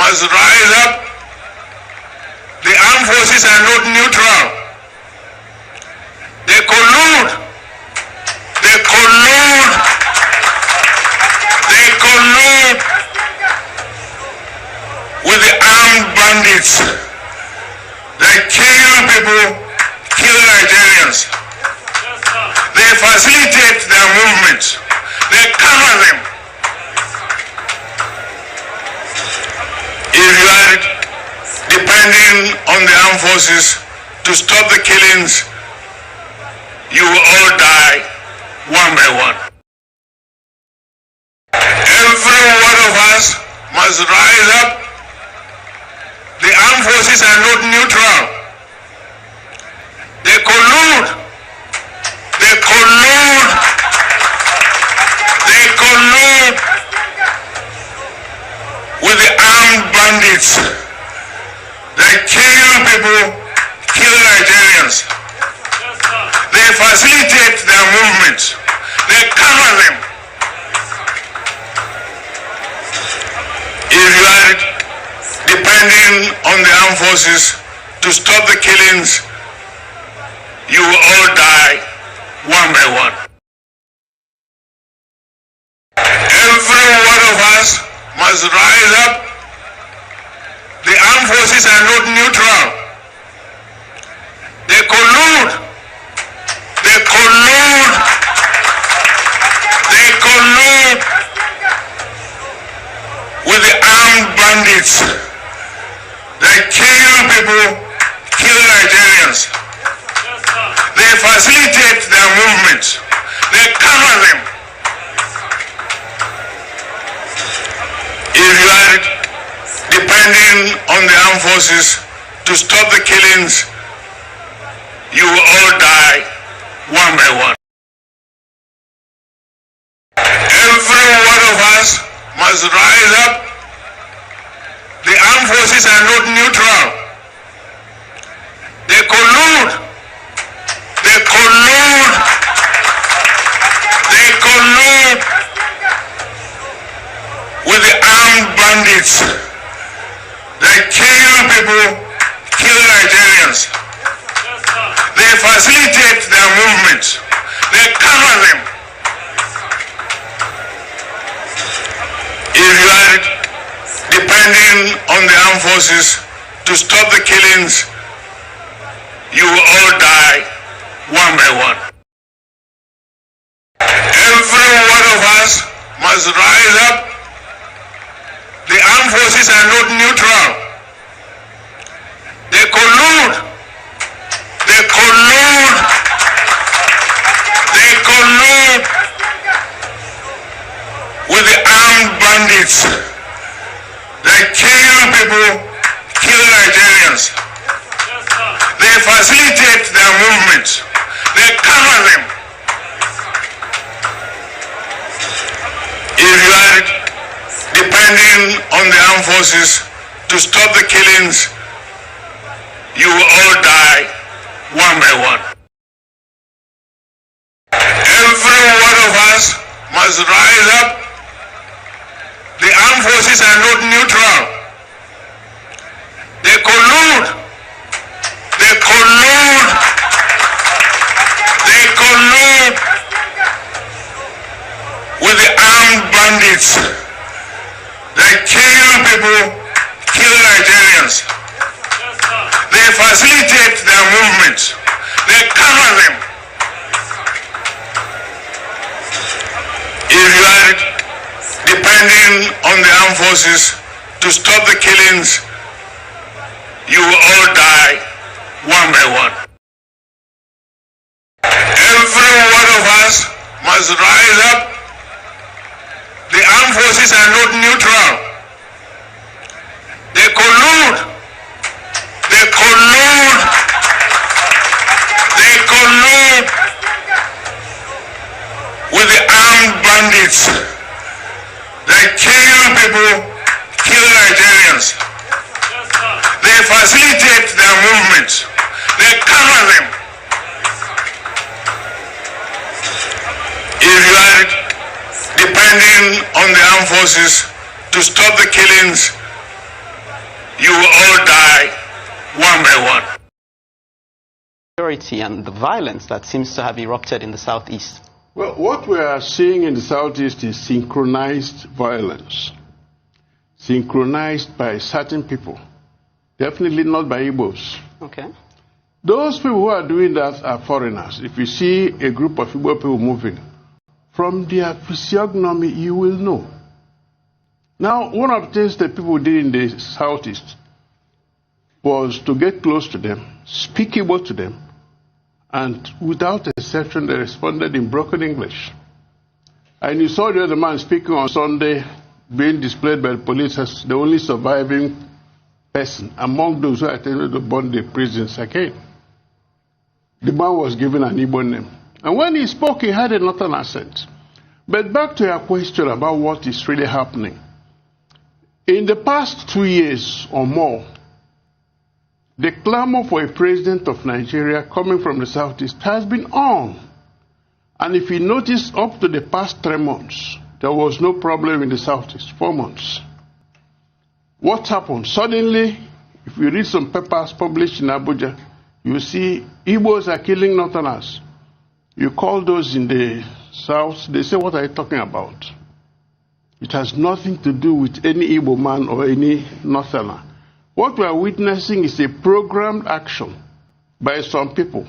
must rise up. The armed forces are not neutral. They collude. They collude. They collude with the armed bandits. They kill people, kill Nigerians. They facilitate their movements. They cover them. If you are depending on the armed forces to stop the killings, you will all die one by one. Every one of us must rise up. The armed forces are not neutral. They collude. They collude. They collude with the armed bandits. They kill people, kill Nigerians. They facilitate their movements. They cover them. If you are depending on the armed forces to stop the killings, you will all die one by one. Every one of us must rise up. The armed forces are not neutral. They collude. They collude. They collude with the armed bandits. They kill people, kill Nigerians. They facilitate their movements. They cover them. If you are depending on the armed forces to stop the killings, you will all die one by one. Every one of us must rise up. The armed forces are not neutral. They collude. They collude. They collude with the armed bandits. They kill people, kill Nigerians. They facilitate their movements. They cover them. If you are depending on the armed forces to stop the killings, you will all die one by one. Every one of us must rise up. The armed forces are not neutral. They collude. They collude. They collude with the armed bandits. They kill people, kill Nigerians. They facilitate their movements. They cover them. If you are depending on the armed forces to stop the killings, you will all die one by one. Every one of us must rise up. The armed forces are not neutral. They collude. They collude. They collude with the armed bandits. They kill people, kill Nigerians. They facilitate their movements. They cover them. If you are depending on the armed forces to stop the killings, you will all die one by one. Every one of us must rise up. The armed forces are not neutral. They collude. They collude. They collude with the armed bandits. They kill people, kill Nigerians. They facilitate their movements. They cover them. If you are depending on the armed forces to stop the killings, you will all die one by one. And the violence that seems to have erupted in the southeast. Well, what we are seeing in the southeast is synchronized violence, synchronized by certain people, definitely not by Igbos. Okay. Those people who are doing that are foreigners. If you see a group of Igbo people moving, from their physiognomy, you will know. Now, one of the things that people did in the southeast was to get close to them, speak Igbo to them, and without exception, they responded in broken English. And you saw the other man speaking on Sunday, being displayed by the police as the only surviving person among those who attended to burn the prisons again. The man was given an Igbo name. And when he spoke, he had a northern accent. But back to your question about what is really happening. In the past 2 years or more, the clamor for a president of Nigeria coming from the southeast has been on. And if you notice, up to the past 3 months, there was no problem in the southeast. 4 months. What happened? Suddenly, if you read some papers published in Abuja, you see Igbos are killing Northerners. You call those in the south, they say, what are you talking about? It has nothing to do with any Igbo man or any Northerner. What we are witnessing is a programmed action by some people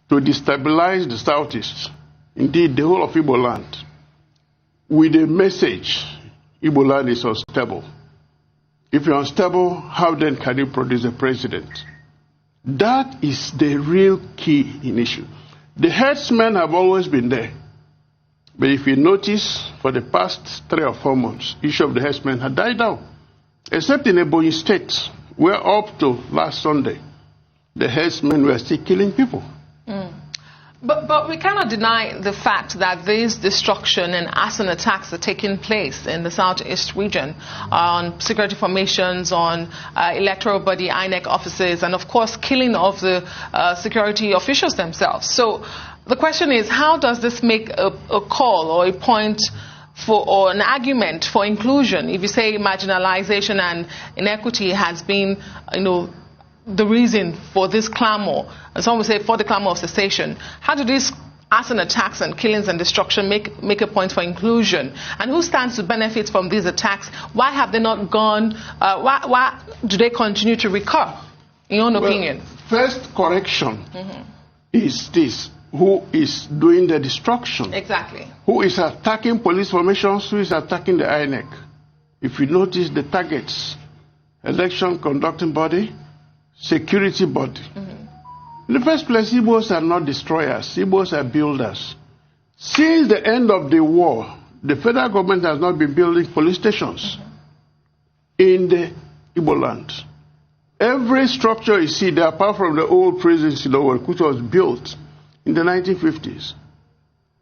to destabilize the southeast, indeed the whole of Igbo land, with a message: Igbo land is unstable. If you're unstable, how then can you produce a president? That is the real key in issue. The herdsmen have always been there. But if you notice, for the past 3 or 4 months, issue of the herdsmen had died down. Except in Ebonyi State, where up to last Sunday, the herdsmen were still killing people. But we cannot deny the fact that these destruction and arson attacks are taking place in the southeast region on security formations, on electoral body, INEC offices, and of course killing of the security officials themselves. So the question is, how does this make a call or a point for, or an argument for inclusion? If you say marginalization and inequity has been, the reason for this clamor, and some will say for the clamor of cessation, how do these arson attacks and killings and destruction make a point for inclusion? And who stands to benefit from these attacks? Why have they not gone? Why do they continue to recur, in your own opinion? First correction is this: who is doing the destruction? Exactly. Who is attacking police formations? Who is attacking the INEC? If you notice the targets: election conducting body, security body. In the first place, Igbos are not destroyers. Igbos are builders. Since the end of the war, the federal government has not been building police stations in the Igbo land. Every structure you see there, apart from the old prisons in the world, which was built in the 1950s,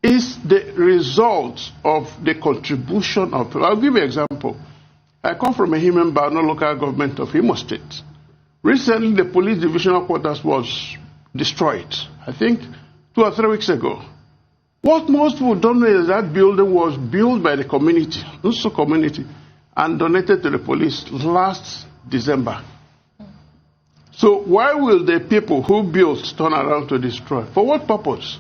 is the result of the contribution of... I'll give you an example. I come from a Himembano local government of Imo State. Recently, the police divisional quarters was destroyed, I think 2 or 3 weeks ago. What most people don't know is that building was built by the community, Nusu community, and donated to the police last December. So why will the people who built turn around to destroy? For what purpose?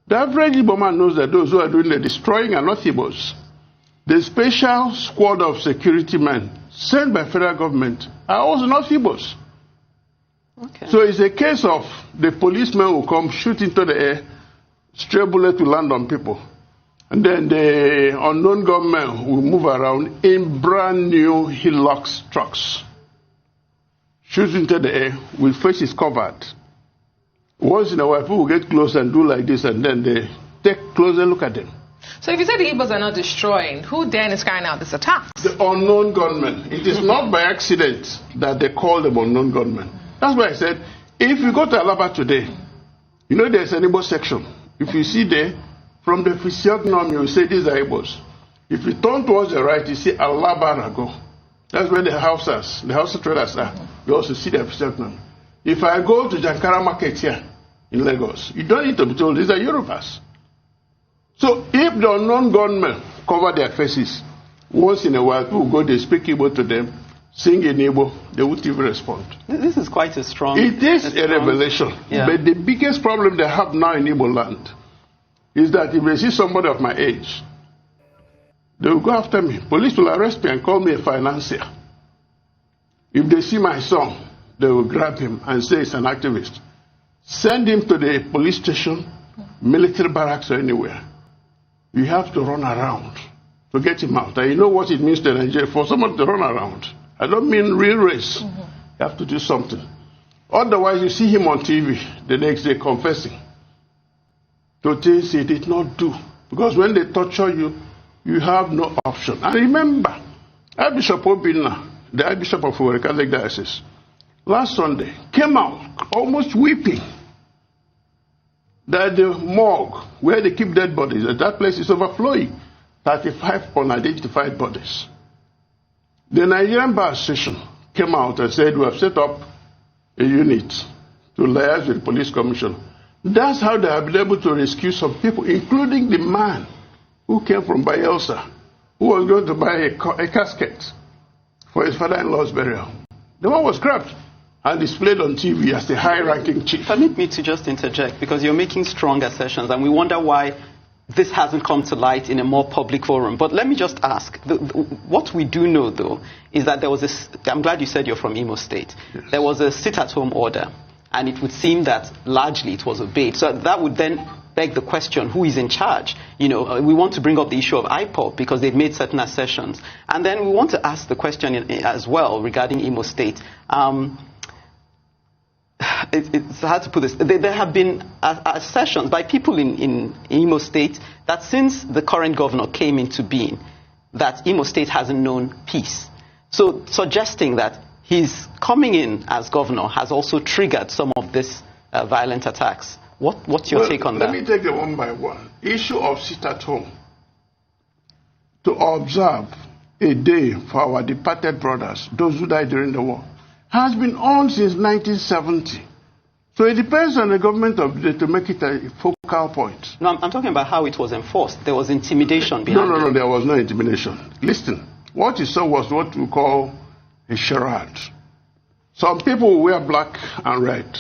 The average Igbo man knows that those who are doing the destroying are not Igbos. The special squad of security men sent by federal government are also not Igbos. Okay. So it's a case of the policemen will come, shoot into the air, stray bullet will land on people. And then the unknown gunmen will move around in brand new Hilux trucks. Shoot into the air, with faces covered. Once in a while, people will get close and do like this, and then they take closer look at them. So if you say the Igbos are not destroying, who then is carrying out this attack? The unknown gunmen. It is not by accident that they call them unknown gunmen. That's why I said, if you go to Alaba today, you know there's an Igbo section. If you see there, from the physiognomy, you say these are Igbos. If you turn towards the right, you see Alaba Rago. That's where the Hausa traders are. You also see their physiognomy. If I go to Jankara Market here in Lagos, you don't need to be told these are Yorubas. So if the unknown gunmen cover their faces, once in a while people go, they speak Igbo to them, sing in Igbo, they won't even respond. This is quite a strong... It is a revelation. Yeah. But the biggest problem they have now in Igbo land is that if they see somebody of my age, they will go after me. Police will arrest me and call me a financier. If they see my son, they will grab him and say he's an activist. Send him to the police station, military barracks, or anywhere. You have to run around to get him out. And you know what it means to Nigeria for someone to run around. I don't mean real race. You have to do something. Otherwise, you see him on TV the next day confessing to things he did not do. Because when they torture you, you have no option. And remember, Archbishop Obinna, the Archbishop of the Catholic Diocese, last Sunday came out almost weeping that the morgue where they keep dead bodies, that place is overflowing. 35 unidentified bodies. The Nigerian Bar Association came out and said, we have set up a unit to liaise with the police commission. That's how they have been able to rescue some people, including the man who came from Bayelsa, who was going to buy a casket for his father-in-law's burial. The one was grabbed and displayed on TV as the high-ranking chief. Permit me to just interject, because you're making strong assertions, and we wonder why this hasn't come to light in a more public forum. But let me just ask, what we do know, though, is that there was I'm glad you said you're from Imo State. Yes. There was a sit-at-home order, and it would seem that largely it was obeyed. So that would then beg the question, who is in charge? You know, we want to bring up the issue of IPOB because they've made certain assertions. And then we want to ask the question as well regarding Imo State. It's hard to put this. There have been assertions by people in Imo State that since the current governor came into being, that Imo State hasn't known peace. So suggesting that his coming in as governor has also triggered some of these violent attacks. What's your take on that? Let me take them one by one. Issue of sit at home. To observe a day for our departed brothers, those who died during the war, has been on since 1970. So it depends on the government of the day to make it a focal point. No, I'm talking about how it was enforced. There was intimidation behind it. No, there was no intimidation. Listen, what you saw was what we call a charade. Some people will wear black and red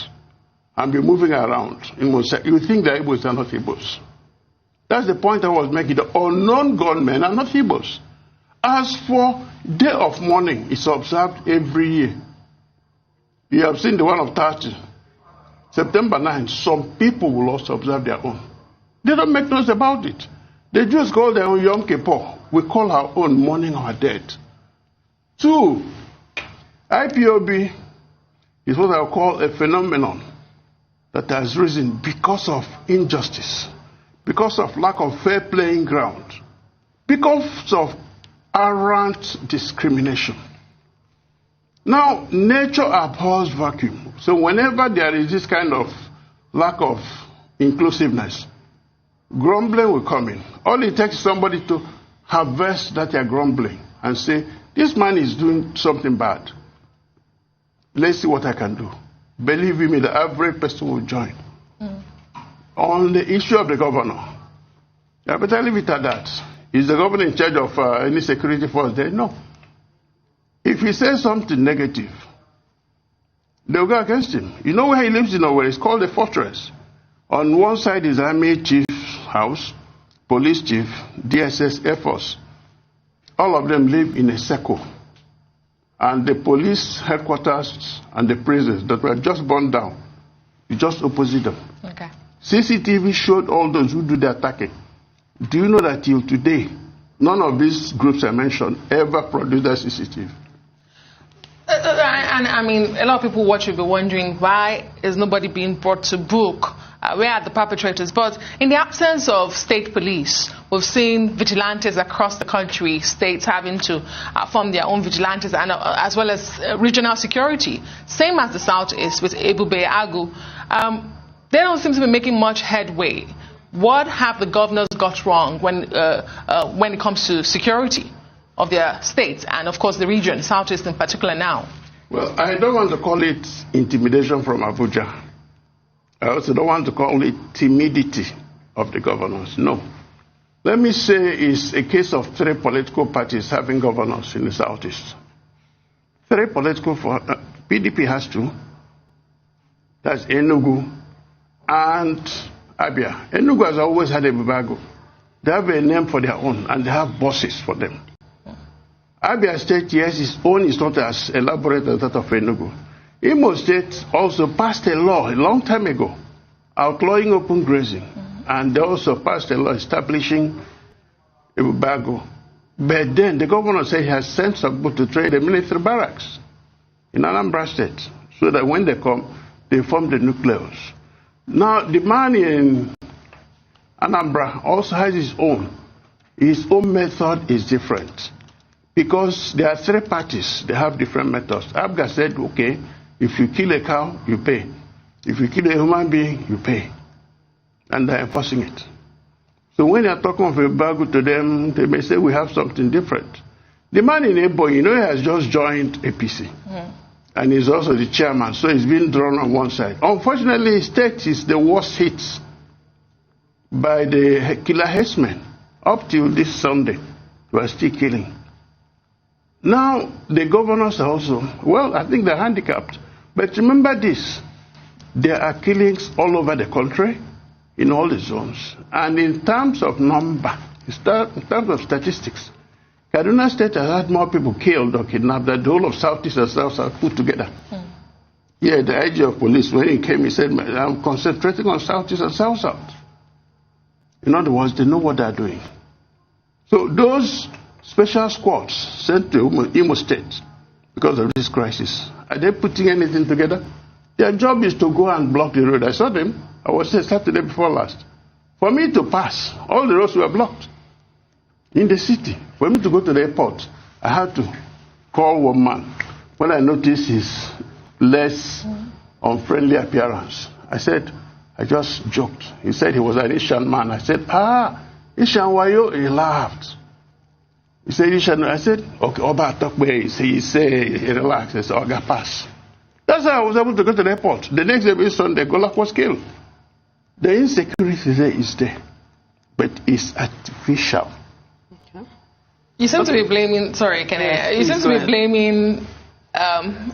and be moving around. You think the Igbos are not Igbos. That's the point I was making. The unknown gunmen are not Igbos. As for day of mourning, it's observed every year. You have seen the one of 30. September 9, some people will also observe their own. They don't make noise about it. They just call their own Yom Kippur. We call our own mourning our dead. 2, IPOB is what I call a phenomenon that has risen because of injustice, because of lack of fair playing ground, because of arrant discrimination. Now, nature abhors vacuum. So whenever there is this kind of lack of inclusiveness, grumbling will come in. All it takes is somebody to harvest that you're grumbling and say, this man is doing something bad. Let's see what I can do. Believe me, the average person will join. On the issue of the governor, I better leave it at that. Is the governor in charge of any security force there? No. If he says something negative, they'll go against him. You know where he lives in Owerri? It's called the fortress. On one side is Army Chief's house, Police Chief, DSS, Air Force. All of them live in a circle. And the police headquarters and the prisons that were just burned down, you just opposite them. Okay. CCTV showed all those who do the attacking. Do you know that till today, none of these groups I mentioned ever produced a CCTV? And I mean, a lot of people watch will be wondering, why is nobody being brought to book? Where are the perpetrators? But in the absence of state police, we've seen vigilantes across the country, states having to form their own vigilantes, and as well as regional security. Same as the Southeast with Ebube Agu. They don't seem to be making much headway. What have the governors got wrong when it comes to security of their states and, of course, the region, Southeast in particular now? Well, I don't want to call it intimidation from Abuja. I also don't want to call it timidity of the governors. No. Let me say it's a case of 3 political parties having governors in the Southeast. 3 political PDP has 2. That's Enugu and Abia. Enugu has always had a Bibago. They have a name for their own, and they have bosses for them. Abia State, yes, its own is not as elaborate as that of Enugu. Imo State also passed a law a long time ago outlawing open grazing, and they also passed a law establishing a Bibago. But then the governor said he has sent some people to train the military barracks in Anambra State, so that when they come, they form the nucleus. Now, the man in Anambra also has his own. His own method is different, because there are 3 parties. They have different methods. Abga said, okay, if you kill a cow, you pay. If you kill a human being, you pay. And they're enforcing it. So when you're talking of a Bibago to them, they may say we have something different. The man in Igbo, you know, he has just joined APC. And he's also the chairman, so he's been drawn on one side. Unfortunately, his state is the worst hit by the killer herdsmen. Up till this Sunday, we are still killing. Now, the governors are also, well, I think they're handicapped. But remember this, there are killings all over the country, in all the zones. And in terms of number, in terms of statistics, Kaduna State has had more people killed or kidnapped than the whole of Southeast and South put together. Yeah, the IG of police, when he came, he said, I'm concentrating on Southeast and South. In other words, they know what they're doing. So those special squads sent to Imo State because of this crisis, are they putting anything together? Their job is to go and block the road. I saw them. I was there Saturday before last. For me to pass, all the roads were blocked in the city. For me to go to the airport, I had to call one man. When I noticed his less unfriendly appearance, I said, I just joked. He said he was an Ishan man. I said, Ishan Wayo? He laughed. He said, Ishan. I said, okay, Oba talk where he said, he relaxed. He said, Oga pass. That's how I was able to go to the airport. The next day, Sunday, Golak was killed. The insecurity there is there, but it's artificial. Okay. You seem to be blaming, sorry, you seem to be blaming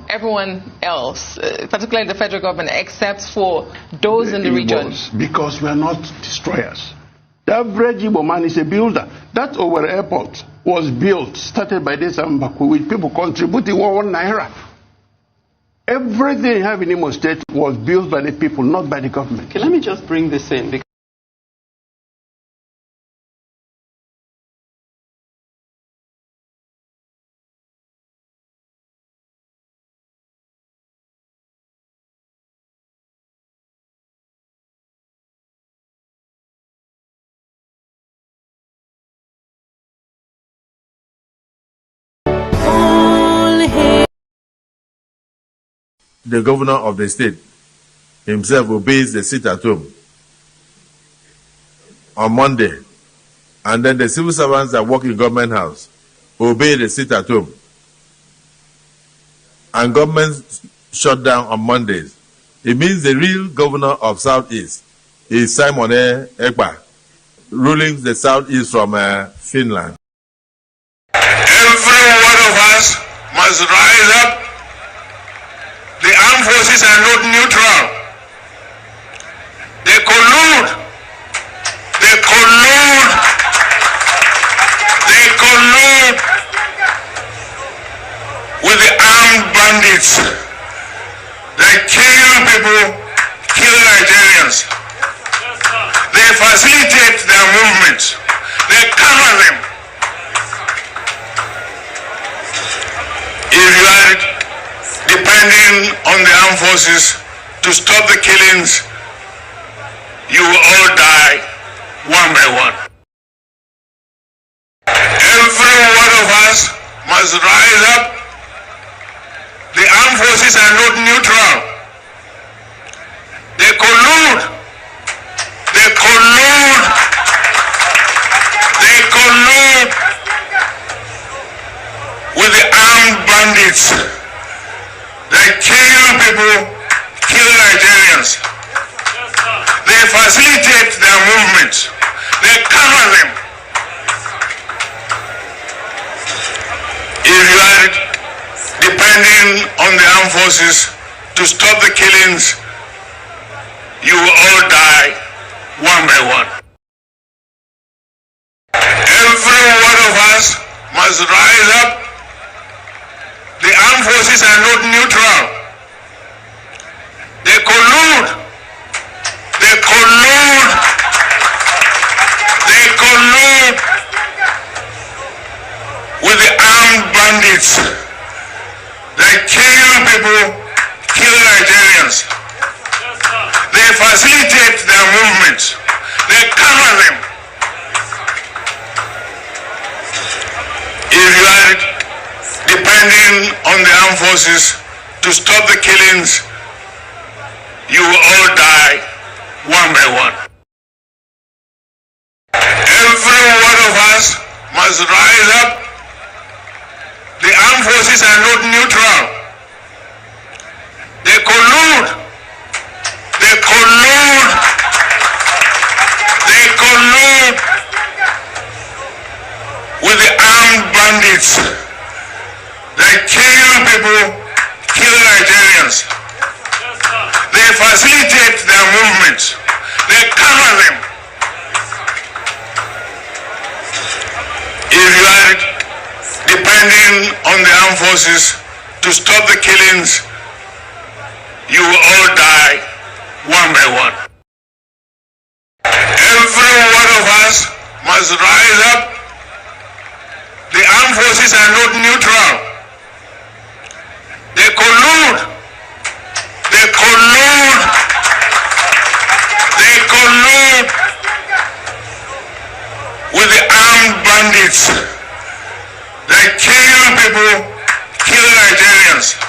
everyone else, particularly the federal government, except for those in the region. Because we are not destroyers. The average Igbo man is a builder. That Owerri airport was built, started by this Ambaku, with people contributing 1 naira. Everything you have in Imo State was built by the people, not by the government. Okay, let me just bring this in. The governor of the state himself obeys the sit at home on Monday, and then the civil servants that work in government house obey the sit at home, and government shut down on Mondays. It means the real governor of Southeast is Simon Ekpa, ruling the Southeast from Finland. Every one of us must rise up. The armed forces are not neutral. They collude. They collude. They collude with the armed bandits. They kill people, kill Nigerians. They facilitate their movements. They cover them. If you are depending on the armed forces to stop the killings, you will all die one by one. Every one of us must rise up. The armed forces are not neutral. They collude. They collude. They collude with the armed bandits. They kill people, kill Nigerians. They facilitate their movements. They cover them. If you are depending depending on the armed forces to stop the killings, you will all die one by one. Every one of us must rise up. The armed forces are not neutral. They collude. They collude. They collude with the armed bandits. They kill people, kill Nigerians. They facilitate their movements. They cover them. If you are depending on the armed forces to stop the killings, you will all die one by one. Every one of us must rise up. The armed forces are not neutral. They collude. They collude. They collude with the armed bandits. They kill people, kill Nigerians. They facilitate their movements. They cover them. If you are depending on the armed forces to stop the killings, you will all die one by one. Every one of us must rise up. The armed forces are not neutral. They collude. They collude. They collude with the armed bandits. They kill people, kill Nigerians.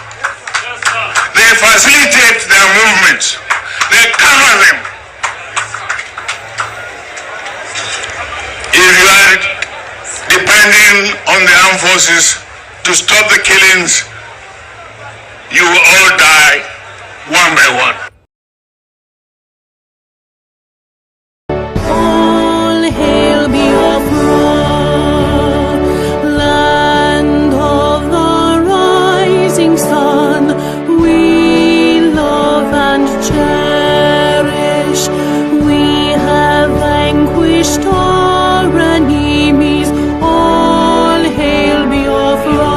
They facilitate their movements. They cover them. If you are depending on the armed forces to stop the killings, you will all die one by one. All hail Biafra, land of the rising sun. We love and cherish. We have vanquished our enemies. All hail Biafra.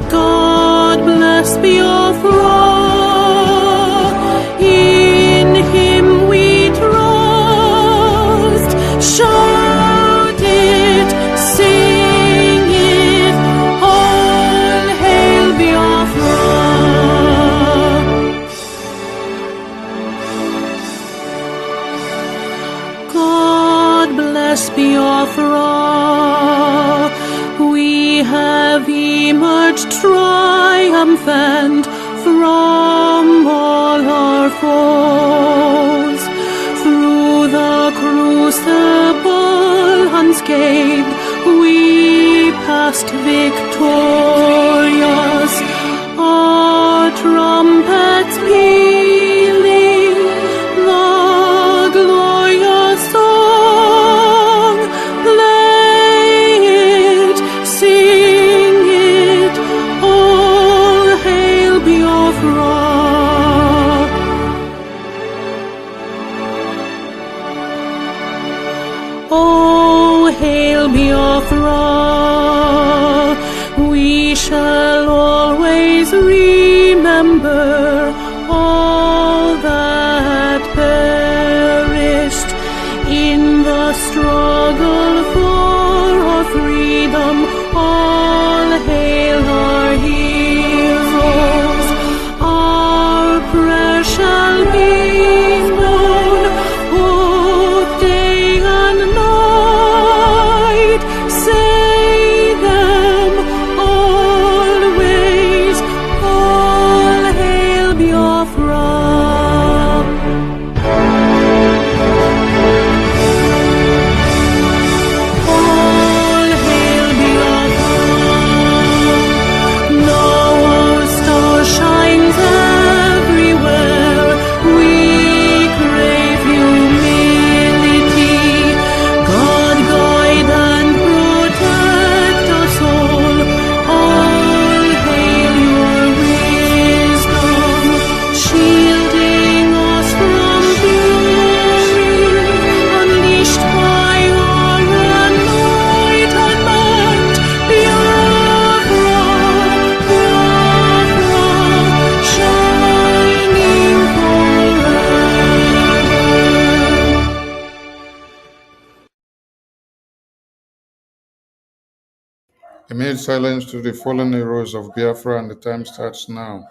God bless Biafra. In Him we trust. Shout it, sing it. All hail Biafra. God bless Biafra. We have emerged triumphant from all our foes. Through the crucible unscathed, we passed victorious. Our trumpets pealing the glorious song. Play it, sing it, all hail Biafra. Oh, hail Biafra. We shall always remember all that perished in the struggle for our freedom. All hail our heroes. Our prayer shall be known both day and night. Say them always. All made silence to the fallen heroes of Biafra, and the time starts now.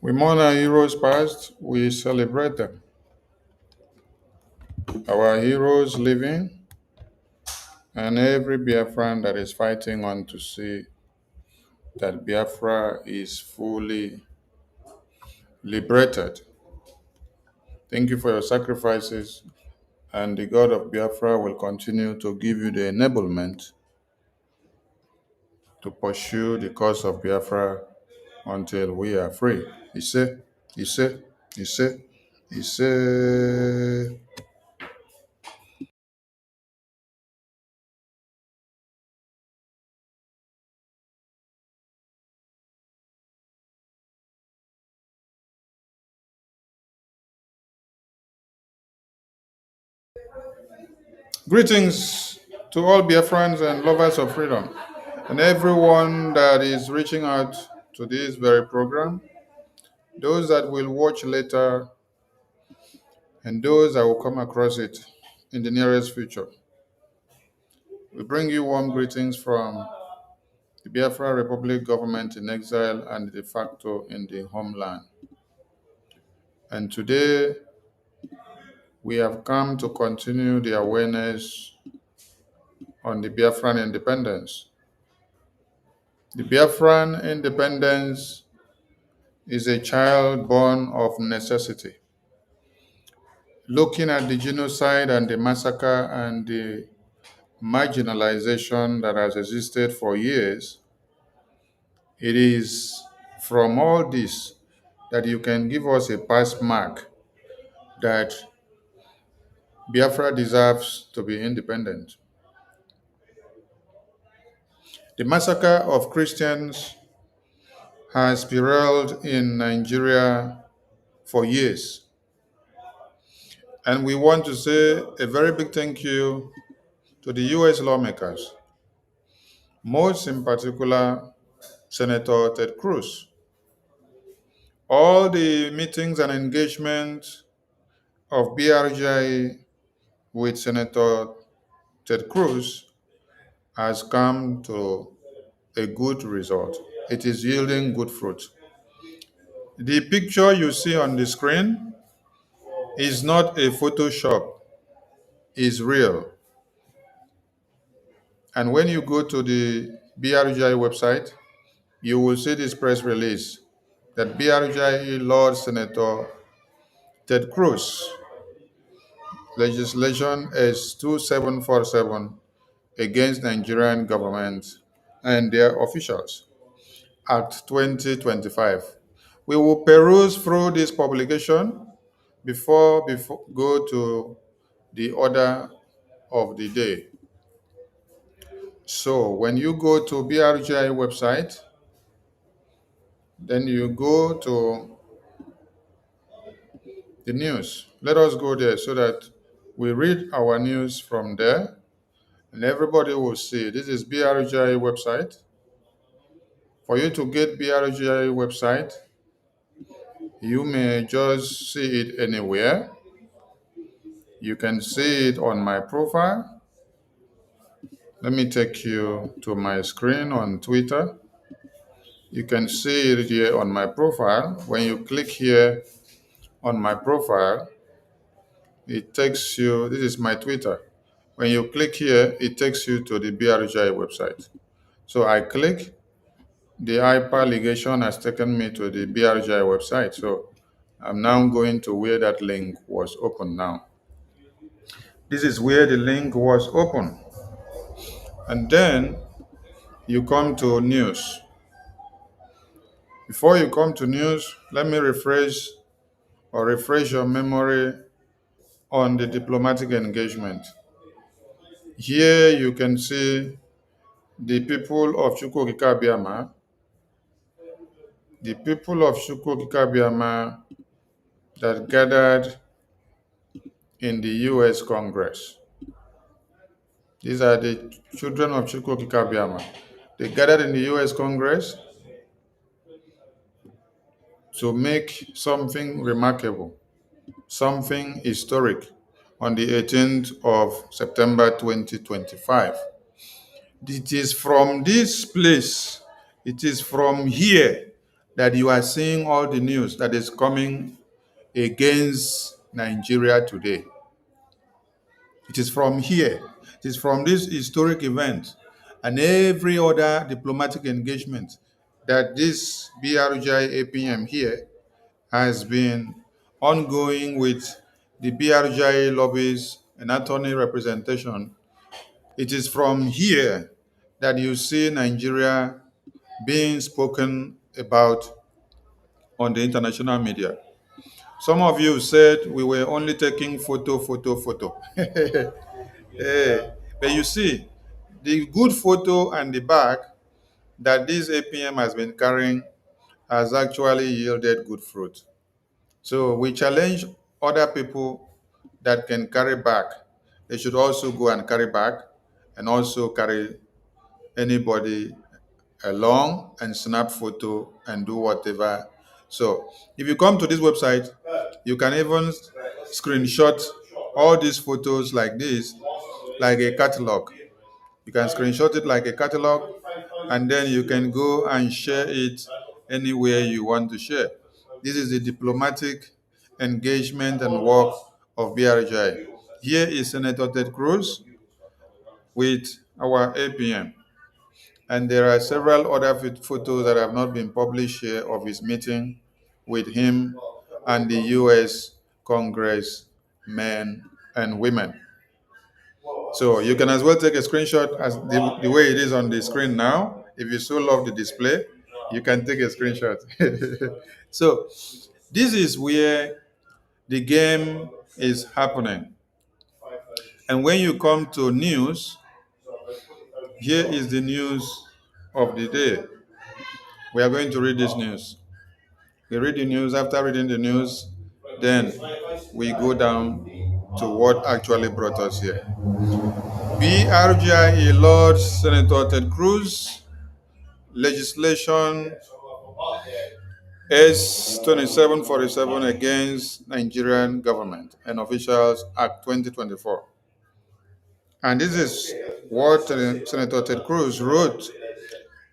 We mourn our heroes past, we celebrate them. Our heroes living, and every Biafran that is fighting on to see that Biafra is fully liberated. Thank you for your sacrifices, and the God of Biafra will continue to give you the enablement to pursue the cause of Biafra until we are free. Ise, Ise, Ise, Ise. Greetings to all Biafrans and lovers of freedom, and everyone that is reaching out to this very program, those that will watch later, and those that will come across it in the nearest future. We bring you warm greetings from the Biafra Republic government in exile and de facto in the homeland. And today, we have come to continue the awareness on the Biafran independence. The Biafran independence is a child born of necessity. Looking at the genocide and the massacre and the marginalization that has existed for years, it is from all this that you can give us a pass mark that Biafra deserves to be independent. The massacre of Christians has spiraled in Nigeria for years. And we want to say a very big thank you to the US lawmakers, most in particular Senator Ted Cruz. All the meetings and engagements of BRGIE with Senator Ted Cruz has come to a good result. It is yielding good fruit. The picture you see on the screen is not a Photoshop, it's real. And when you go to the BRGIE website, you will see this press release that BRGIE Lord Senator Ted Cruz legislation is 2747 against Nigerian government and their officials, Act 2025. We will peruse through this publication before go to the order of the day. So when you go to BRGI website, then you go to the news. Let us go there so that we read our news from there and everybody will see. This is BRGI website. For you to get BRGI website, you may just see it anywhere. You can see it on my profile. Let me take you to my screen on Twitter. You can see it here on my profile. When you click here on my profile, it takes you, this is my Twitter. When you click here, it takes you to the BRGIE website. So I click, the hyperligation has taken me to the BRGIE website. So I'm now going to where that link was open now. This is where the link was open. And then you come to news. Before you come to news, let me refresh your memory on the diplomatic engagement. Here you can see the people of Chukwukikabiama, that gathered in the US Congress. These are the children of Chukwukikabiama. They gathered in the US Congress to make something remarkable, something historic on the 18th of September 2025. It is from this place, it is from here that you are seeing all the news that is coming against Nigeria today. It is from here, it is from this historic event and every other diplomatic engagement that this BRGIE APM here has been ongoing with the BRGIE lobbies and attorney representation. It is from here that you see Nigeria being spoken about on the international media. Some of you said we were only taking photo. Hey, but you see, the good photo and the bag that this APM has been carrying has actually yielded good fruit. So we challenge other people that can carry back. They should also go and carry back and also carry anybody along and snap photo and do whatever. So if you come to this website, you can even screenshot all these photos like this, like a catalog. You can screenshot it like a catalog, and then you can go and share it anywhere you want to share. This is the diplomatic engagement and work of BRGI. Here is Senator Ted Cruz with our APM. And there are several other photos that have not been published here of his meeting with him and the US Congress men and women. So you can as well take a screenshot as the way it is on the screen now. If you so love the display, you can take a screenshot. So this is where the game is happening. And when you come to news, here is the news of the day. We are going to read this news. We read the news. After reading the news, then we go down to what actually brought us here. BRGIE Lord Senator Ted Cruz, legislation S2747 against Nigerian government and officials Act 2024. And this is what Senator Ted Cruz wrote.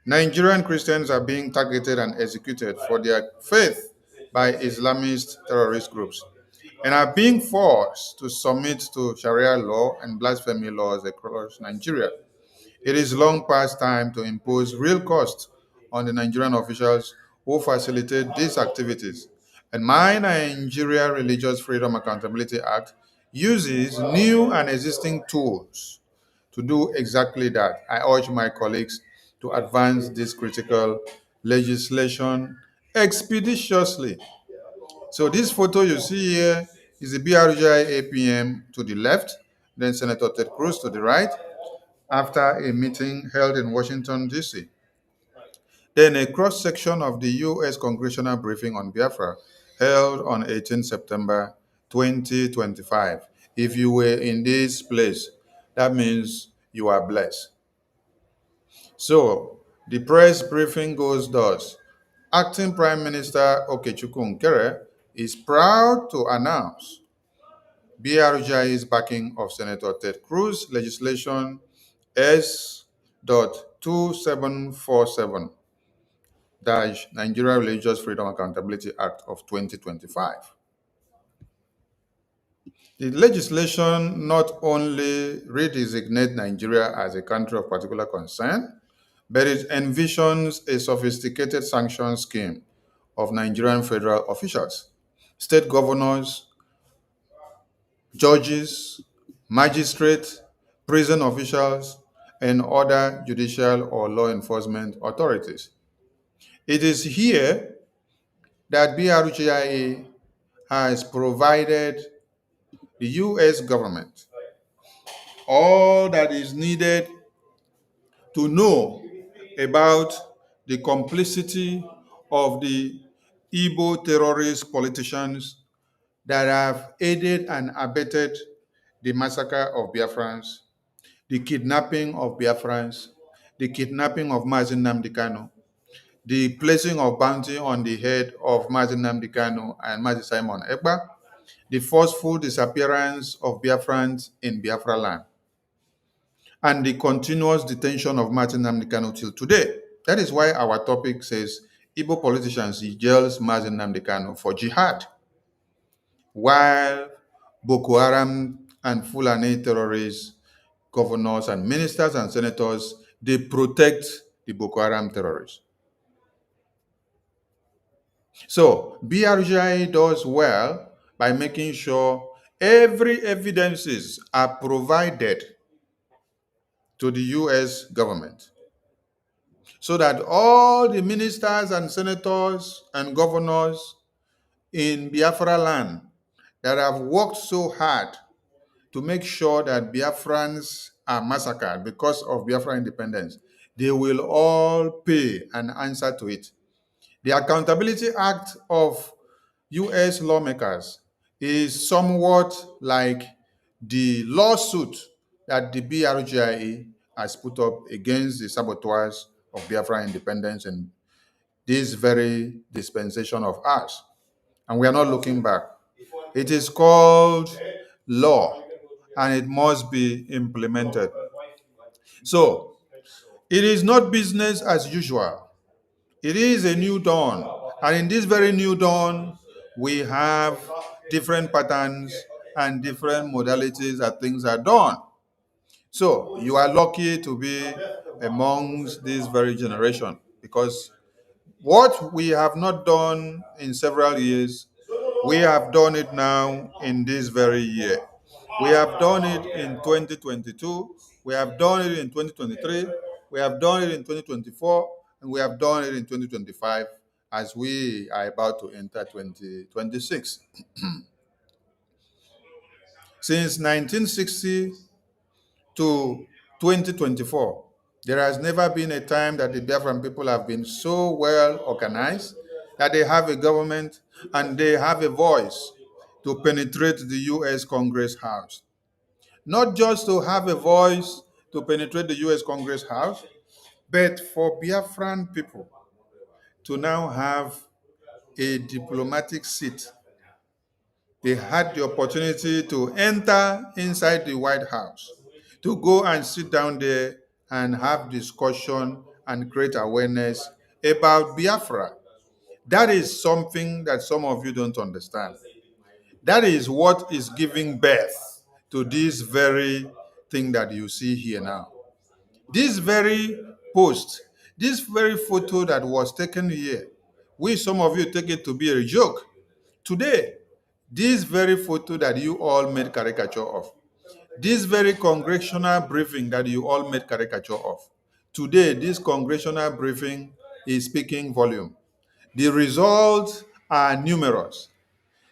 Nigerian Christians are being targeted and executed for their faith by Islamist terrorist groups and are being forced to submit to Sharia law and blasphemy laws across Nigeria. It is long past time to impose real costs on the Nigerian officials who facilitate these activities. And my Nigeria Religious Freedom Accountability Act uses new and existing tools to do exactly that. I urge my colleagues to advance this critical legislation expeditiously. So this photo you see here is the BRGI APM to the left, then Senator Ted Cruz to the right, after a meeting held in Washington, D.C. Then a cross-section of the US Congressional briefing on Biafra held on 18 September 2025. If you were in this place, that means you are blessed. So the press briefing goes thus. Acting Prime Minister Okechukwu Nkere is proud to announce BRGI's backing of Senator Ted Cruz legislation S.2747 Nigeria Religious Freedom Accountability Act of 2025. The legislation not only redesignates Nigeria as a country of particular concern, but it envisions a sophisticated sanction scheme of Nigerian federal officials, state governors, judges, magistrates, prison officials, and other judicial or law enforcement authorities. It is here that BRGIE has provided the US government all that is needed to know about the complicity of the Igbo terrorist politicians that have aided and abetted the massacre of Biafrans, the kidnapping of Biafrans, the kidnapping of Nnamdi Kanu, the placing of bounty on the head of Nnamdi Kanu and Mazi Simon Ekpa, the forceful disappearance of Biafrans in Biafra land, and the continuous detention of Nnamdi Kanu till today. That is why our topic says Igbo politicians jails Nnamdi Kanu for jihad, while Boko Haram and Fulani terrorists, governors and ministers and senators, they protect the Boko Haram terrorists. So BRGIE does well by making sure every evidences are provided to the US government, so that all the ministers and senators and governors in Biafra land that have worked so hard to make sure that Biafrans are massacred because of Biafra independence, they will all pay an answer to it. The Accountability Act of US lawmakers is somewhat like the lawsuit that the BRGIE has put up against the saboteurs of Biafra independence in this very dispensation of ours. And we are not looking back. It is called law, and it must be implemented. So, it is not business as usual. It is a new dawn. And in this very new dawn, we have different patterns and different modalities that things are done. So, you are lucky to be amongst this very generation, because what we have not done in several years, we have done it now in this very year. We have done it in 2022, we have done it in 2023, we have done it in 2024, and we have done it in 2025 as we are about to enter 2026. Since 1960 to 2024, there has never been a time that the Biafran people have been so well organized that they have a government and they have a voice to penetrate the US Congress House. Not just to have a voice to penetrate the US Congress House, but for Biafran people to now have a diplomatic seat. They had the opportunity to enter inside the White House, to go and sit down there and have discussion and create awareness about Biafra. That is something that some of you don't understand. That is what is giving birth to this very thing that you see here now. This very post, this very photo that was taken here, some of you take it to be a joke. Today, this very photo that you all made caricature of, this very congressional briefing that you all made caricature of, today, this congressional briefing is speaking volume. The results are numerous.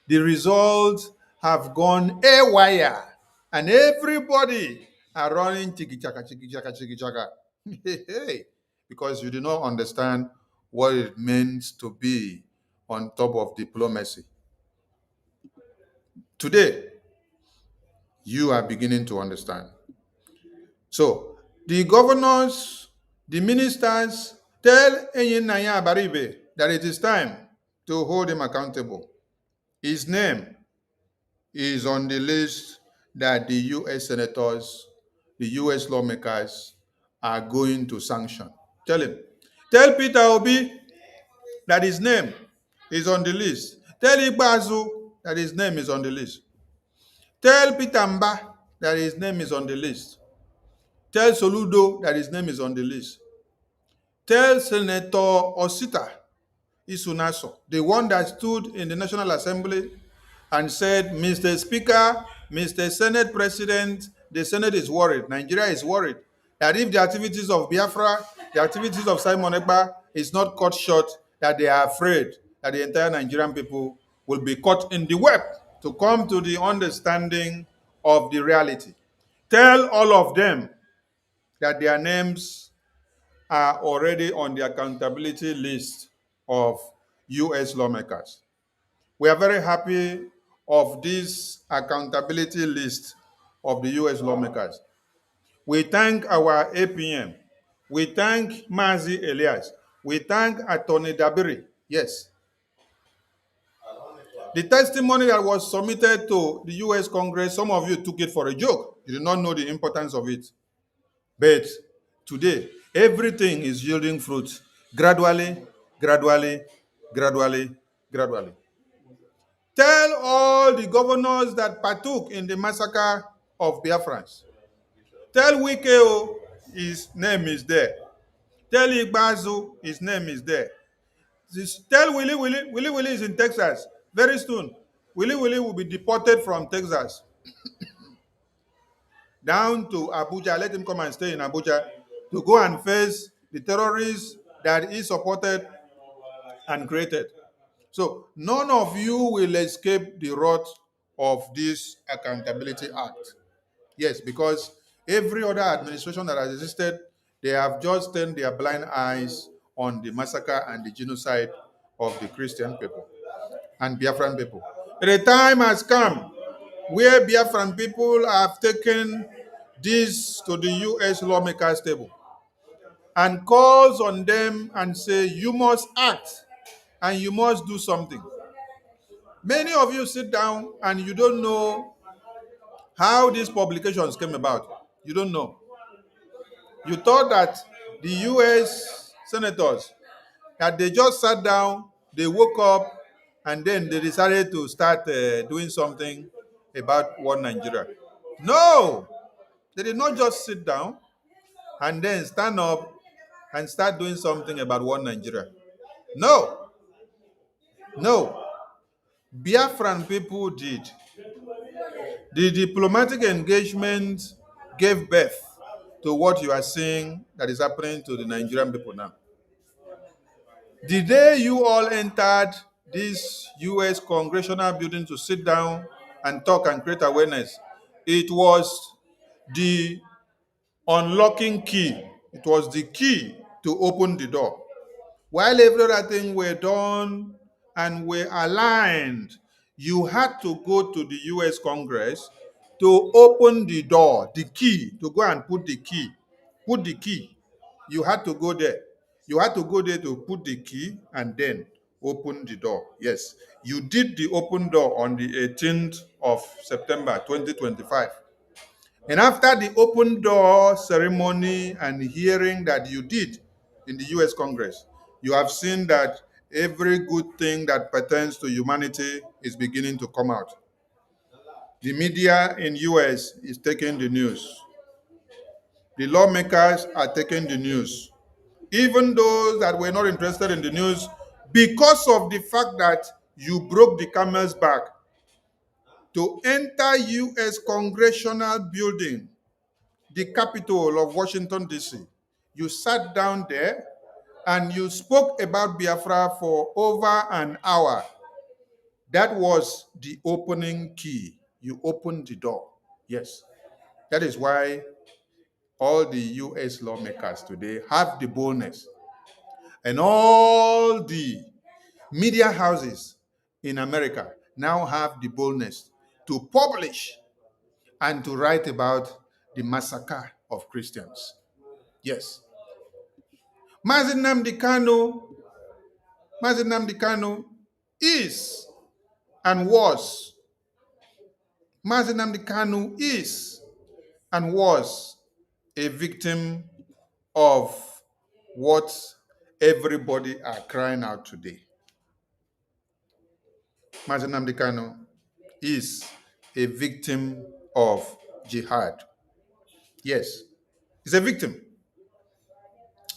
The results have gone haywire, and everybody are running chiki-chaka, chiki-chaka, chiki-chaka. Hey, because you do not understand what it means to be on top of diplomacy. Today, you are beginning to understand. So, the governors, the ministers, tell Enyinnaya Abaribe that it is time to hold him accountable. His name is on the list that the US senators the US lawmakers are going to sanction. Tell him. Tell Peter Obi that his name is on the list. Tell Igbazu that his name is on the list. Tell Peter Mba that his name is on the list. Tell Soludo that his name is on the list. Tell Senator Osita Isunaso, the one that stood in the National Assembly and said, Mr. Speaker, Mr. Senate President, the Senate is worried, Nigeria is worried, that if the activities of Biafra, the activities of Simon Ekpa is not cut short, that they are afraid that the entire Nigerian people will be caught in the web to come to the understanding of the reality. Tell all of them that their names are already on the accountability list of US lawmakers. We are very happy of this accountability list of the US lawmakers. We thank our APM. We thank Mazi Elias. We thank Attorney Dabiri. Yes. The testimony that was submitted to the US Congress, some of you took it for a joke. You did not know the importance of it. But today, everything is yielding fruit. Gradually, gradually, gradually, gradually. Tell all the governors that partook in the massacre of Biafrans. Tell Wikeo, his name is there. Tell Igbazu, his name is there. Tell Willie Willie is in Texas. Very soon, Willie will be deported from Texas down to Abuja. Let him come and stay in Abuja to go and face the terrorists that he supported and created. So none of you will escape the wrath of this Accountability Act. Yes, because every other administration that has existed, they have just turned their blind eyes on the massacre and the genocide of the Christian people and Biafran people. But the time has come where Biafran people have taken this to the US lawmakers table and calls on them and say, you must act and you must do something. Many of you sit down and you don't know how these publications came about. You don't know. You thought that the US senators, that they just sat down, they woke up, and then they decided to start doing something about one Nigeria. No! They did not just sit down and then stand up and start doing something about one Nigeria. No. No. Biafran people did. The diplomatic engagement gave birth to what you are seeing that is happening to the Nigerian people now. The day you all entered this US congressional building to sit down and talk and create awareness, it was the unlocking key. It was the key to open the door. While every other thing were done and were aligned, you had to go to the US Congress to open the door, the key, to go and put the key. Put the key. You had to go there. You had to go there to put the key and then open the door. Yes, you did the open door on the 18th of September 2025. And after the open door ceremony and hearing that you did in the US Congress, you have seen that every good thing that pertains to humanity is beginning to come out. The media in US is taking the news. The lawmakers are taking the news. Even those that were not interested in the news, because of the fact that you broke the camel's back to enter US Congressional building, the capital of Washington, D.C. You sat down there and you spoke about Biafra for over an hour. That was the opening key. You opened the door. Yes. That is why all the US lawmakers today have the boldness. And all the media houses in America now have the boldness to publish and to write about the massacre of Christians. Yes. Nnamdi Kanu is and was. Nnamdi Kanu is and was a victim of what everybody are crying out today. Mazi Nnamdi Kanu is a victim of jihad. Yes, he's a victim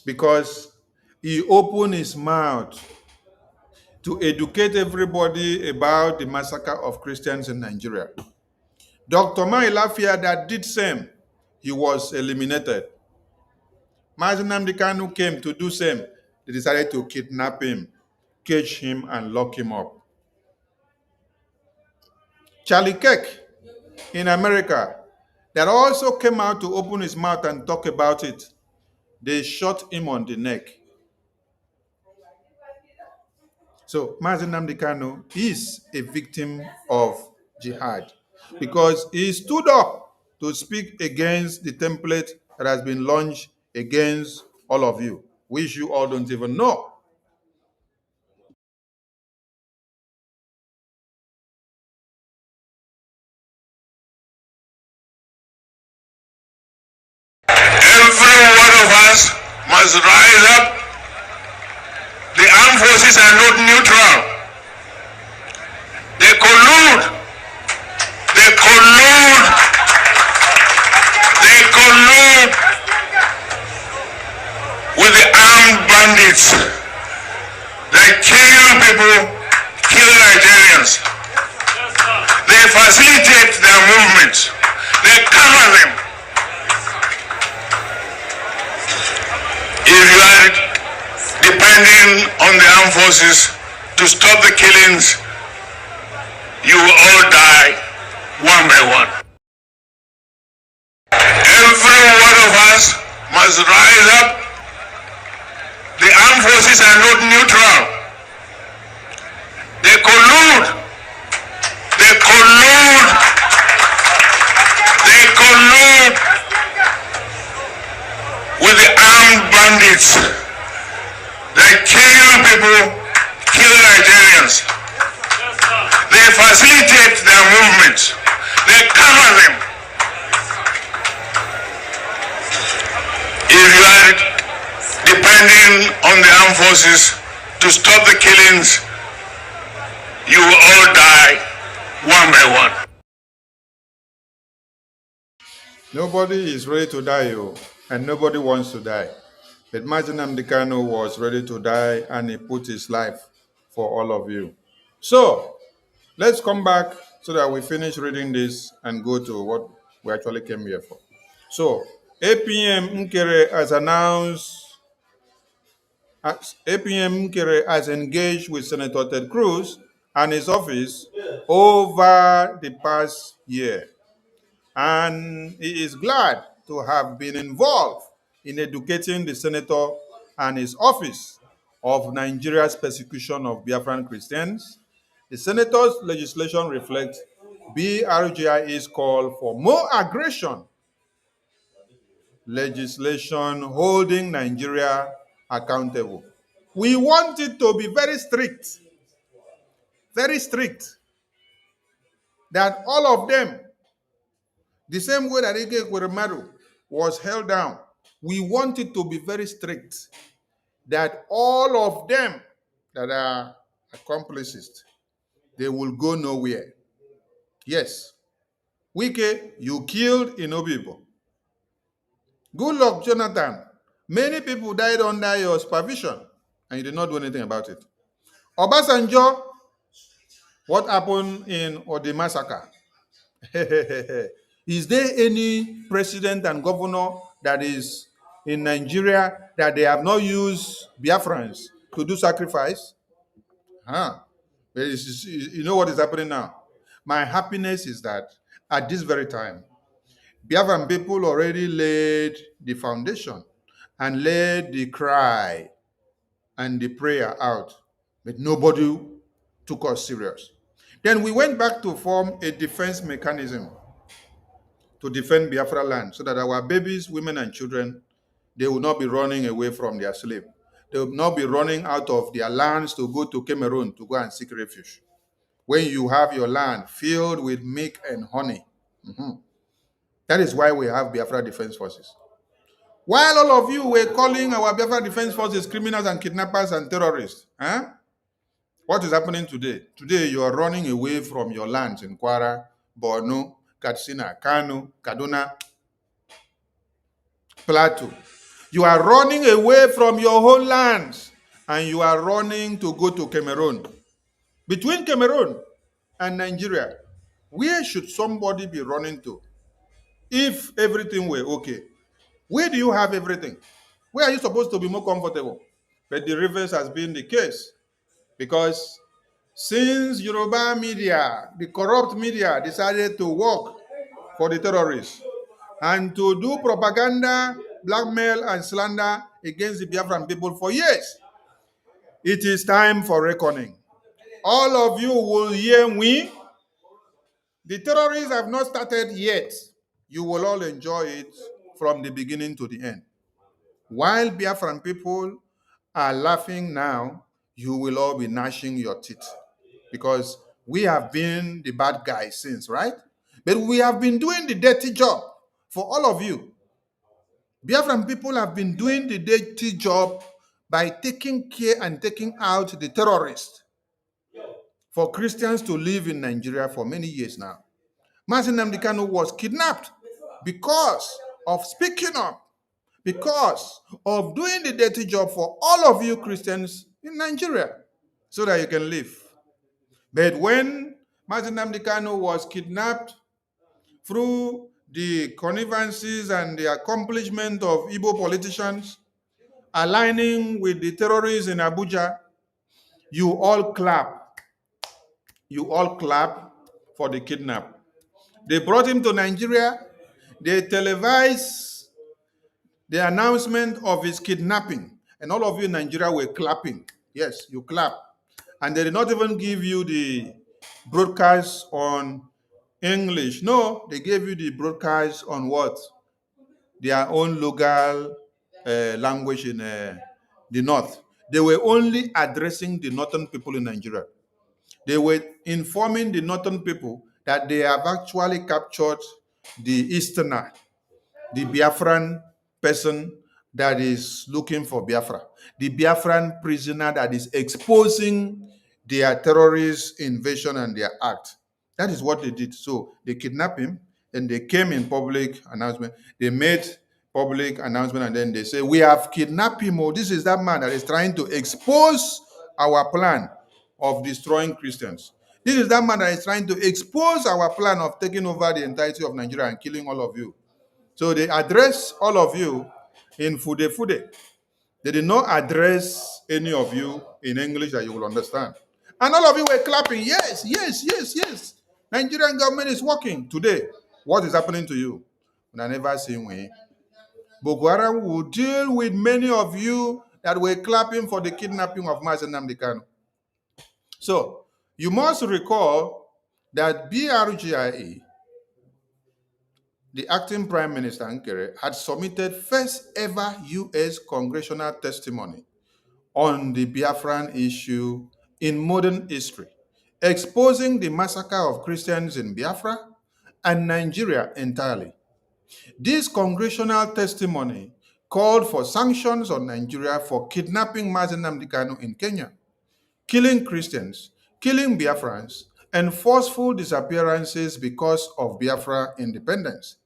because he opened his mouth to educate everybody about the massacre of Christians in Nigeria. Dr. Mailafia that did same, he was eliminated. Mazi Nnamdi Kanu came to do same. They decided to kidnap him, cage him, and lock him up. Charlie Kirk in America that also came out to open his mouth and talk about it. They shot him on the neck. So Mazi Nnamdi Kanu is a victim of jihad because he stood up to speak against the template that has been launched against all of you, which you all don't even know. Every one of us must rise up. The armed forces are not neutral. They collude. They collude. They collude with the armed bandits. They kill people, kill Nigerians. They facilitate their movements. They cover them. If you are depending on the armed forces to stop the killings, you will all die one by one. Every one of us must rise up. The armed forces are not neutral. They collude. They collude. They collude with the armed bandits. They kill people, kill Nigerians. They facilitate their movements. They cover them. If you are depending on the armed forces to stop the killings, you will all die one by one. Nobody is ready to die, and nobody wants to die. But Mazi Nnamdi Kanu was ready to die, and he put his life for all of you. So, let's come back so that we finish reading this and go to what we actually came here for. So, APM Nkere has announced, APM Nkere has engaged with Senator Ted Cruz and his office over the past year. And he is glad to have been involved in educating the senator and his office of Nigeria's persecution of Biafran Christians. The senator's legislation reflects BRGIE's call for more aggression, legislation holding Nigeria accountable. We want it to be very strict, that all of them, the same way that Ike Kweremaru was held down, we want it to be very strict, that all of them that are accomplices, they will go nowhere. Yes. Wike, you killed Inobibo. Good luck, Jonathan. Many people died under your supervision, and you did not do anything about it. Obasanjo, what happened in Ode massacre? Is there any president and governor that is in Nigeria that they have not used Biafrans to do sacrifice? You know what is happening now? My happiness is that at this very time, Biafran people already laid the foundation and laid the cry and the prayer out, but nobody took us serious. Then we went back to form a defense mechanism to defend Biafra land so that our babies, women, and children, they will not be running away from their slave. They will not be running out of their lands to go to Cameroon to go and seek refuge. When you have your land filled with milk and honey, that is why we have Biafra Defense Forces. While all of you were calling our Biafra Defense Forces criminals and kidnappers and terrorists, what is happening today? Today, you are running away from your lands in Kwara, Borno, Katsina, Kanu, Kaduna, Plateau. You are running away from your own lands and you are running to go to Cameroon. Between Cameroon and Nigeria, where should somebody be running to if everything were okay? Where do you have everything? Where are you supposed to be more comfortable? But the reverse has been the case because since Yoruba media, the corrupt media, decided to work for the terrorists and to do propaganda, blackmail, and slander against the Biafran people for years, it is time for reckoning. All of you will hear me. The terrorists have not started yet. You will all enjoy it from the beginning to the end. While Biafran people are laughing now, you will all be gnashing your teeth because we have been the bad guys since, right? But we have been doing the dirty job for all of you. Biafran people have been doing the dirty job by taking care and taking out the terrorists for Christians to live in Nigeria for many years now. Nnamdi Kanu was kidnapped because of speaking up, because of doing the dirty job for all of you Christians in Nigeria so that you can live. But when Nnamdi Kanu was kidnapped through the connivances and the accomplishment of Igbo politicians aligning with the terrorists in Abuja, you all clap. You all clap for the kidnap. They brought him to Nigeria. They televised the announcement of his kidnapping. And all of you in Nigeria were clapping. Yes, you clap. And they did not even give you the broadcast on English. No, they gave you the broadcast on what? Their own local language in the north. They were only addressing the northern people in Nigeria. They were informing the northern people that they have actually captured the Easterner, the Biafran person that is looking for Biafra, the Biafran prisoner that is exposing their terrorist invasion and their act. That is what they did. So they kidnapped him and they came in public announcement. They made public announcement and then they say, we have kidnapped him. Oh, this is that man that is trying to expose our plan of destroying Christians. This is that man that is trying to expose our plan of taking over the entirety of Nigeria and killing all of you. So they address all of you in Fude Fude. They did not address any of you in English that you will understand. And all of you were clapping, yes, yes, yes, yes. Nigerian government is working. Today, what is happening to you? I never seen way. Boko Haram will deal with many of you that were clapping for the kidnapping of Nnamdi Kanu. So, you must recall that BRGIE, the acting Prime Minister Nkere, had submitted first ever US congressional testimony on the Biafran issue in modern history, exposing the massacre of Christians in Biafra and Nigeria entirely. This congressional testimony called for sanctions on Nigeria for kidnapping Nnamdi Kanu in Kenya, killing Christians, killing Biafrans, and forceful disappearances because of Biafra independence.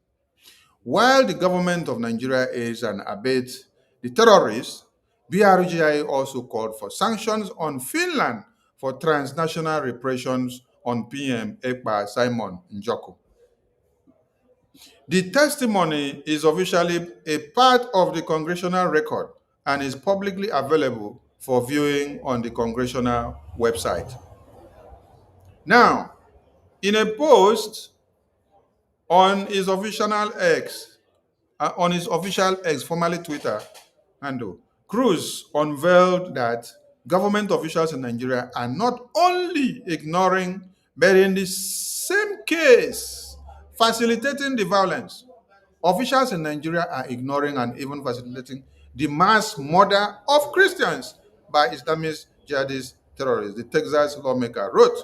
While the government of Nigeria aids and abates the terrorists, BRGIE also called for sanctions on Finland for transnational repressions on PM Ekpa Simon Njoko. The testimony is officially a part of the congressional record and is publicly available for viewing on the congressional website. Now, in a post on his official X, formerly Twitter handle, Cruz unveiled that government officials in Nigeria are not only ignoring, but in the same case, facilitating the violence. Officials in Nigeria are ignoring and even facilitating the mass murder of Christians by Islamist jihadist terrorists, the Texas lawmaker wrote.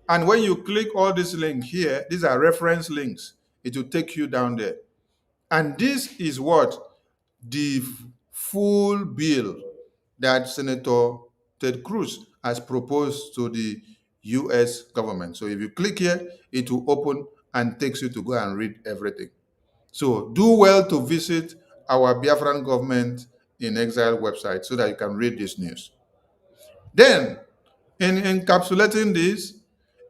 And when you click all these links here, these are reference links. It will take you down there. And this is what the full bill that Senator Ted Cruz has proposed to the US government. So if you click here, it will open and takes you to go and read everything. So do well to visit our Biafran government in exile website so that you can read this news. Then, in encapsulating this,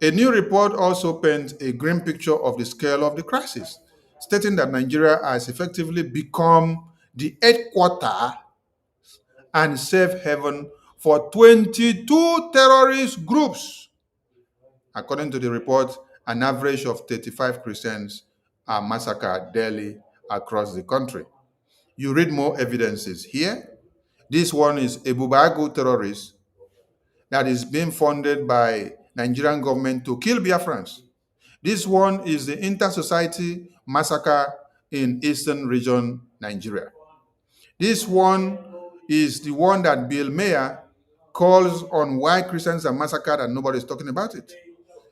a new report also paints a grim picture of the scale of the crisis, stating that Nigeria has effectively become the headquarters and safe haven for 22 terrorist groups. According to the report, an average of 35 Christians are massacred daily across the country. You read more evidences here. This one is a Bubagu terrorist that is being funded by Nigerian government to kill Biafrans. This one is the inter-society massacre in Eastern Region, Nigeria. This one is the one that Bill Mayer calls on why Christians are massacred and nobody's talking about it.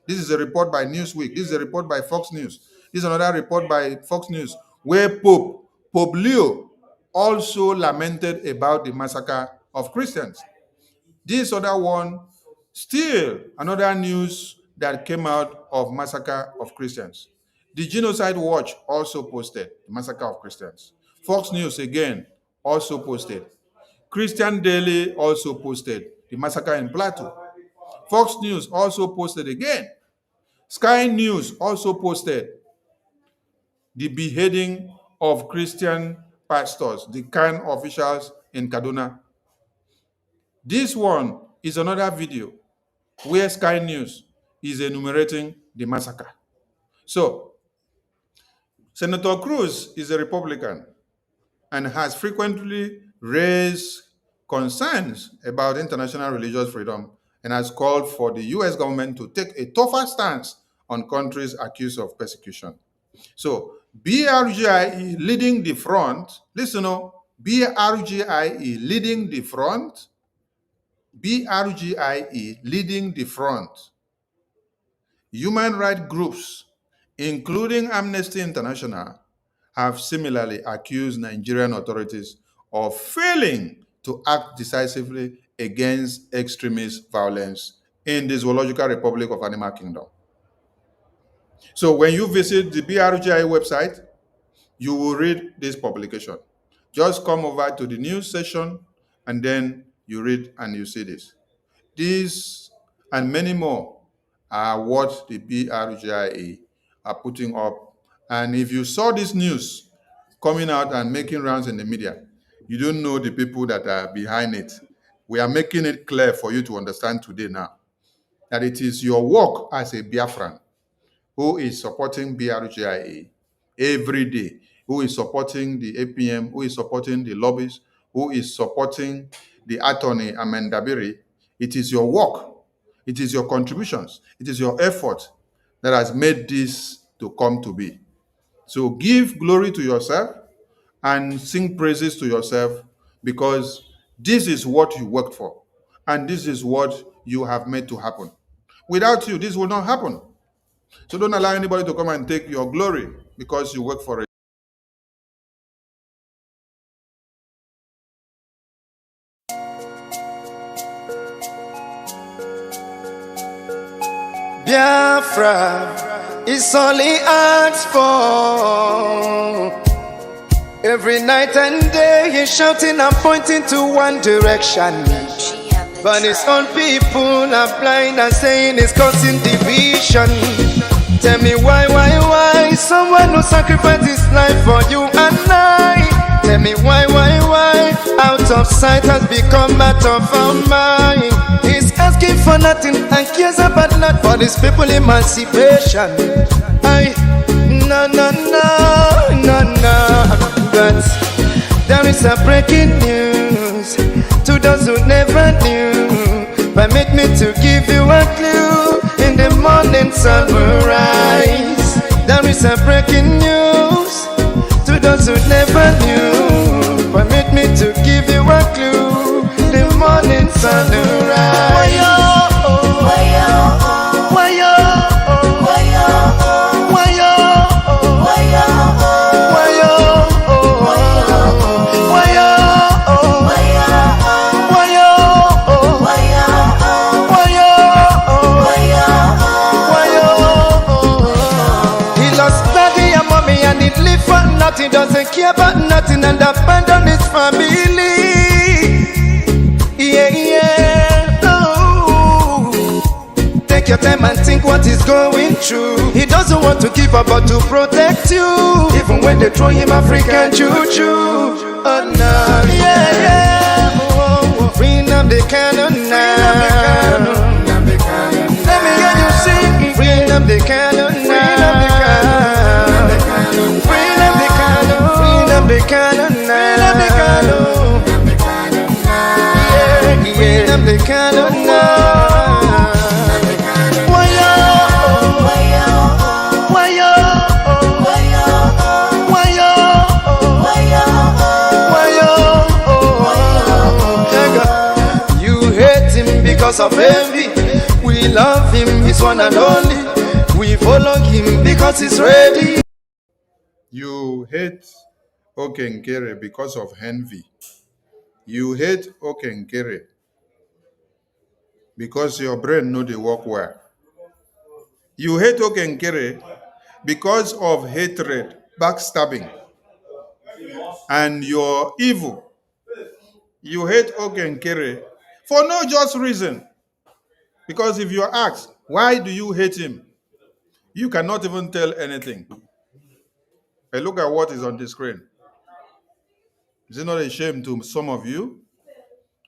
This is a report by Newsweek. This is a report by Fox News. This is another report by Fox News where Pope Leo also lamented about the massacre of Christians. This other one, still another news that came out of massacre of Christians. The Genocide Watch also posted the massacre of Christians. Fox News again also posted. Christian Daily also posted the massacre in Plateau. Fox News also posted again. Sky News also posted the beheading of Christian pastors, the CAN officials in Kaduna. This one is another video where Sky News is enumerating the massacre. So, Senator Cruz is a Republican and has frequently raised concerns about international religious freedom and has called for the US government to take a tougher stance on countries accused of persecution. So, BRGIE leading the front, listen up, BRGIE leading the front, BRGIE leading the front. Human rights groups, including Amnesty International, have similarly accused Nigerian authorities of failing to act decisively against extremist violence in the Zoological Republic of Animal Kingdom. So when you visit the BRGIE website, you will read this publication. Just come over to the news section and then you read and you see this. These and many more are what the BRGIE are putting up. And if you saw this news coming out and making rounds in the media, you don't know the people that are behind it. We are making it clear for you to understand today now that it is your work as a Biafran who is supporting BRGIE every day, who is supporting the APM, who is supporting the lobbies, who is supporting the attorney, Amendabiri. It is your work, it is your contributions, it is your effort that has made this to come to be. So give glory to yourself and sing praises to yourself because this is what you worked for and this is what you have made to happen. Without you, this will not happen. So don't allow anybody to come and take your glory because you work for it. Biafra is only asked for. Every night and day he's shouting and pointing to one direction. But his own people are blind and saying it's causing division. Tell me why someone who sacrificed his life for you and I. Tell me why out of sight has become out of our mind. He's asking for nothing and cares about not for his people emancipation. No. But there is a breaking news to those who never knew. Permit me to give you a clue. In the morning sun will rise. There is a breaking news to those who never knew. Permit me to give you a clue. The morning sun will rise. time and think what he's going through. He doesn't want to give up but to protect you, even when they throw him African juju. Oh no, yeah, yeah. Free Nnamdi Kanu now. Let me hear you sing. Free Nnamdi Kanu now. Free Nnamdi Kanu. Free Nnamdi Kanu now. Free Nnamdi Kanu now. Because of envy, we love him, he's one and only. We follow him because he's ready. You hate Okenkere because of envy. You hate Okenkere because your brain know they work well. You hate Okenkere because of hatred, backstabbing, and you're evil. You hate Okenkere for no just reason. Because if you are asked, why do you hate him? You cannot even tell anything. But look at what is on the screen. Is it not a shame to some of you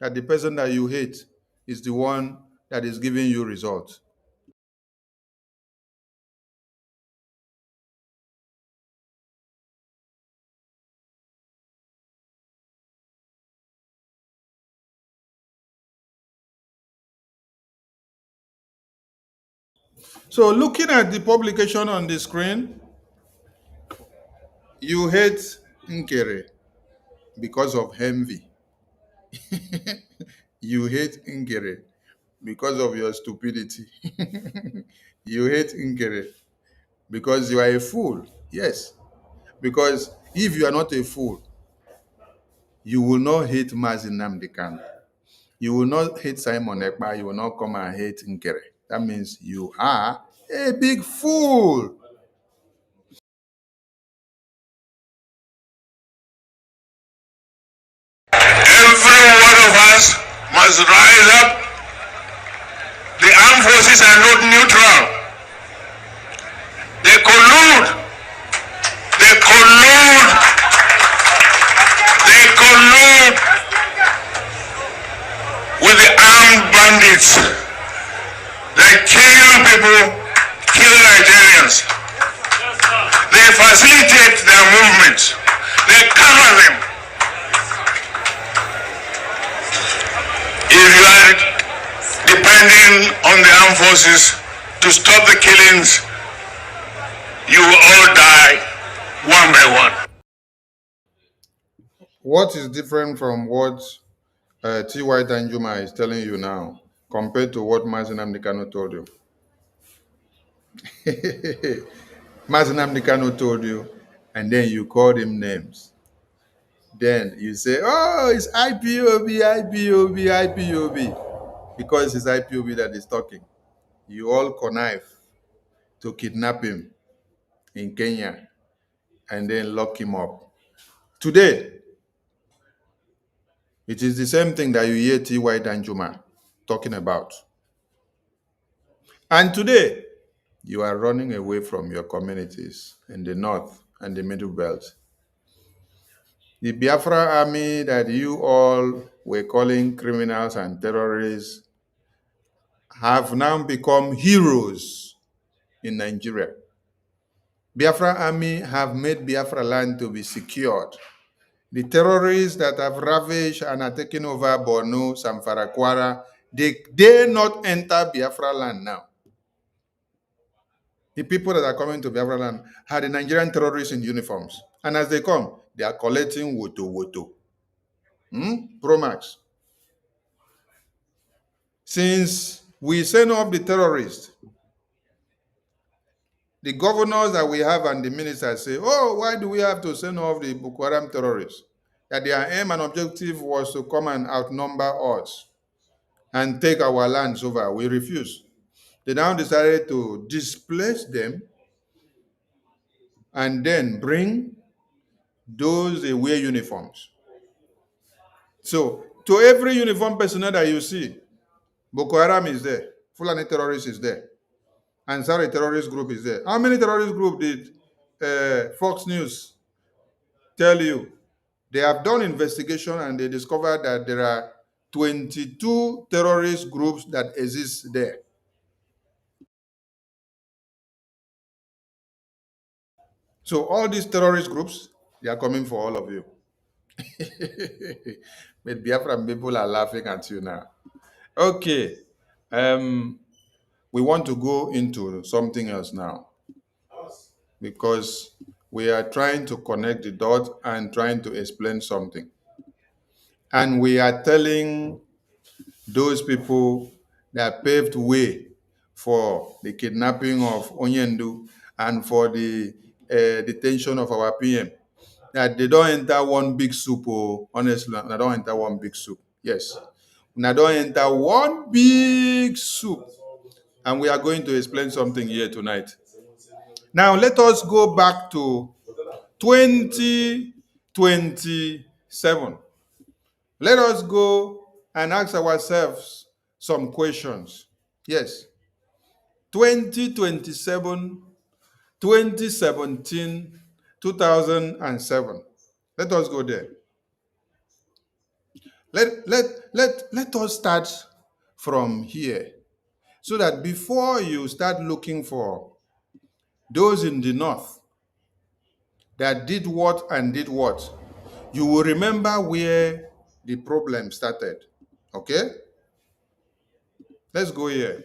that the person that you hate is the one that is giving you results? So looking at the publication on the screen, you hate Nkere because of envy. You hate Nkere because of your stupidity. You hate Nkere because you are a fool. Yes. Because if you are not a fool, you will not hate Mazi Nnamdi Kanu. You will not hate Simon Ekpa. You will not come and hate Nkere. That means you are a big fool. Every one of us must rise up. The armed forces are not neutral. They collude. They collude. They collude with the armed bandits. They kill people, kill Nigerians. They facilitate their movements. They cover them. If you are depending on the armed forces to stop the killings, you will all die one by one. What is different from what T.Y. Danjuma is telling you now compared to what Mazi Nnamdi Kanu told you? Mazi Nnamdi Kanu told you, and then you called him names. Then you say, oh, it's IPOB, IPOB, IPOB. Because it's IPOB that is talking. You all connive to kidnap him in Kenya and then lock him up. Today, it is the same thing that you hear T.Y. Danjuma talking about. And today, you are running away from your communities in the north and the middle belt. The Biafra army that you all were calling criminals and terrorists have now become heroes in Nigeria. Biafra army have made Biafra land to be secured. The terrorists that have ravaged and are taking over Borno, Zamfara, Kwara, they dare not enter Biafra land now. The people that are coming to Biafra land are the Nigerian terrorists in uniforms. And as they come, they are collecting woto. Promax. Since we send off the terrorists, the governors that we have and the ministers say, oh, why do we have to send off the Boko Haram terrorists? That their aim and objective was to come and outnumber us and take our lands over. We refused. They now decided to displace them and then bring those they wear uniforms. So, to every uniform personnel that you see, Boko Haram is there, Fulani terrorist is there. Ansari terrorist group is there. How many terrorist group did Fox News tell you? They have done investigation and they discovered that there are 22 terrorist groups that exist there. So all these terrorist groups, they are coming for all of you. But Biafran people are laughing at you now. Okay. We want to go into something else now because we are trying to connect the dots and trying to explain something. And we are telling those people that paved way for the kidnapping of Onyendu and for the detention of our PM, that they don't enter one big soup. Oh, honestly, they don't enter one big soup. Yes. They don't enter one big soup. And we are going to explain something here tonight. Now, let us go back to 2027. Let us go and ask ourselves some questions. Yes. 2027, 2017, 2007. Let us go there. Let us start from here so that before you start looking for those in the north that did what and did what, you will remember where the problem started. Okay? Let's go here.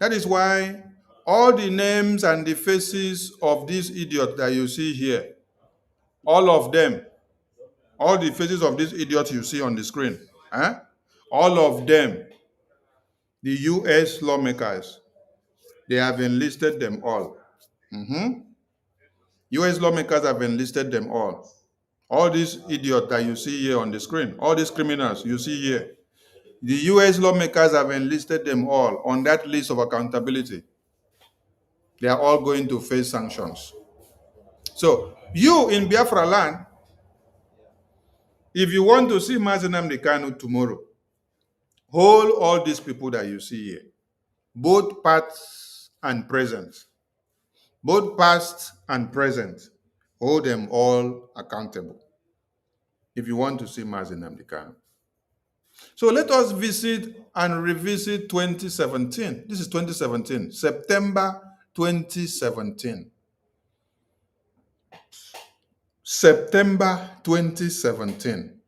That is why all the names and the faces of these idiots that you see here, all of them, all the faces of these idiots you see on the screen, all of them, the US lawmakers, they have enlisted them all. US lawmakers have enlisted them all. All these idiots that you see here on the screen, all these criminals you see here, the US lawmakers have enlisted them all on that list of accountability. They are all going to face sanctions. So, you in Biafra land, if you want to see Nnamdi Kanu tomorrow, hold all these people that you see here, both past and present, both past and present, hold them all accountable if you want to see Nnamdi Kanu. So let us visit and revisit 2017. This is 2017, September 2017. September 2017.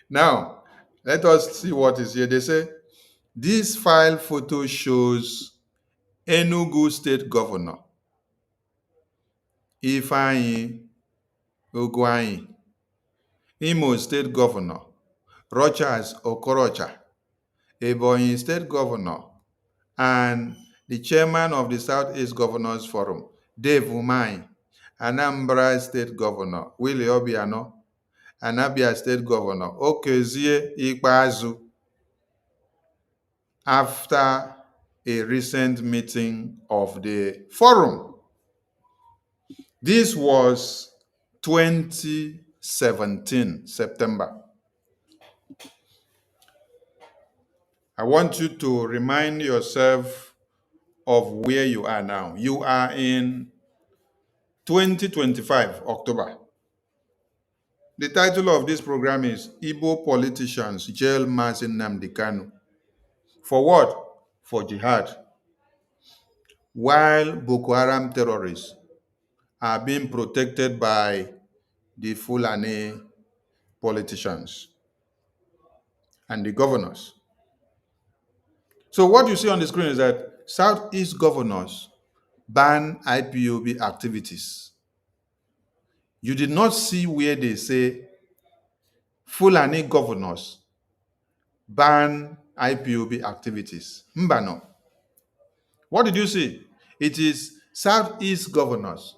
Now, let us see what is here. They say, this file photo shows Enugu State Governor Ifeanyi, Imo State Governor Rochas Okorocha, Ebonyi State Governor, and the chairman of the Southeast Governors Forum, Dave Umahi, Anambra State Governor Willie Obiano, and Abia State Governor Okezie Ikpeazu, after a recent meeting of the forum. This was 2017, September. I want you to remind yourself of where you are now. You are in 2025, October. The title of this program is Igbo Politicians Jail Nnamdi Kanu. For what? For jihad. While Boko Haram terrorists are being protected by the Fulani politicians and the governors. So what you see on the screen is that Southeast governors ban IPOB activities. You did not see where they say Fulani governors ban IPOB activities. Mbano. What did you see? It is Southeast governors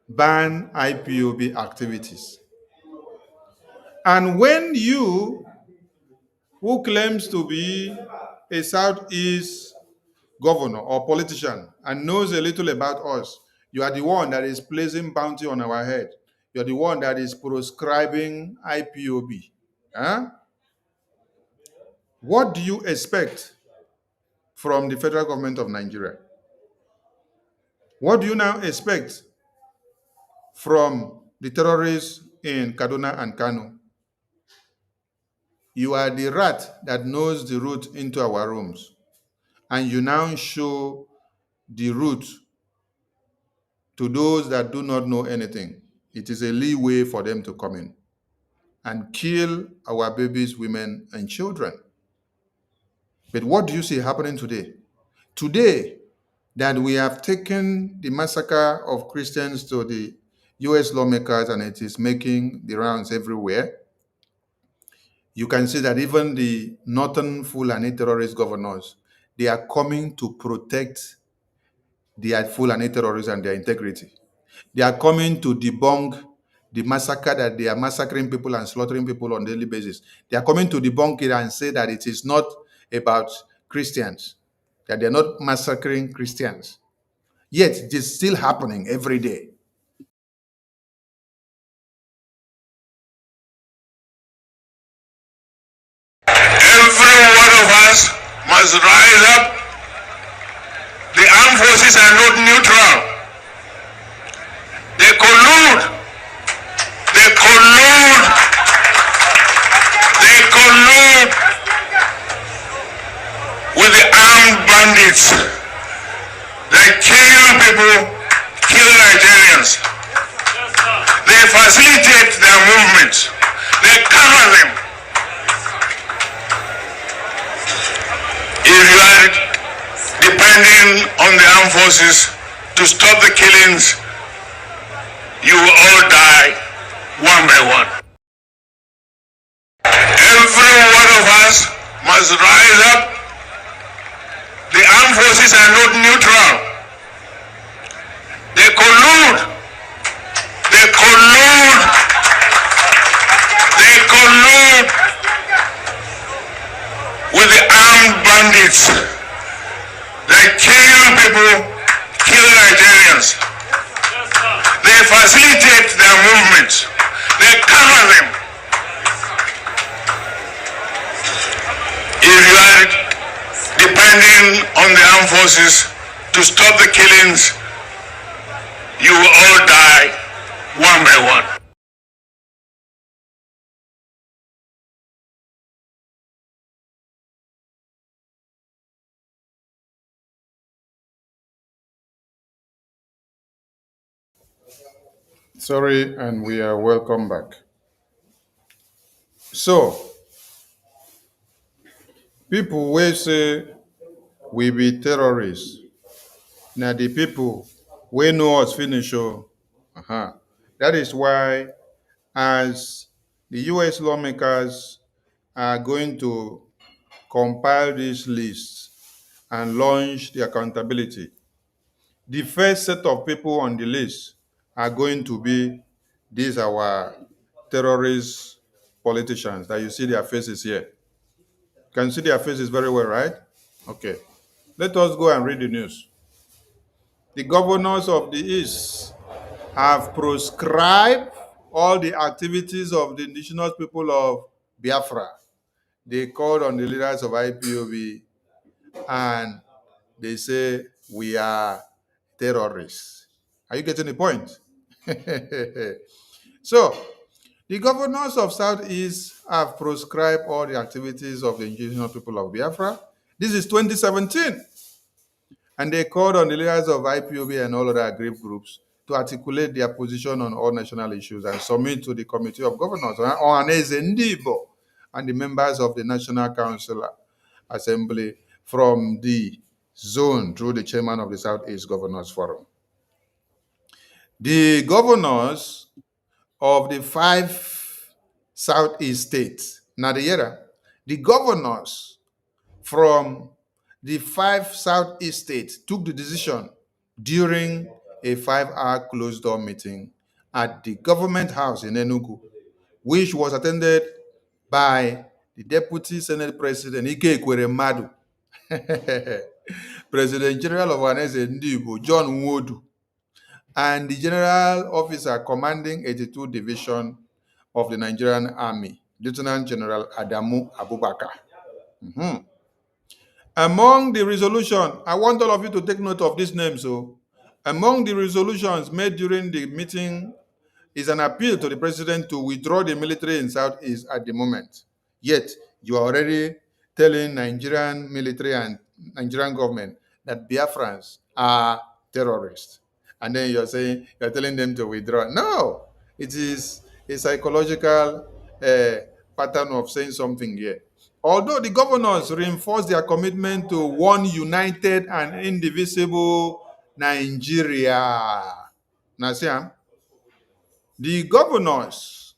ban IPOB activities. And when you, who claims to be a Southeast governor or politician and knows a little about us, you are the one that is placing bounty on our head. You're the one that is proscribing IPOB. Huh? What do you expect from the federal government of Nigeria. What do you now expect from the terrorists in Kaduna and Kanu? You are the rat that knows the route into our rooms, and you now show the route to those that do not know anything. It is a leeway for them to come in and kill our babies, women, and children. But what do you see happening today? Today, that we have taken the massacre of Christians to the US lawmakers and it is making the rounds everywhere, you can see that even the northern Fulani terrorist governors, they are coming to protect their Fulani terrorists and their integrity. They are coming to debunk the massacre that they are massacring people and slaughtering people on a daily basis. They are coming to debunk it and say that it is not about Christians, that they are not massacring Christians. Yet it is still happening every day. Every one of us must rise up. The armed forces are not neutral. They collude. They collude. They collude with the armed bandits. They kill people, kill Nigerians. They facilitate their movements. They cover them. If you are depending on the armed forces to stop the killings, you will all die one by one. Every one of us must rise up. The armed forces are not neutral. They collude. They collude. They collude with the armed bandits. They kill people, kill Nigerians. They facilitate their movements. They cover them. If you are depending on the armed forces to stop the killings, you will all die one by one. Sorry, and we are welcome back. So, people will say we be terrorists. Now the people we know us finish. That is why, as the US lawmakers are going to compile this list and launch the accountability, the first set of people on the list are going to be these our terrorist politicians that you see their faces here. You can see their faces very well, right? Okay. Let us go and read the news. The governors of the East have proscribed all the activities of the indigenous people of Biafra. They called on the leaders of IPOB and they say, we are terrorists. Are you getting the point? So, the governors of Southeast have proscribed all the activities of the indigenous people of Biafra. This is 2017. And they called on the leaders of IPOB and all other aggrieved groups to articulate their position on all national issues and submit to the Committee of Governors on Igbo and the members of the National Council Assembly from the zone through the chairman of the Southeast Governors Forum. The governors of the 5 Southeast states, the governors from the 5 Southeast states took the decision during a 5-hour closed-door meeting at the government house in Enugu, which was attended by the Deputy Senate President Ikekweremadu, President General of Igbo John Nwodu, and the General Officer commanding 82 Division of the Nigerian Army, Lieutenant General Adamu Abubakar. Among the resolution, I want all of you to take note of these names. So, among the resolutions made during the meeting is an appeal to the president to withdraw the military in Southeast at the moment. Yet, you are already telling Nigerian military and Nigerian government that Biafrans are terrorists. And then you're telling them to withdraw. No, it is a psychological pattern of saying something here. Although the governors reinforced their commitment to one united and indivisible Nigeria. Nasiam, the governors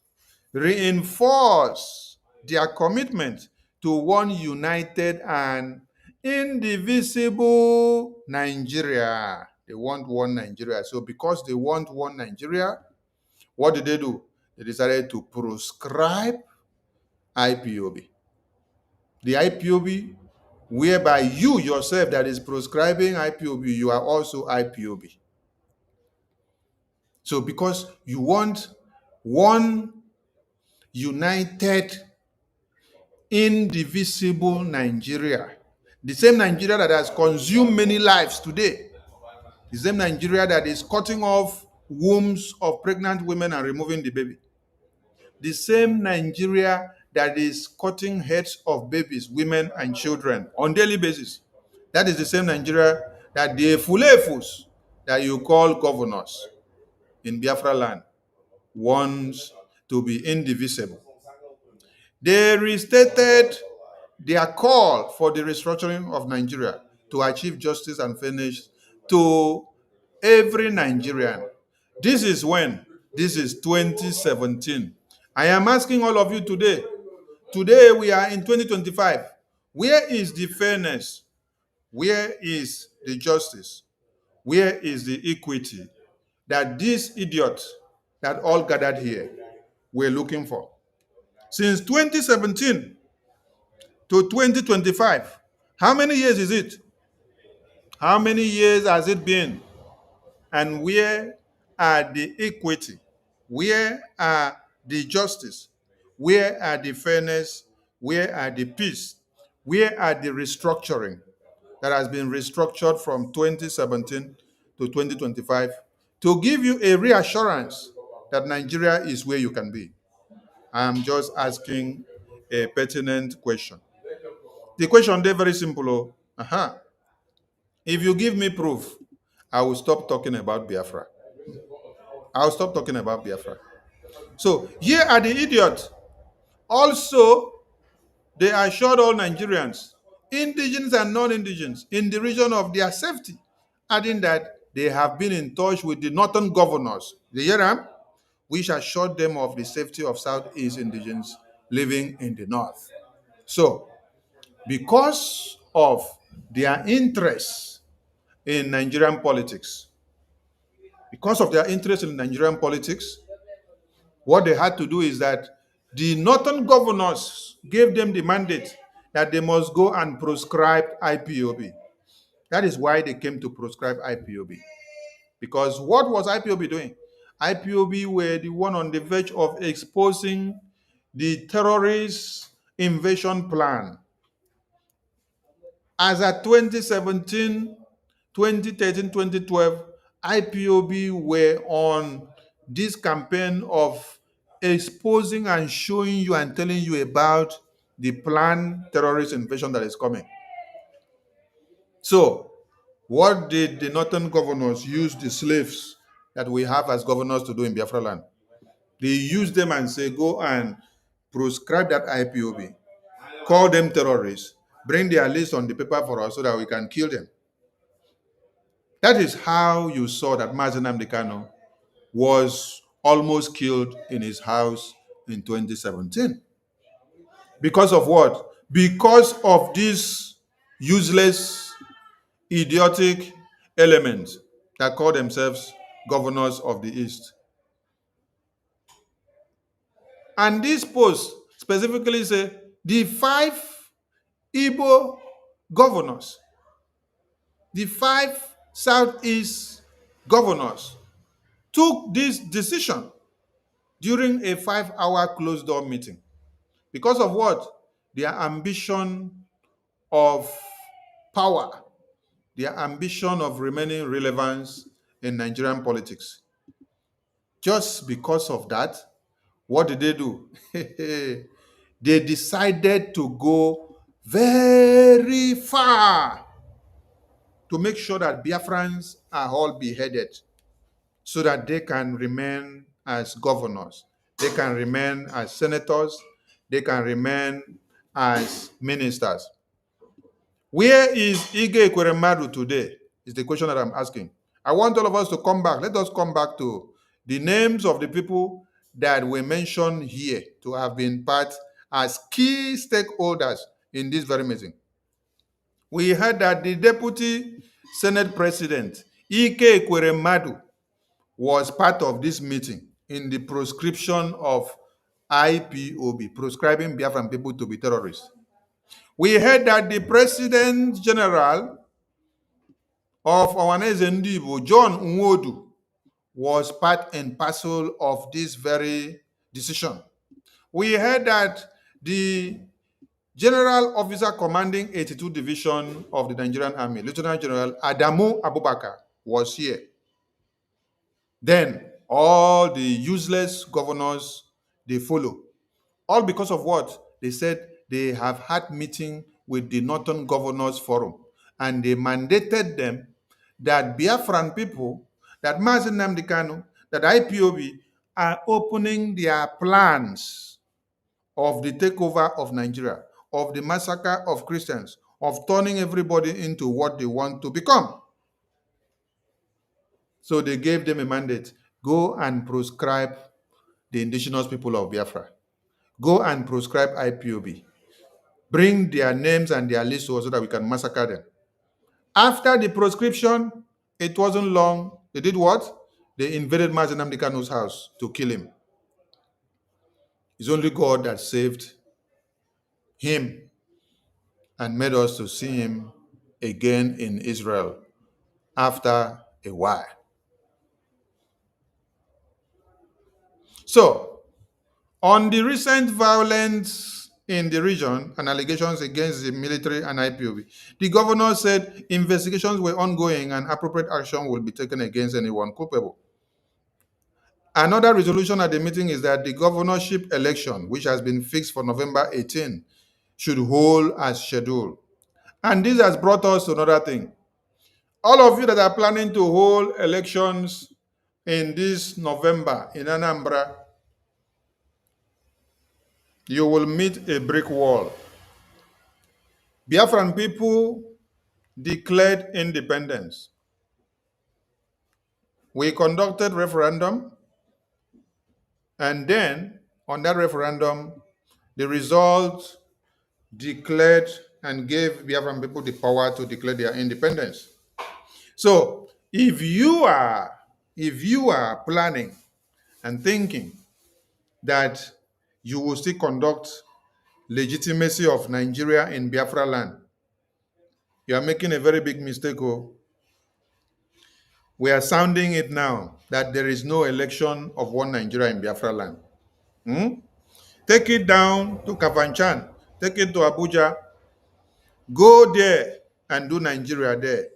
reinforce their commitment to one united and indivisible Nigeria. They want one Nigeria. So because they want one Nigeria, what did they do? They decided to proscribe IPOB. The IPOB, whereby you yourself that is proscribing IPOB, you are also IPOB. So because you want one united, indivisible Nigeria, the same Nigeria that has consumed many lives today, the same Nigeria that is cutting off wombs of pregnant women and removing the baby, the same Nigeria that is cutting heads of babies, women, and children on daily basis. That is the same Nigeria that the Fulefus that you call governors in Biafra land wants to be indivisible. They restated their call for the restructuring of Nigeria to achieve justice and fairness to every Nigerian. This is when? This is 2017. I am asking all of you today. Today we are in 2025. Where is the fairness? Where is the justice? Where is the equity that these idiots that all gathered here were looking for? Since 2017 to 2025, how many years is it? How many years has it been? And where are the equity? Where are the justice? Where are the fairness? Where are the peace? Where are the restructuring that has been restructured from 2017 to 2025 to give you a reassurance that Nigeria is where you can be? I'm just asking a pertinent question. The question is very simple. If you give me proof, I will stop talking about Biafra. I'll stop talking about Biafra. So here are the idiots. Also, they assured all Nigerians, indigenous and non-indigenous, in the region of their safety, adding that they have been in touch with the northern governors, the Haram, which assured them of the safety of Southeast indigenes living in the north. So, because of their interest in Nigerian politics, what they had to do is that the northern governors gave them the mandate that they must go and proscribe IPOB. That is why they came to proscribe IPOB. Because what was IPOB doing? IPOB were the one on the verge of exposing the terrorist invasion plan. As at 2017, 2013, 2012, IPOB were on this campaign of exposing and showing you and telling you about the planned terrorist invasion that is coming. So, what did the northern governors use the slaves that we have as governors to do in Biafra land? They use them and say, go and proscribe that IPOB, call them terrorists, bring their list on the paper for us so that we can kill them. That is how you saw that Nnamdi Kanu was almost killed in his house in 2017. Because of what? Because of these useless, idiotic elements that call themselves governors of the East. And this post specifically say the 5 Igbo governors, the 5 Southeast governors took this decision during a 5-hour closed-door meeting. Because of what? Their ambition of power, their ambition of remaining relevant in Nigerian politics. Just because of that, what did they do? They decided to go very far to make sure that Biafrans are all beheaded so that they can remain as governors, they can remain as senators, they can remain as ministers. Where is Ige Ekweremadu today? Is the question that I'm asking. I want all of us to come back. Let us come back to the names of the people that were mentioned here to have been part as key stakeholders in this very meeting. We heard that the Deputy Senate President, Ike Ekweremadu, was part of this meeting in the proscription of IPOB, proscribing Biafran people to be terrorists. We heard that the President General of Ohaneze Ndigbo, John Nwodu, was part and parcel of this very decision. We heard that the General Officer commanding 82 Division of the Nigerian Army, Lieutenant General Adamu Abubakar, was here. Then all the useless governors, they follow. All because of what? They said they have had meeting with the Northern Governors Forum, and they mandated them that Biafran people, that Nnamdi Kanu, that IPOB are opening their plans of the takeover of Nigeria, of the massacre of Christians, of turning everybody into what they want to become. So they gave them a mandate. Go and proscribe the indigenous people of Biafra. Go and proscribe IPOB. Bring their names and their lists so that we can massacre them. After the proscription, it wasn't long. They did what? They invaded Nnamdi Kanu's house to kill him. It's only God that saved him and made us to see him again in Israel after a while. So, on the recent violence in the region and allegations against the military and IPOB, the governor said investigations were ongoing and appropriate action will be taken against anyone culpable. Another resolution at the meeting is that the governorship election, which has been fixed for November 18, should hold as scheduled. And this has brought us to another thing. All of you that are planning to hold elections in this November in Anambra, you will meet a brick wall. Biafran people declared independence. We conducted referendum, and then on that referendum, the result declared and gave Biafran people the power to declare their independence. So if you are planning and thinking that you will still conduct legitimacy of Nigeria in Biafra land, you are making a very big mistake. Oh. We are sounding it now that there is no election of one Nigeria in Biafra land. Take it down to Kafanchan, take it to Abuja, go there and do Nigeria there.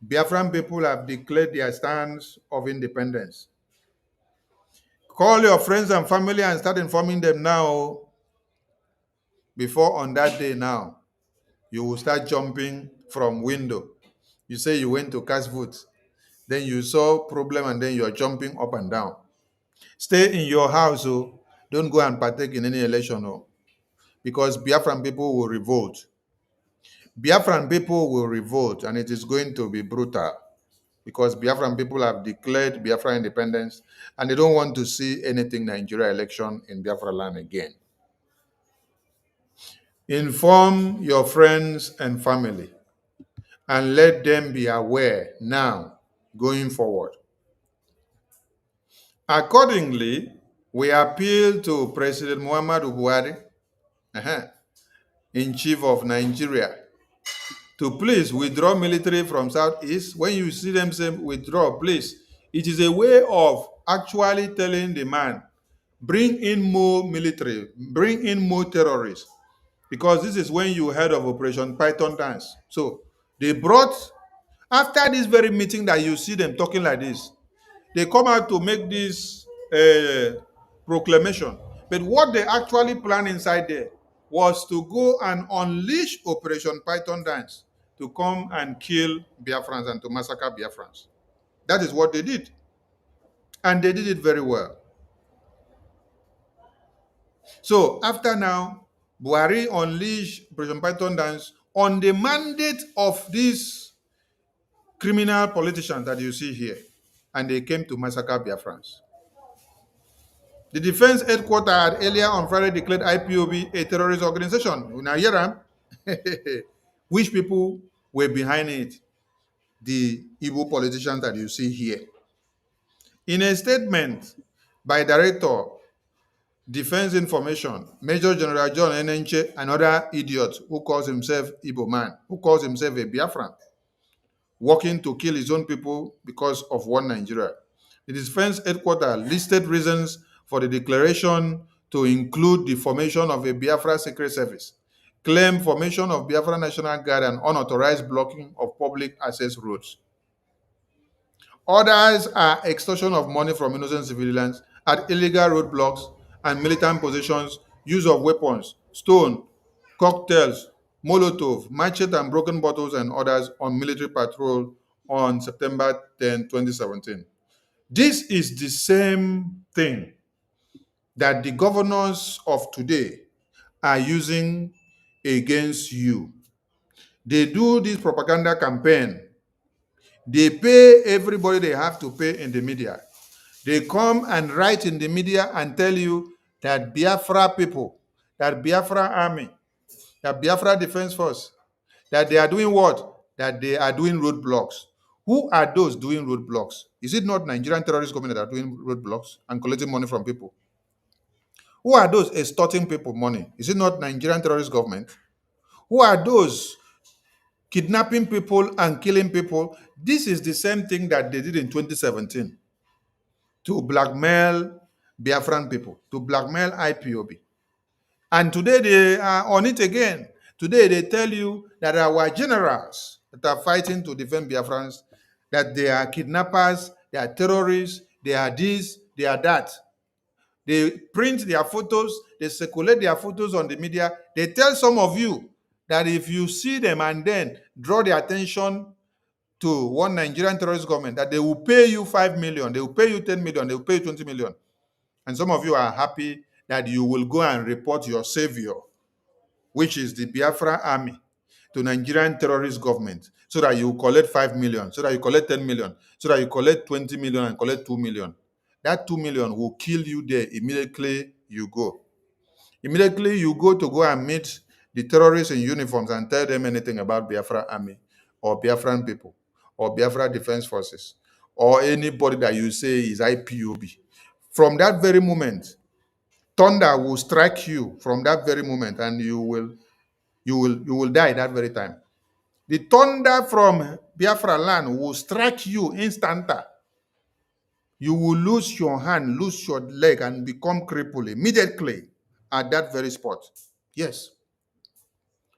Biafran people have declared their stance of independence. Call your friends and family and start informing them now. Before on that day now, you will start jumping from window. You say you went to cast votes. Then you saw problem and then you are jumping up and down. Stay in your house. Oh. Don't go and partake in any election. Oh. Because Biafran people will revolt. Biafran people will revolt, and it is going to be brutal. Because Biafran people have declared Biafra independence and they don't want to see anything Nigeria election in Biafra land again. Inform your friends and family and let them be aware now going forward. Accordingly, we appeal to President Muhammadu Buhari, in chief of Nigeria, to please withdraw military from Southeast. When you see them say withdraw, please. It is a way of actually telling the man, bring in more military, bring in more terrorists. Because this is when you heard of Operation Python Dance. So They brought, after this very meeting that you see them talking like this, they come out to make this proclamation. But what they actually planned inside there was to go and unleash Operation Python Dance to come and kill Biafrans and to massacre Biafrans. That is what they did. And they did it very well. So after now, Buhari unleashed Operation Python Dance on the mandate of these criminal politicians that you see here. And they came to massacre Biafrans. The defense headquarters had earlier on Friday declared IPOB a terrorist organization. Now, Haram, which people were behind it? The Igbo politicians that you see here. In a statement by Director Defense Information, Major General John Enenche, another idiot who calls himself Igbo man, who calls himself a Biafran, working to kill his own people because of one Nigeria. The defense headquarters listed reasons for the declaration to include the formation of a Biafra Secret Service, claim formation of Biafra National Guard, and unauthorized blocking of public access roads. Others are extortion of money from innocent civilians at illegal roadblocks and militant positions, use of weapons, stone, cocktails, Molotov, machete and broken bottles, and others on military patrol on September 10, 2017. This is the same thing that the governors of today are using against you. They do this propaganda campaign. They pay everybody they have to pay in the media. They come and write in the media and tell you that Biafra people, that Biafra army, that Biafra Defense Force, that they are doing what? That they are doing roadblocks. Who are those doing roadblocks? Is it not Nigerian terrorist government that are doing roadblocks and collecting money from people? Who are those extorting people money? Is it not Nigerian terrorist government? Who are those kidnapping people and killing people? This is the same thing that they did in 2017 to blackmail Biafran people, to blackmail IPOB. And today they are on it again. Today they tell you that our generals that are fighting to defend Biafrans, that they are kidnappers, they are terrorists, they are this, they are that. They print their photos, they circulate their photos on the media. They tell some of you that if you see them and then draw the attention to one Nigerian terrorist government, that they will pay you 5 million, they will pay you 10 million, they will pay you 20 million. And some of you are happy that you will go and report your savior, which is the Biafra army, to Nigerian terrorist government, so that you collect 5 million, so that you collect 10 million, so that you collect 20 million and collect 2 million. That 2 million will kill you there immediately you go. Immediately you go and meet the terrorists in uniforms and tell them anything about Biafra army or Biafran people or Biafra Defense Forces or anybody that you say is IPOB. From that very moment, thunder will strike you from that very moment, and you will die that very time. The thunder from Biafra land will strike you instanta. You will lose your hand, lose your leg, and become crippled immediately at that very spot. Yes.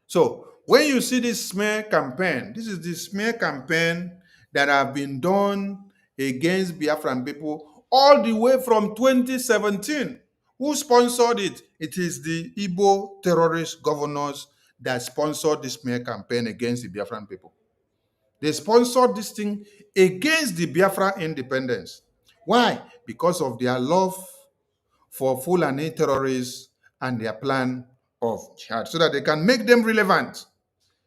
So when you see this smear campaign, this is the smear campaign that have been done against Biafran people all the way from 2017. Who sponsored it? It is the Igbo terrorist governors that sponsored this smear campaign against the Biafran people. They sponsored this thing against the Biafra independence. Why? Because of their love for Fulani terrorists and their plan of jihad, so that they can make them relevant.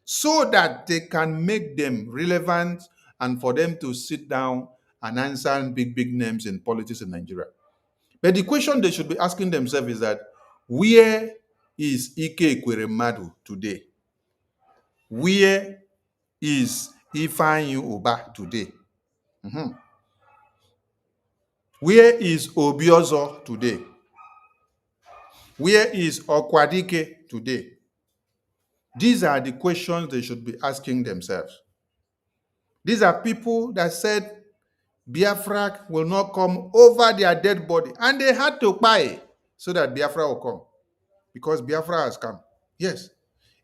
So that they can make them relevant and for them to sit down and answer big names in politics in Nigeria. But the question they should be asking themselves is that, where is Ike today? Where is Ifeanyi Uba today? Where is Obiozo today? Where is Okwadike today? These are the questions they should be asking themselves. These are people that said Biafra will not come over their dead body, and they had to buy so that Biafra will come, because Biafra has come. Yes,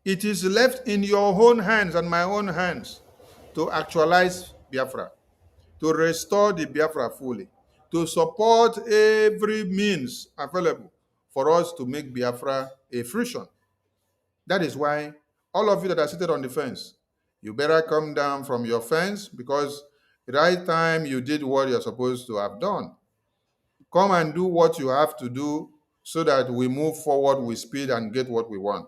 it is left in your own hands and my own hands to actualize Biafra, to restore the Biafra fully, to support every means available for us to make Biafra a fruition. That is why all of you that are seated on the fence, you better come down from your fence, because the right time you did what you're supposed to have done. Come and do what you have to do so that we move forward with speed and get what we want.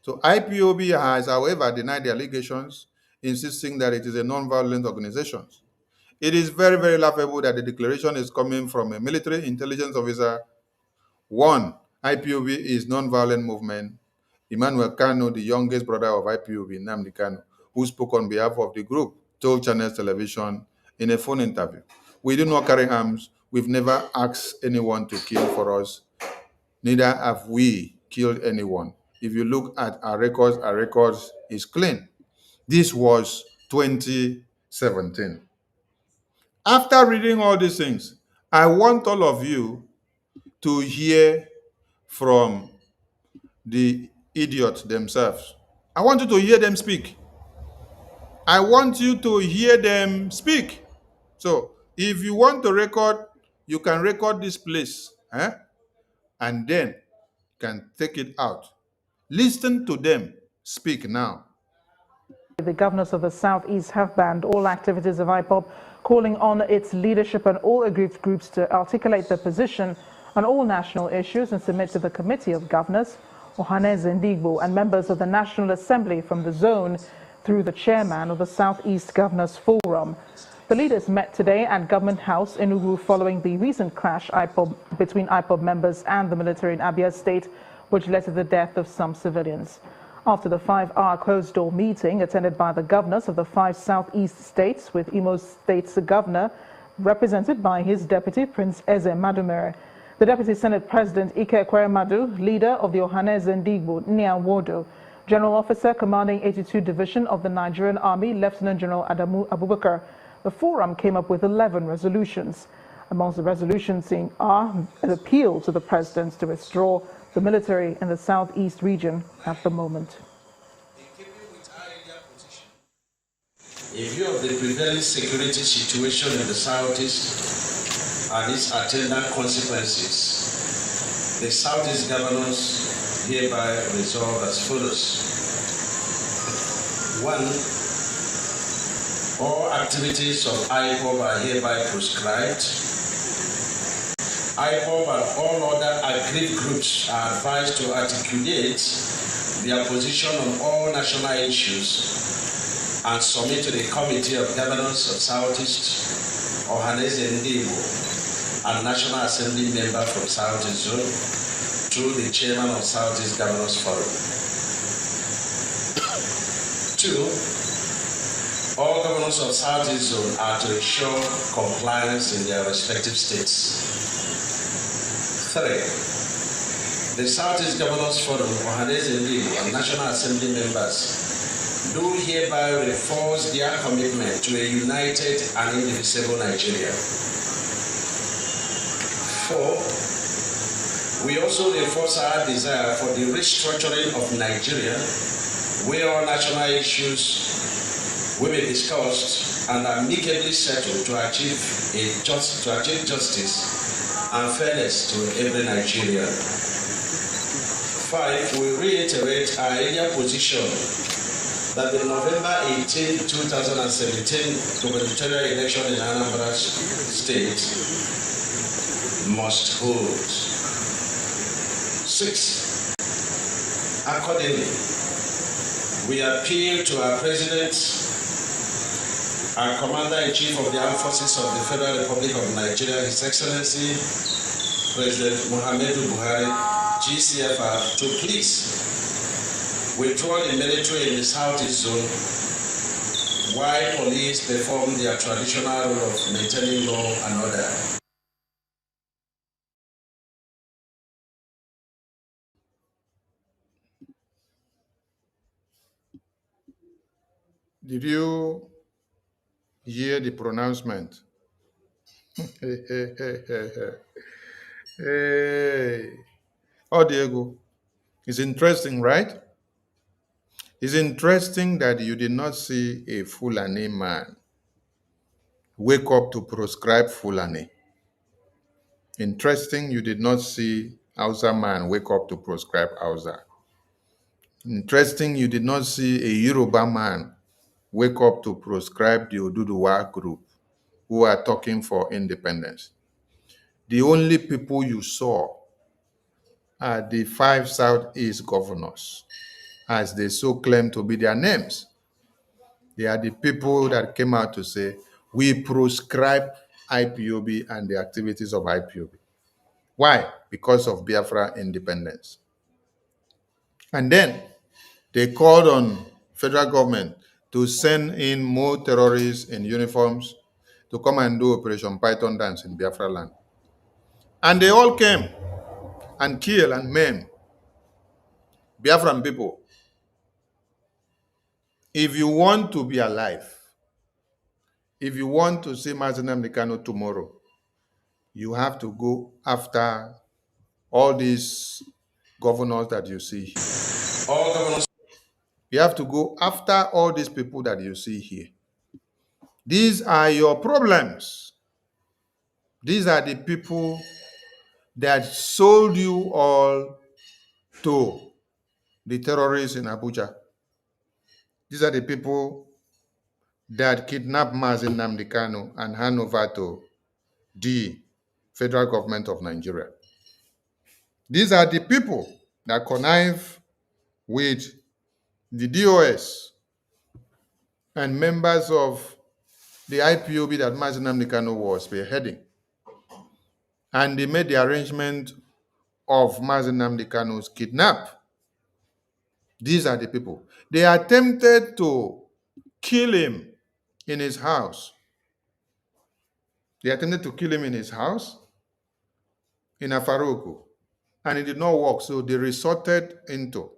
So IPOB has, however, denied the allegations, insisting that it is a non-violent organization. It is very, very laughable that the declaration is coming from a military intelligence officer. One, IPOB is non-violent movement. Emmanuel Kanu, the youngest brother of IPOB, Nnamdi Kanu, who spoke on behalf of the group, told Channels Television in a phone interview, "We do not carry arms. We've never asked anyone to kill for us. Neither have we killed anyone. If you look at our records is clean." This was 2017. After reading all these things, I want all of you to hear from the idiots themselves. I want you to hear them speak. I want you to hear them speak. So if you want to record, you can record this place, and then can take it out. Listen to them speak now. The governors of the Southeast have banned all activities of IPOB, calling on its leadership and all aggrieved groups to articulate their position on all national issues and submit to the Committee of Governors, Igbo, and members of the National Assembly from the zone through the chairman of the Southeast Governors Forum. The leaders met today at Government House in Ugu following the recent clash between IPOB members and the military in Abia State, which led to the death of some civilians. After the 5-hour closed-door meeting attended by the governors of the 5 Southeast states, with Imo State's governor represented by his deputy, Prince Eze Madumere, the Deputy Senate President Ike Ekweremadu, leader of the Ohaneze Ndigbo, Nyawodo, General Officer commanding 82 Division of the Nigerian Army, Lieutenant General Adamu Abubakar. The forum came up with 11 resolutions. Amongst the resolutions are an appeal to the president to withdraw the military in the Southeast region at the moment. In view of the prevailing security situation in the Southeast and its attendant consequences, the Southeast governors hereby resolve as follows. 1. All activities of IPOB are hereby proscribed. IPOB and all other aggrieved groups are advised to articulate their position on all national issues and submit to the Committee of Governors of Southeast, Ohaneze Ndigbo, and National Assembly member from Southeast Zone through the Chairman of Southeast Governors Forum. 2. All governors of Southeast Zone are to ensure compliance in their respective states. 3. The Southeast Governors Forum, Ohaneze Ndigbo, and National Assembly members do hereby reinforce their commitment to a united and indivisible Nigeria. 4. We also reinforce our desire for the restructuring of Nigeria, where all national issues will be discussed and amicably settled to achieve justice and fairness to every Nigerian. 5. We reiterate our earlier position that the November 18, 2017 gubernatorial election in Anambra State must hold. 6. Accordingly, we appeal to our President, our Commander-in-Chief of the Armed Forces of the Federal Republic of Nigeria, His Excellency President Muhammadu Buhari, GCFR, to please withdraw the military in the Southeast Zone while police perform their traditional role of maintaining law and order. Did you hear the pronouncement? Hey. Oh, Diego. It's interesting, right? It's interesting that you did not see a Fulani man wake up to proscribe Fulani. Interesting you did not see Hausa man wake up to proscribe Hausa. Interesting you did not see a Yoruba man wake up to proscribe the Oduduwa group who are talking for independence. The only people you saw are the 5 Southeast governors, as they so claim to be their names. They are the people that came out to say, we proscribe IPOB and the activities of IPOB. Why? Because of Biafra independence. And then they called on federal government to send in more terrorists in uniforms to come and do Operation Python dance in Biafra land. And they all came and killed and maimed Biafran people. If you want to be alive, if you want to see Nnamdi Kanu tomorrow, you have to go after all these governors that you see here. All governors. You have to go after all these people that you see here. These are your problems. These are the people that sold you all to the terrorists in Abuja. These are the people that kidnapped Nnamdi Kanu and hand over to the federal government of Nigeria. These are the people that connive with the DOS and members of the IPOB that Nnamdi Kanu was spearheading. And they made the arrangement of Nnamdi Kanu's kidnap. These are the people. They attempted to kill him in his house. They attempted to kill him in his house in Afaruku, and it did not work. So they resorted into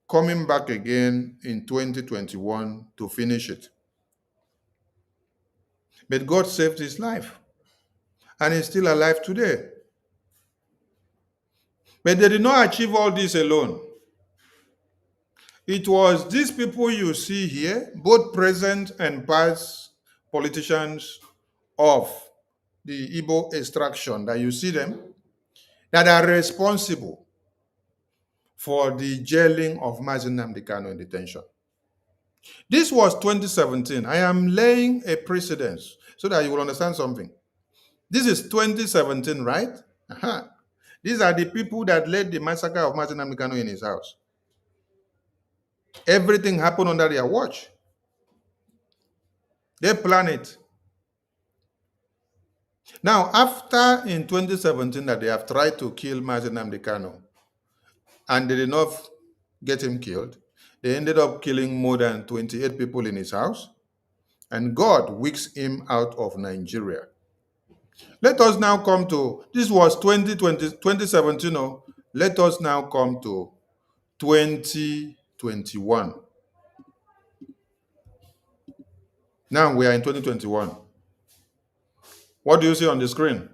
coming back again in 2021 to finish it. But God saved his life, and he's still alive today. But they did not achieve all this alone. It was these people you see here, both present and past politicians of the Igbo extraction that you see them, that are responsible for the jailing of Nnamdi Kanu in detention. This was 2017. I am laying a precedence so that you will understand something. This is 2017, right? These are the people that led the massacre of Nnamdi Kanu in his house. Everything happened under their watch. They planned it. Now, after in 2017 that they have tried to kill Nnamdi Kanu and they did not get him killed, they ended up killing more than 28 people in his house, and God whisked him out of Nigeria. Let us now come to, this was 2017, no? Let us now come to 2021. Now we are in 2021. What do you see on the screen?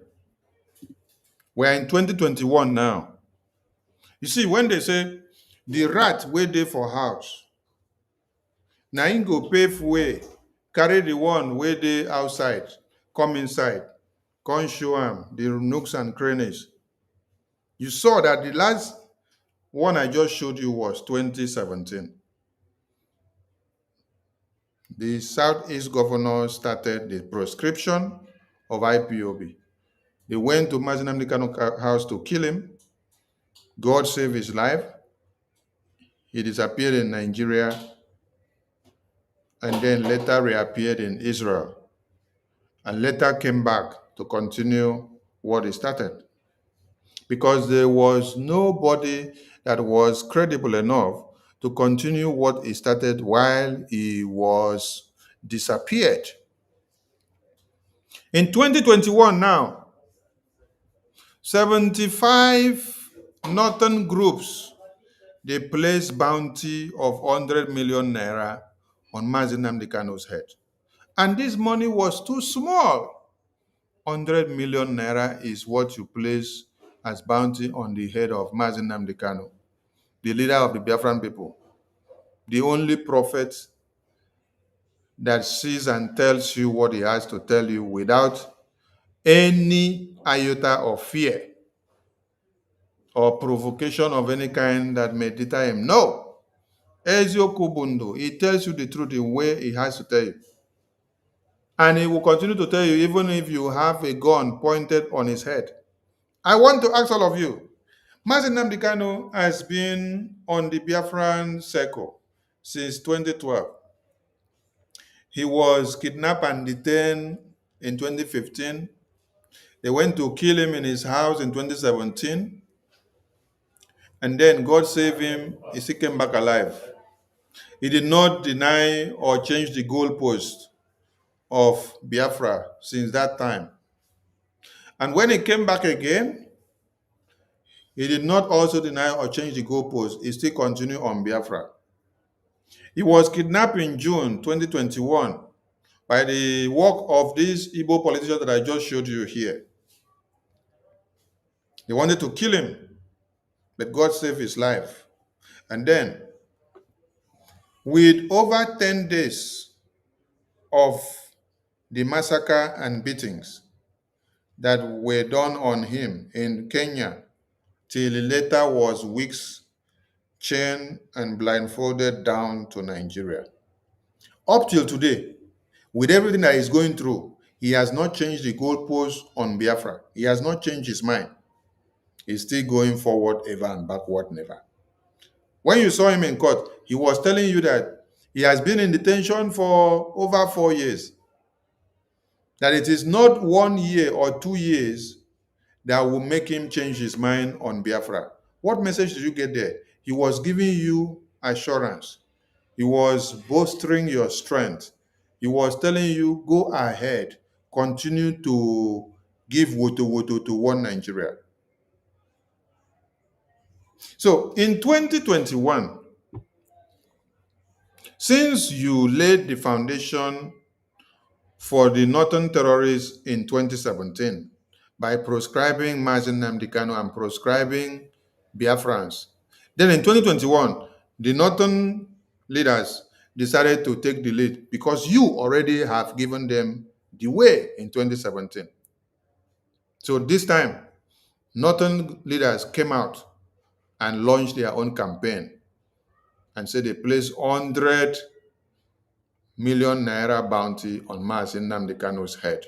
We are in 2021 now. You see, when they say the rat wait for house, now him go pave way, carry the one where they outside, come inside, come show him the nooks and crannies. You saw that the last one I just showed you was 2017. The Southeast governor started the proscription of IPOB. They went to Nnamdi Kanu's house to kill him. God saved his life. He disappeared in Nigeria and then later reappeared in Israel and later came back to continue what he started. Because there was nobody that was credible enough to continue what he started while he was disappeared. In 2021 now, 75 northern groups, they placed bounty of 100 million naira on Nnamdi Kanu's head. And this money was too small. 100 million naira is what you place as bounty on the head of Nnamdi Kanu, the leader of the Biafran people. the only prophet that sees and tells you what he has to tell you without any iota of fear or provocation of any kind that may deter him. No. Ezio Kubundo, he tells you the truth the way he has to tell you. And he will continue to tell you even if you have a gun pointed on his head. I want to ask all of you, Nnamdi Kanu has been on the Biafran circle since 2012. He was kidnapped and detained in 2015. They went to kill him in his house in 2017. And then God saved him. He came back alive. He did not deny or change the goalpost of Biafra since that time. And when he came back again, he did not also deny or change the goalpost. He still continued on Biafra. He was kidnapped in June 2021 by the work of these Igbo politicians that I just showed you here. They wanted to kill him, but God saved his life. And then, with over 10 days of the massacre and beatings that were done on him in Kenya, till he later was weeks chained and blindfolded down to Nigeria. Up till today, with everything that he's going through, he has not changed the goalpost on Biafra. He has not changed his mind. He's still going forward ever and backward never. When you saw him in court, he was telling you that he has been in detention for over 4 years. That it is not 1 year or 2 years that will make him change his mind on Biafra. What message did you get there? He was giving you assurance. He was bolstering your strength. He was telling you, go ahead, continue to give woto to one Nigeria. So in 2021, since you laid the foundation for the northern terrorists in 2017 by proscribing Nnamdi Kanu and proscribing Biafrans, then in 2021, the northern leaders decided to take the lead because you already have given them the way in 2017. So this time, northern leaders came out and launched their own campaign and said they placed 100 million naira bounty on Nnamdi Kanu's head.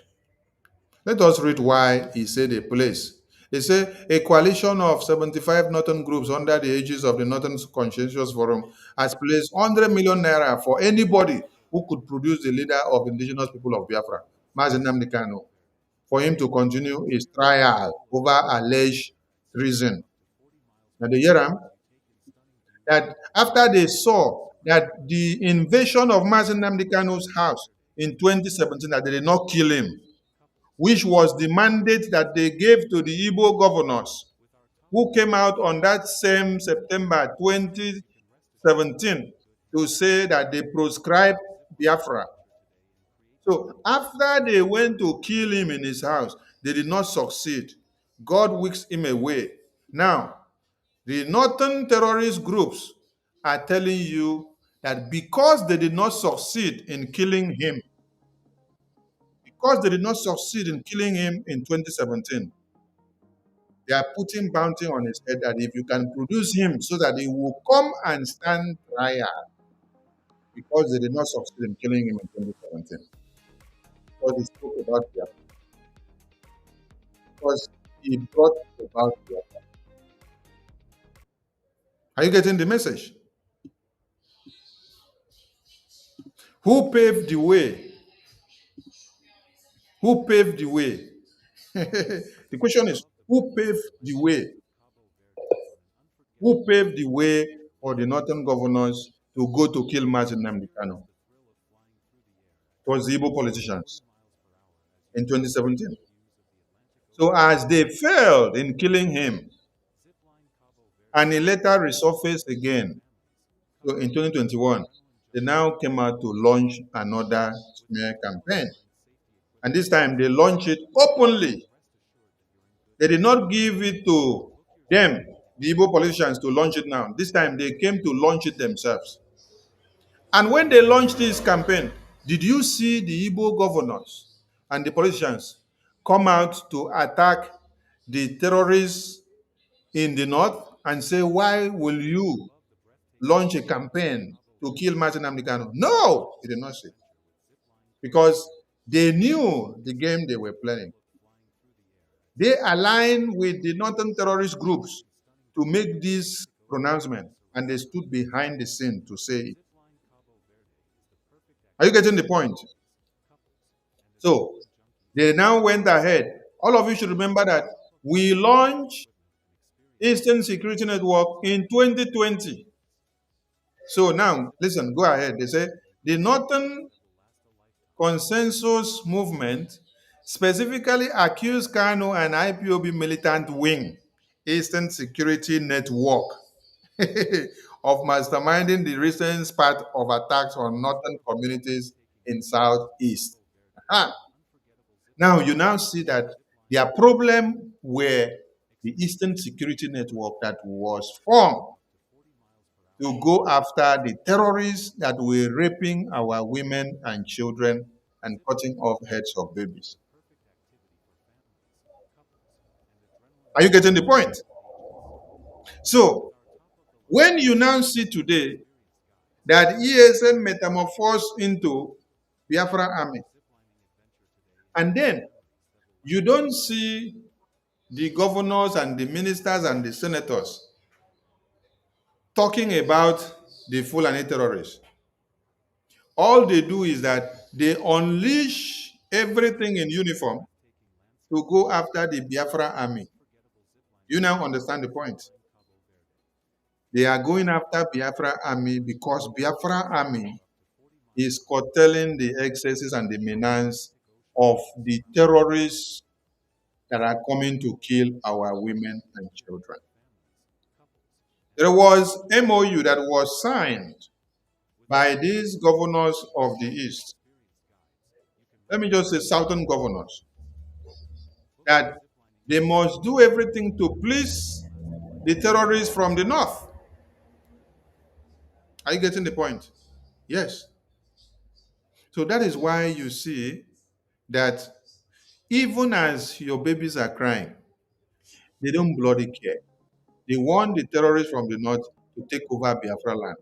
Let us read why he said they placed. They say a coalition of 75 northern groups under the aegis of the Northern Conscientious Forum has placed 100 million naira for anybody who could produce the leader of indigenous people of Biafra, Nnamdi Kanu, for him to continue his trial over alleged treason. Now the Haram, that after they saw that the invasion of Nnamdi Kanu's house in 2017, that they did not kill him, which was the mandate that they gave to the Igbo governors who came out on that same September 2017 to say that they proscribed Biafra. So after they went to kill him in his house, they did not succeed. God whisked him away. Now, the northern terrorist groups are telling you that because they did not succeed in killing him, in 2017, they are putting bounty on his head that if you can produce him so that he will come and stand trial, because they did not succeed in killing him in 2017. Because he spoke about Biafra. Because he brought about Biafra. Are you getting the message? Who paved the way? Who paved the way? The question is, who paved the way? Who paved the way for the northern governors to go to kill Nnamdi Kanu? It was the Igbo politicians in 2017. So as they failed in killing him, and he later resurfaced again, so in 2021, they now came out to launch another smear campaign. And this time they launched it openly. They did not give it to them, the Igbo politicians, to launch it now. This time they came to launch it themselves. And when they launched this campaign, did you see the Igbo governors and the politicians come out to attack the terrorists in the north and say, why will you launch a campaign to kill Martin Nnamdi? No, they did not say. Because they knew the game they were playing. They aligned with the northern terrorist groups to make this pronouncement, and they stood behind the scene to say it. Are you getting the point? So they now went ahead. All of you should remember that we launched Eastern Security Network in 2020. So now, listen, go ahead. They say the Northern Consensus Movement specifically accused Kanu and IPOB militant wing, Eastern Security Network, of masterminding the recent spate of attacks on northern communities in Southeast. Now, you now see that their problem were the Eastern Security Network that was formed to go after the terrorists that were raping our women and children and cutting off heads of babies. Are you getting the point? So, when you now see today that ESN metamorphosed into Biafra army, and then you don't see the governors and the ministers and the senators talking about the Fulani terrorists. All they do is that they unleash everything in uniform to go after the Biafra army. You now understand the point. They are going after Biafra army because Biafra army is curtailing the excesses and the menace of the terrorists that are coming to kill our women and children. There was MOU that was signed by these governors of the East. Let me just say southern governors, that they must do everything to please the terrorists from the north. Are you getting the point? Yes. So that is why you see that even as your babies are crying, they don't bloody care. They want the terrorists from the north to take over Biafra land.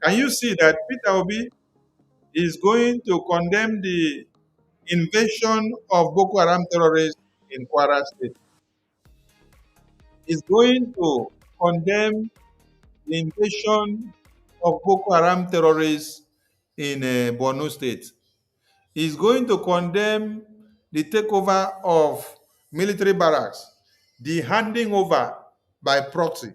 Can you see that Peter Obi is going to condemn the invasion of Boko Haram terrorists in Kwara State? Is going to condemn the invasion of Boko Haram terrorists in Borno State. Is going to condemn the takeover of military barracks, the handing over by proxy.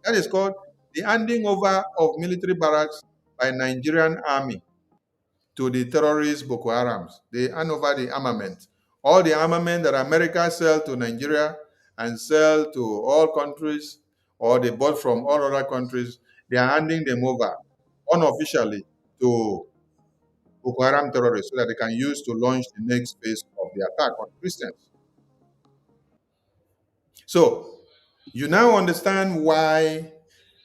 That is called the handing over of military barracks by Nigerian army to the terrorist Boko Harams. They hand over the armament. All the armament that America sell to Nigeria and sell to all countries, or they bought from all other countries, they are handing them over unofficially to Boko Haram terrorists so that they can use to launch the next phase of the attack on Christians. So, you now understand why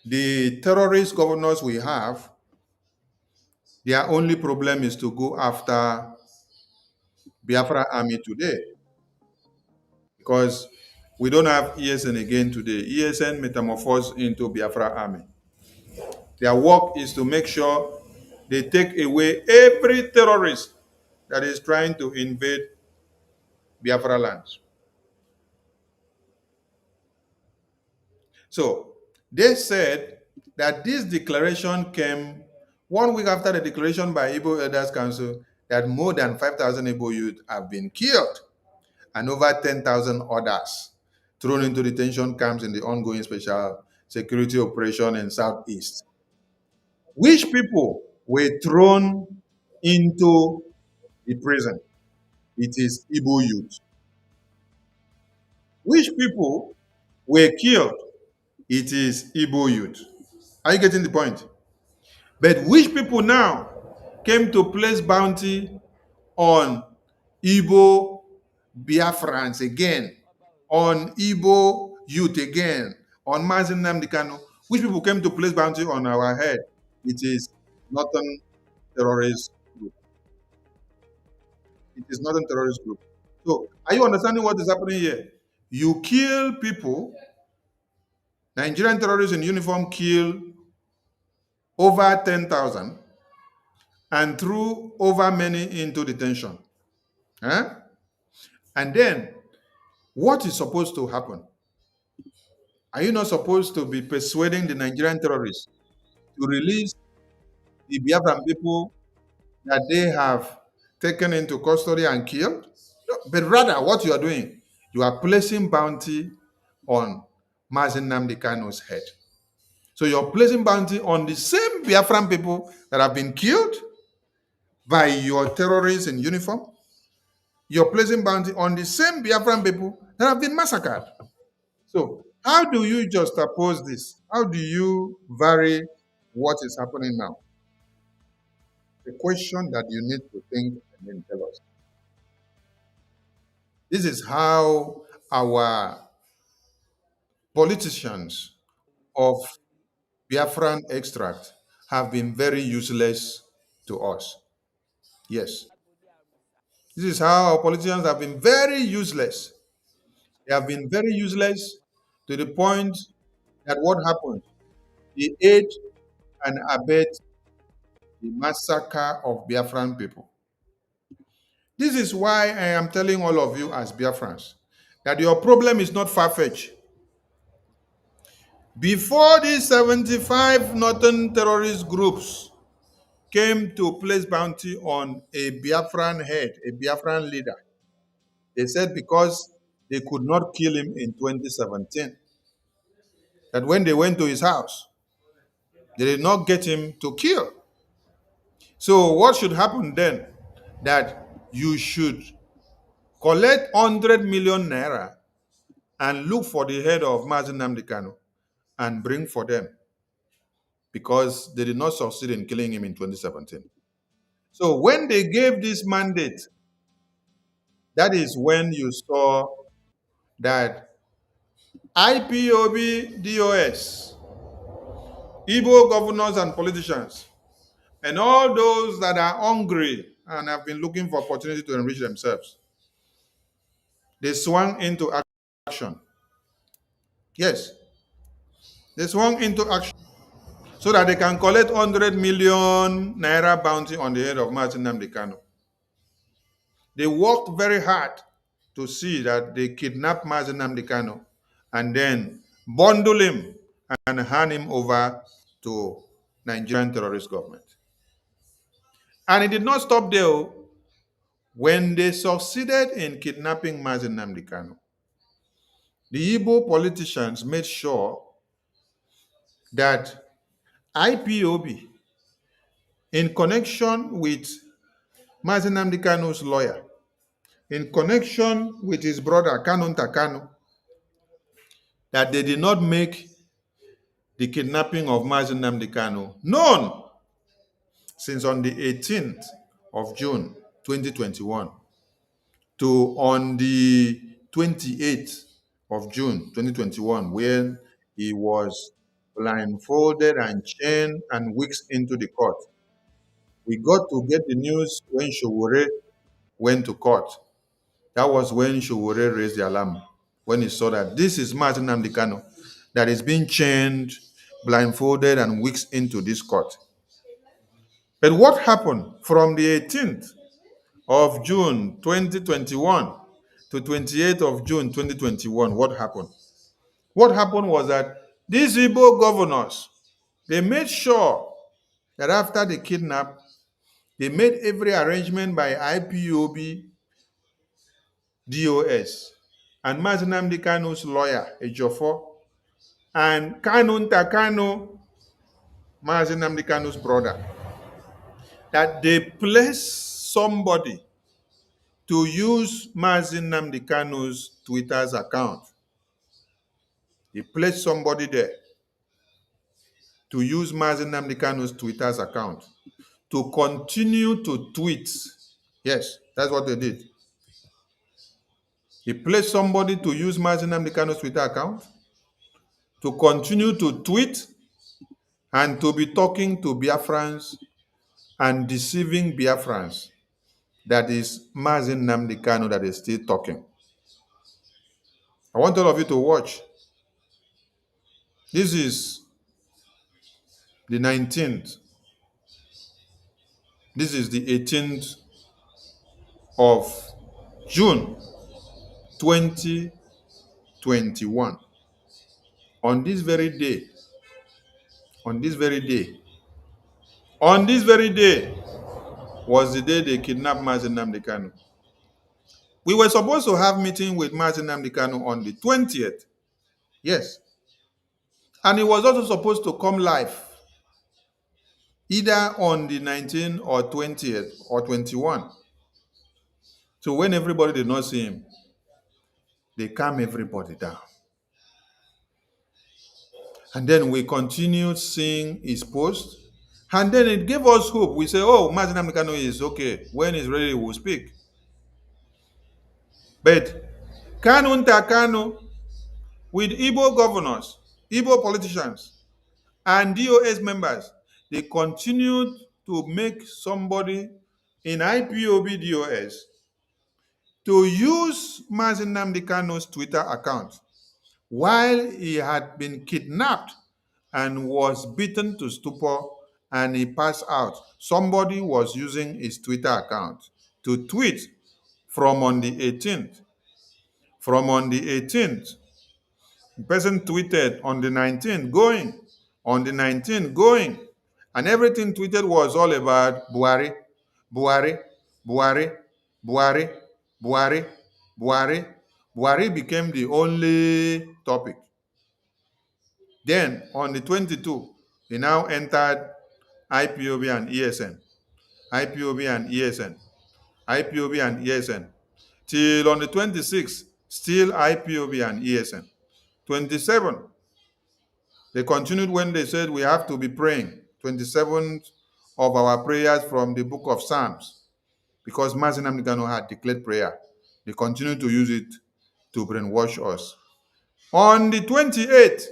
the terrorist governors we have, their only problem is to go after Biafra army today. Because we don't have ESN again today. ESN metamorphosed into Biafra army. Their work is to make sure they take away every terrorist that is trying to invade Biafra lands. So they said that this declaration came 1 week after the declaration by Igbo Elders Council that more than 5,000 Igbo youth have been killed and over 10,000 others thrown into detention camps in the ongoing special security operation in Southeast. Which people were thrown into the prison? It is Igbo youth. Which people were killed? It is Igbo youth. Are you getting the point? But which people now came to place bounty on Igbo Biafrans again, on Igbo youth again, on Mazin Nnamdi Kanu? Which people came to place bounty on our head? it is Northern terrorist group. It is Northern terrorist group. So, are you understanding what is happening here? You kill people. Nigerian terrorists in uniform kill over 10,000 and threw over many into detention. And then, what is supposed to happen? Are you not supposed to be persuading the Nigerian terrorists to release the Biafran people that they have taken into custody and killed? No, but rather, what you are doing, you are placing bounty on Nnamdi Kanu's head. So you're placing bounty on the same Biafran people that have been killed by your terrorists in uniform. You're placing bounty on the same Biafran people that have been massacred. So how do you juxtapose this? How do you vary what is happening now? The question that you need to think and then tell us. This is how our politicians of Biafran extract have been very useless to us. Yes. This is how our politicians have been very useless. They have been very useless to the point that what happened? They aid and abet the massacre of Biafran people. This is why I am telling all of you as Biafrans that your problem is not far-fetched. Before these 75 northern terrorist groups came to place bounty on a Biafran head, a Biafran leader, they said because they could not kill him in 2017, that when they went to his house, they did not get him to kill. So what should happen then? That you should collect 100 million naira and look for the head of Nnamdi Kanu and bring for them, because they did not succeed in killing him in 2017. So when they gave this mandate, that is when you saw that IPOB, DOS, Igbo governors and politicians, and all those that are hungry and have been looking for opportunity to enrich themselves, they swung into action. Yes, they swung into action so that they can collect 100 million naira bounty on the head of Nnamdi Kanu. They worked very hard to see that they kidnap Nnamdi Kanu and then bundle him and hand him over to Nigerian terrorist government. And it did not stop there. When they succeeded in kidnapping Nnamdi Kanu, the Igbo politicians made sure that IPOB, in connection with Nnamdi Kanu's lawyer, in connection with his brother Kanu, that they did not make the kidnapping of Nnamdi Kanu known since on the 18th of June 2021 to on the 28th of June 2021, when he was blindfolded and chained and weeks into the court. We got to get the news when Showore went to court. That was when Showore raised the alarm, when he saw that this is Nnamdi Kanu that is being chained, blindfolded, and weeks into this court. But what happened from the 18th of June 2021 to 28th of June 2021? What happened? What happened was that these Igbo governors, they made sure that after the kidnap, they made every arrangement by IPOB, DOS, and Nnamdi Kanu's lawyer, Ejiofor, and Kanu, Nnamdi Kanu's brother, that they placed somebody to use Nnamdi Kanu's Twitter's account. They placed somebody there to use Nnamdi Kanu's Twitter's account to continue to tweet. Yes, that's what they did. He placed somebody to use Nnamdi Kanu's Twitter account to continue to tweet and to be talking to Biafrans and deceiving Biafrans. That is Mazi Nnamdi Kanu that is still talking. I want all of you to watch. This is the 19th. This is the 18th of June 2021. On this very day, was the day they kidnapped Mazi Nnamdi Kanu. We were supposed to have meeting with Mazi Nnamdi Kanu on the 20th. Yes. And he was also supposed to come live either on the 19th or 20th or 21. So when everybody did not see him, they calm everybody down. And then we continued seeing his post. And then it gave us hope. We say, oh, Mazi Nnamdi Kanu is okay. When he's ready, we'll speak. But Kanu Kanu, with Igbo governors, Igbo politicians, and DOS members, they continued to make somebody in IPOB DOS to use Mazi Nnamdi Kanu's Twitter account while he had been kidnapped and was beaten to stupor and he passed out. Somebody was using his Twitter account to tweet from on the 18th. From on the 18th, the person tweeted on the 19th, going. On the 19th, going. And everything tweeted was all about Buhari, Buhari, Buhari, Buhari, Buhari, Buhari. Buhari became the only topic. Then, on the 22nd, he now entered IPOB and ESN. IPOB and ESN. IPOB and ESN. Till on the 26th, still IPOB and ESN. 27, they continued when they said we have to be praying. 27th of our prayers from the book of Psalms. Because Mazi Nnamdi Kanu had declared prayer. They continued to use it to brainwash us. On the 28th,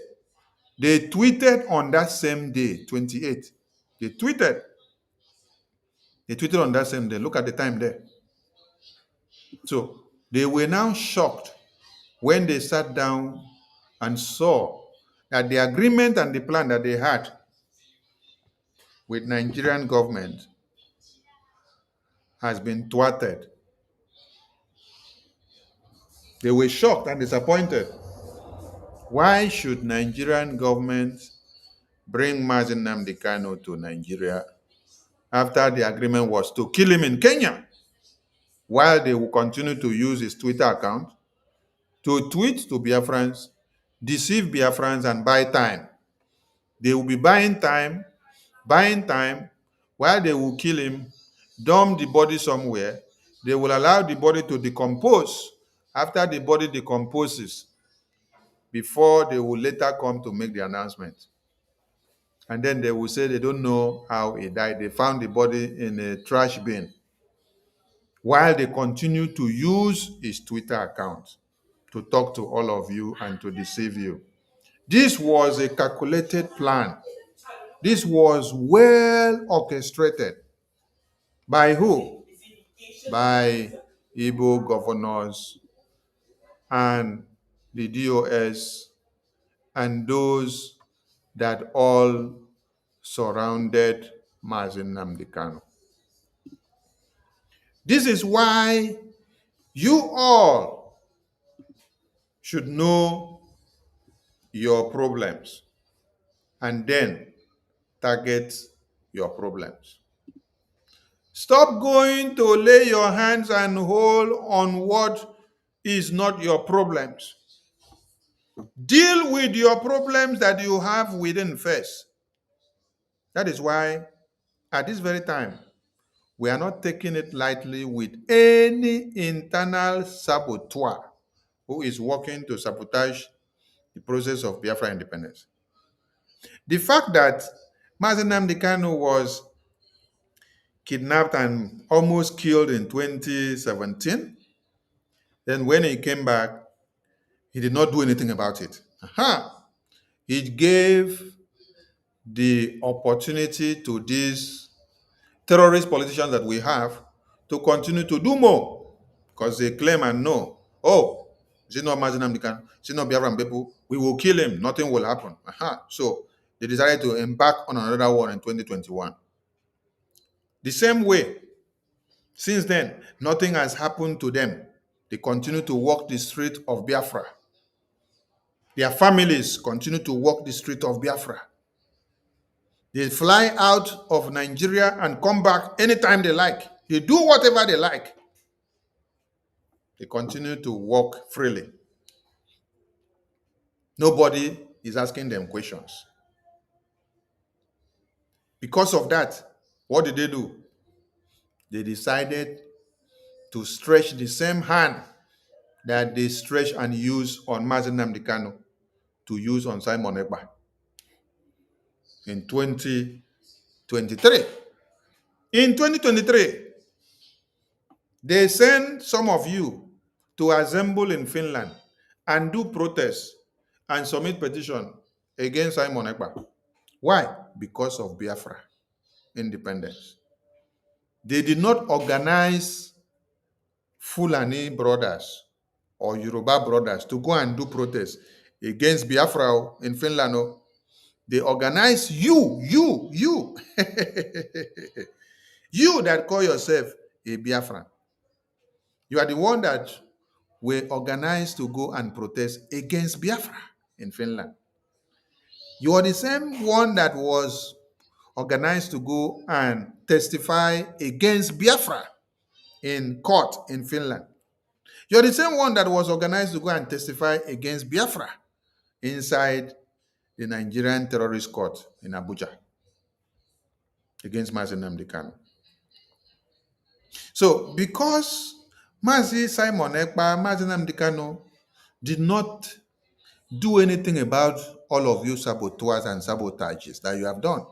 they tweeted on that same day, 28th. They tweeted on that same day. Look at the time there. So they were now shocked when they sat down and saw that the agreement and the plan that they had with Nigerian government has been thwarted. They were shocked and disappointed. Why should Nigerian government bring Mazi Nnamdi Kanu to Nigeria after the agreement was to kill him in Kenya, while they will continue to use his Twitter account to tweet to Biafrans, deceive Biafrans, and buy time? They will be buying time, while they will kill him, dump the body somewhere. They will allow the body to decompose. After the body decomposes, before they will later come to make the announcement. And then they will say they don't know how he died. They found the body in a trash bin, while they continue to use his Twitter account to talk to all of you and to deceive you. This was a calculated plan. This was well orchestrated. By who? By Igbo governors and the DOS and those that all surrounded Mazi Nnamdi Kanu. This is why you all should know your problems and then target your problems. Stop going to lay your hands and hold on what is not your problems. Deal with your problems that you have within first. That is why, at this very time, we are not taking it lightly with any internal saboteur who is working to sabotage the process of Biafra independence. The fact that Mazi Nnamdi Kanu was kidnapped and almost killed in 2017, then when he came back, he did not do anything about it. He gave the opportunity to these terrorist politicians that we have to continue to do more, because they claim and know, oh, is it not Nnamdi Kanu? Is it not Biafran people? We will kill him. Nothing will happen. So they decided to embark on another war in 2021. The same way, since then, nothing has happened to them. They continue to walk the street of Biafra. Their families continue to walk the street of Biafra. They fly out of Nigeria and come back anytime they like. They do whatever they like. They continue to walk freely. Nobody is asking them questions. Because of that, what did they do? They decided to stretch the same hand that they stretch and use on Nnamdi Kanu to use on Simon Ekpa in 2023. In 2023, they send some of you to assemble in Finland and do protests and submit petition against Simon Ekpa. Why? Because of Biafra independence. They did not organize Fulani brothers or Yoruba brothers to go and do protests against Biafra in Finland. They organized you, you that call yourself a Biafran. You are the one that were organized to go and protest against Biafra in Finland. You are the same one that was organized to go and testify against Biafra in court in Finland. You're the same one that was organized to go and testify against Biafra inside the Nigerian terrorist court in Abuja against Mazi Nnamdi Kanu. So because Mazi Simon Ekpa, Mazi Nnamdi Kanu did not do anything about all of you saboteurs and sabotages that you have done,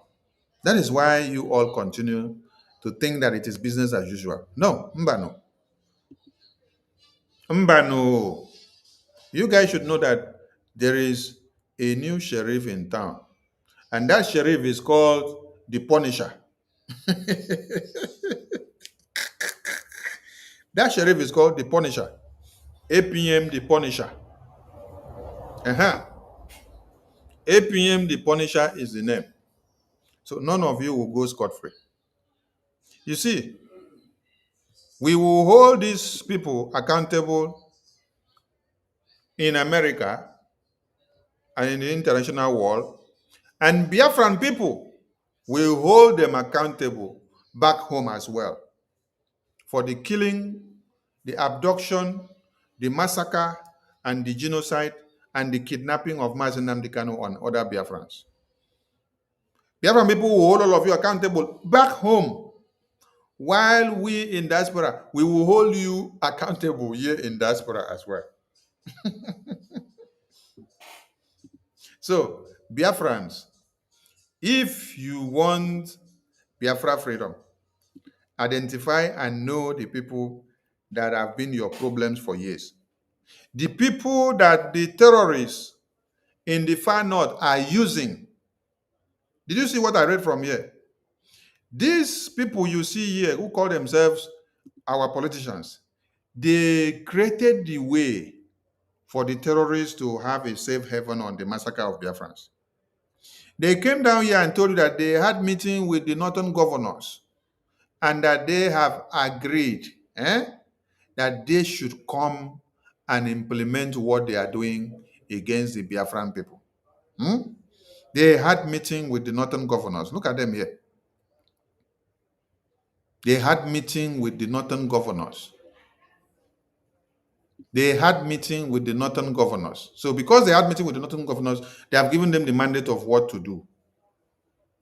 that is why you all continue to think that it is business as usual. No, Mbano. Mbano. You guys should know that there is a new sheriff in town, and that sheriff is called the Punisher. That sheriff is called the Punisher. APM the Punisher. APM the Punisher is the name. So none of you will go scot-free. You see, we will hold these people accountable in America and in the international world, and Biafran people will hold them accountable back home as well for the killing, the abduction, the massacre, and the genocide, and the kidnapping of Mazi Nnamdi Kanu and other Biafrans. Biafran people will hold all of you accountable back home, while we in diaspora, we will hold you accountable here in diaspora as well. So, Biafrans, if you want Biafra freedom, identify and know the people that have been your problems for years. The people that the terrorists in the far north are using. Did you see what I read from here? These people you see here who call themselves our politicians, they created the way for the terrorists to have a safe haven on the massacre of Biafrans. They came down here and told you that they had meeting with the northern governors and that they have agreed that they should come and implement what they are doing against the Biafran people. They had meeting with the northern governors. Look at them here. They had meeting with the northern governors. They had meeting with the northern governors. So because they had meeting with the northern governors, they have given them the mandate of what to do.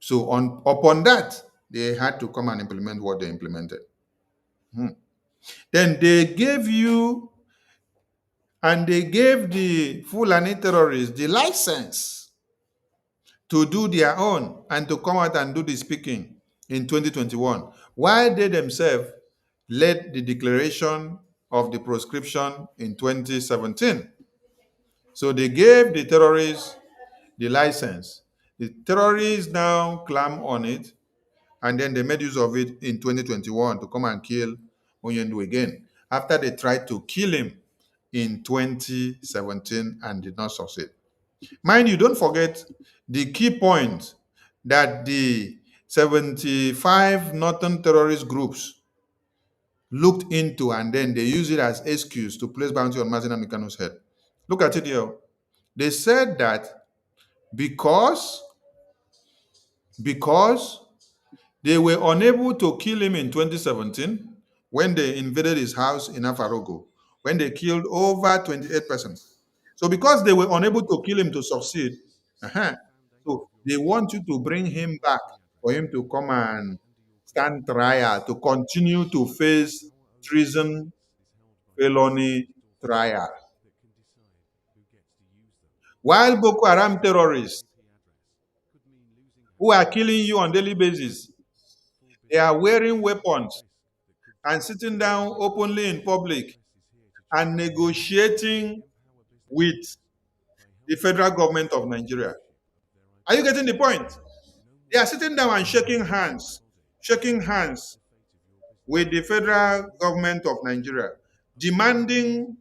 So upon that, they had to come and implement what they implemented. Then they gave you, and they gave the Fulani terrorists the license to do their own and to come out and do the speaking in 2021, while they themselves led the declaration of the proscription in 2017. So they gave the terrorists the license. The terrorists now clamp on it, and then they made use of it in 2021 to come and kill Onyendu again, after they tried to kill him in 2017 and did not succeed. Mind you, don't forget the key point that the 75 northern terrorist groups looked into, and then they used it as excuse to place bounty on Nnamdi Kanu's head. Look at it here. They said that because they were unable to kill him in 2017 when they invaded his house in Afarogo, when they killed over 28 persons. So because they were unable to kill him to succeed, so they want you to bring him back for him to come and stand trial, to continue to face treason, felony trial. While Boko Haram terrorists who are killing you on a daily basis, they are wearing weapons and sitting down openly in public and negotiating with the federal government of Nigeria. Are you getting the point? They are sitting down and shaking hands with the federal government of Nigeria, demanding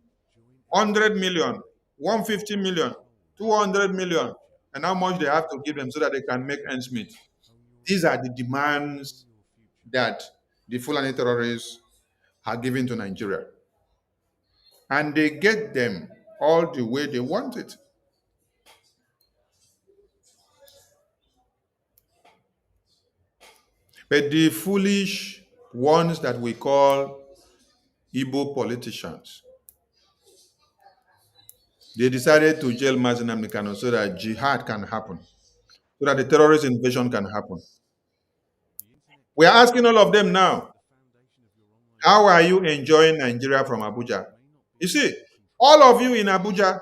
100 million, 150 million, 200 million, and how much they have to give them so that they can make ends meet. These are the demands that the Fulani terrorists are giving to Nigeria. And they get them all the way they want it. But the foolish ones that we call Igbo politicians, they decided to jail Nnamdi Kanu so that jihad can happen, so that the terrorist invasion can happen. We are asking all of them now, how are you enjoying Nigeria from Abuja? You see, all of you in Abuja,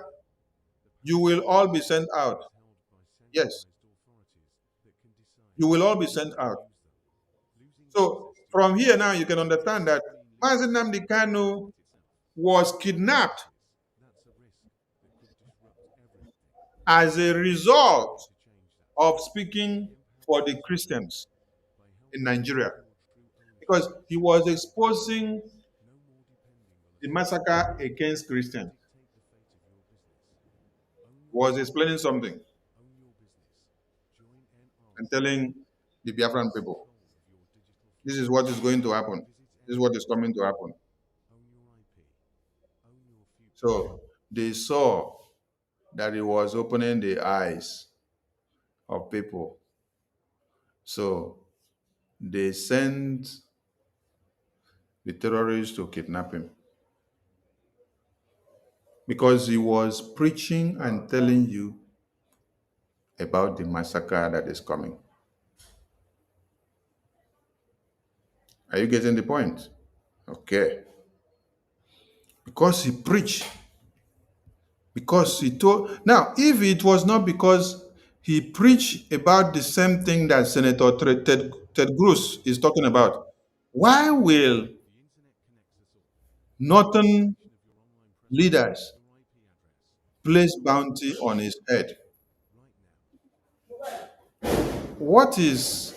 you will all be sent out. Yes. You will all be sent out. So from here now, you can understand that Nnamdi Kanu was kidnapped as a result of speaking for the Christians in Nigeria, because he was exposing the massacre against Christians. He was explaining something and telling the Biafran people, this is what is going to happen. This is what is coming to happen. So they saw that he was opening the eyes of people. So they sent the terrorists to kidnap him, because he was preaching and telling you about the massacre that is coming. Are you getting the point? Okay. Because he preached. Because he told. Now, if it was not because he preached about the same thing that Senator Ted Cruz is talking about, why will northern leaders place bounty on his head? What is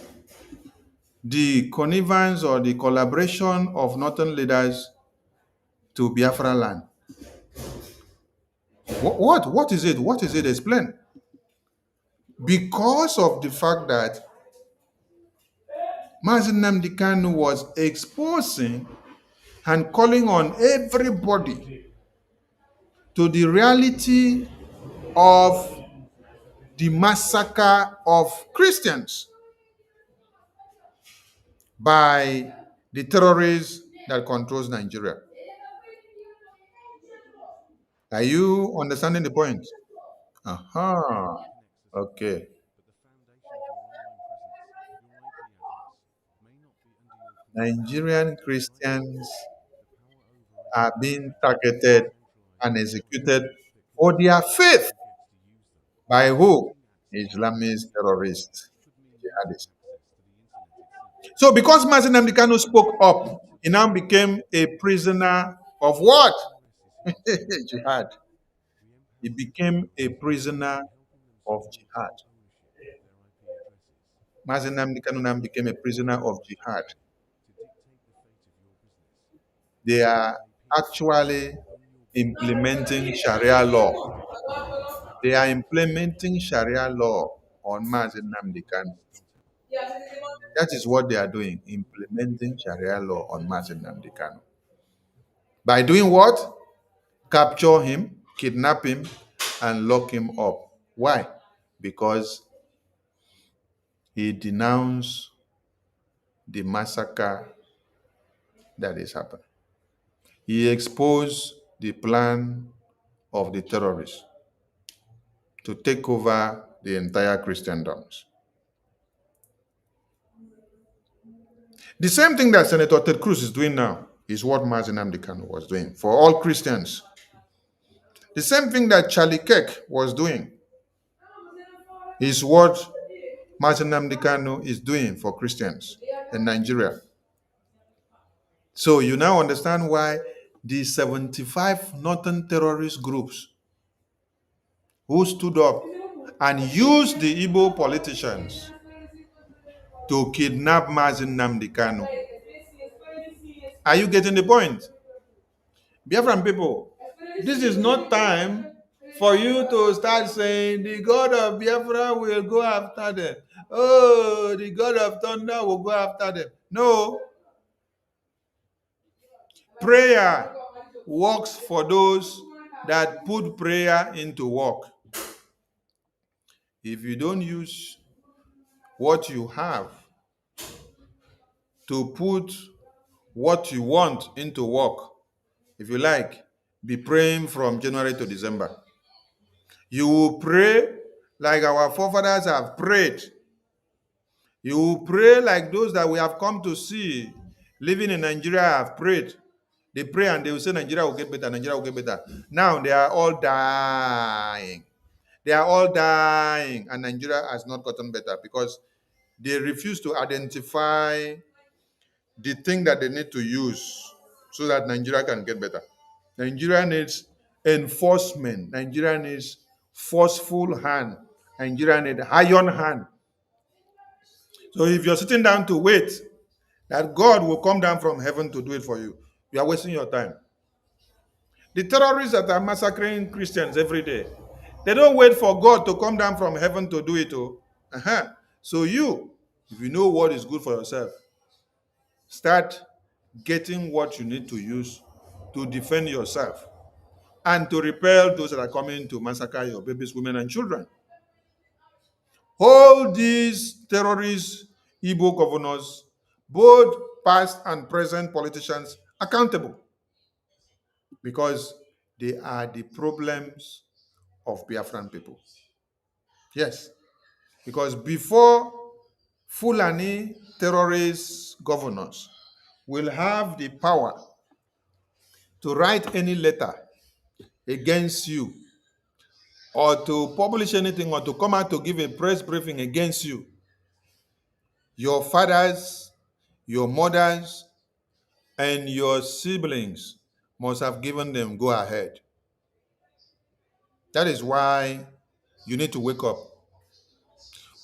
the connivance or the collaboration of northern leaders to Biafra land? What is it? What is it? Explain. Because of the fact that Nnamdi Kanu was exposing and calling on everybody to the reality of the massacre of Christians by the terrorists that controls Nigeria. Are you understanding the point? Aha. Okay. Nigerian Christians are being targeted and executed for their faith. By who? Islamist terrorists, jihadists. So because Nnamdi Kanu spoke up, he now became a prisoner of what? Jihad. He became a prisoner of jihad. Mazi Nnamdi Kanu now became a prisoner of jihad. They are actually implementing Sharia law. They are implementing Sharia law on Mazi Nnamdi Kanu. That is what they are doing, implementing Sharia law on Mazi Nnamdi Kanu. By doing what? Capture him, kidnap him, and lock him up. Why? Because he denounced the massacre that is happening. He exposed the plan of the terrorists to take over the entire Christendoms. The same thing that Senator Ted Cruz is doing now is what Mazi Nnamdi Kanu was doing for all Christians. The same thing that Charlie Kirk was doing is what Mazi Nnamdi Kanu is doing for Christians in Nigeria. So you now understand why the 75 northern terrorist groups who stood up and used the Igbo politicians to kidnap Mazi Nnamdi Kanu. Are you getting the point? Biafran people, this is not time for you to start saying the God of Biafra will go after them. Oh, the God of Thunder will go after them. No. Prayer works for those that put prayer into work. If you don't use what you have to put what you want into work, if you like, be praying from January to December. You will pray like our forefathers have prayed. You will pray like those that we have come to see living in Nigeria have prayed. They pray and they will say Nigeria will get better, Nigeria will get better. Now they are all dying. They are all dying, and Nigeria has not gotten better because they refuse to identify the thing that they need to use so that Nigeria can get better. Nigeria needs enforcement. Nigeria needs forceful hand. Nigeria needs iron hand. So if you're sitting down to wait that God will come down from heaven to do it for you, you are wasting your time. The terrorists that are massacring Christians every day, they don't wait for God to come down from heaven to do it. So you, if you know what is good for yourself, start getting what you need to use to defend yourself and to repel those that are coming to massacre your babies, women, and children. Hold these terrorist Igbo governors, both past and present politicians, accountable, because they are the problems of Biafran people. Yes, because before Fulani terrorist governors will have the power to write any letter against you or to publish anything or to come out to give a press briefing against you, your fathers, your mothers, and your siblings must have given them go ahead. That is why you need to wake up.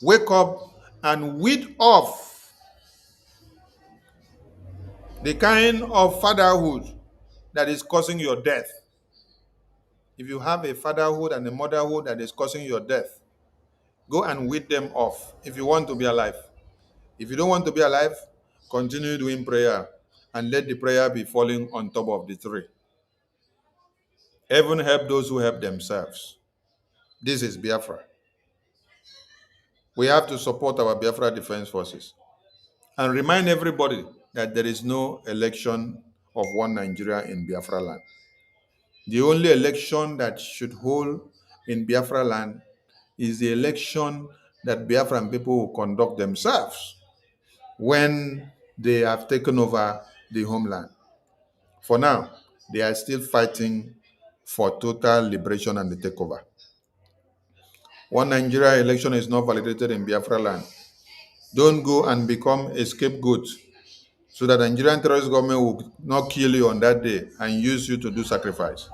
Wake up and weed off the kind of fatherhood that is causing your death. If you have a fatherhood and a motherhood that is causing your death, go and weed them off if you want to be alive. If you don't want to be alive, continue doing prayer and let the prayer be falling on top of the tree. Heaven help those who help themselves. This is Biafra. We have to support our Biafra Defense Forces and remind everybody that there is no election of one Nigeria in Biafra land. The only election that should hold in Biafra land is the election that Biafran people will conduct themselves when they have taken over the homeland. For now, they are still fighting for total liberation and the takeover. One Nigeria election is not validated in Biafra land. Don't go and become a scapegoat so that the Nigerian terrorist government will not kill you on that day and use you to do sacrifice.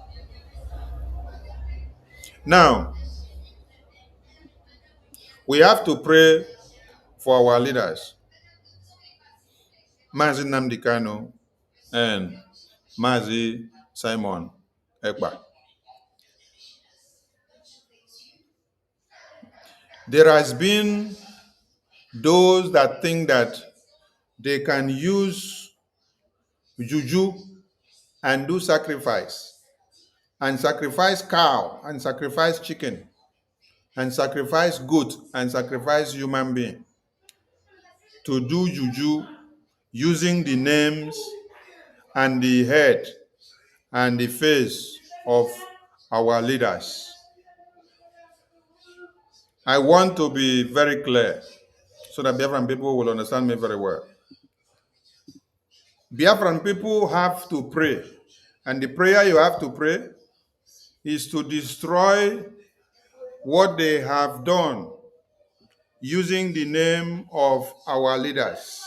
Now, we have to pray for our leaders, Mazi Nnamdi Kanu and Mazi Simon Ekpa. There has been those that think that they can use juju and do sacrifice, and sacrifice cow, and sacrifice chicken, and sacrifice goat, and sacrifice human being to do juju using the names and the head and the face of our leaders. I want to be very clear so that Biafran people will understand me very well. Biafran people have to pray, and the prayer you have to pray is to destroy what they have done using the name of our leaders.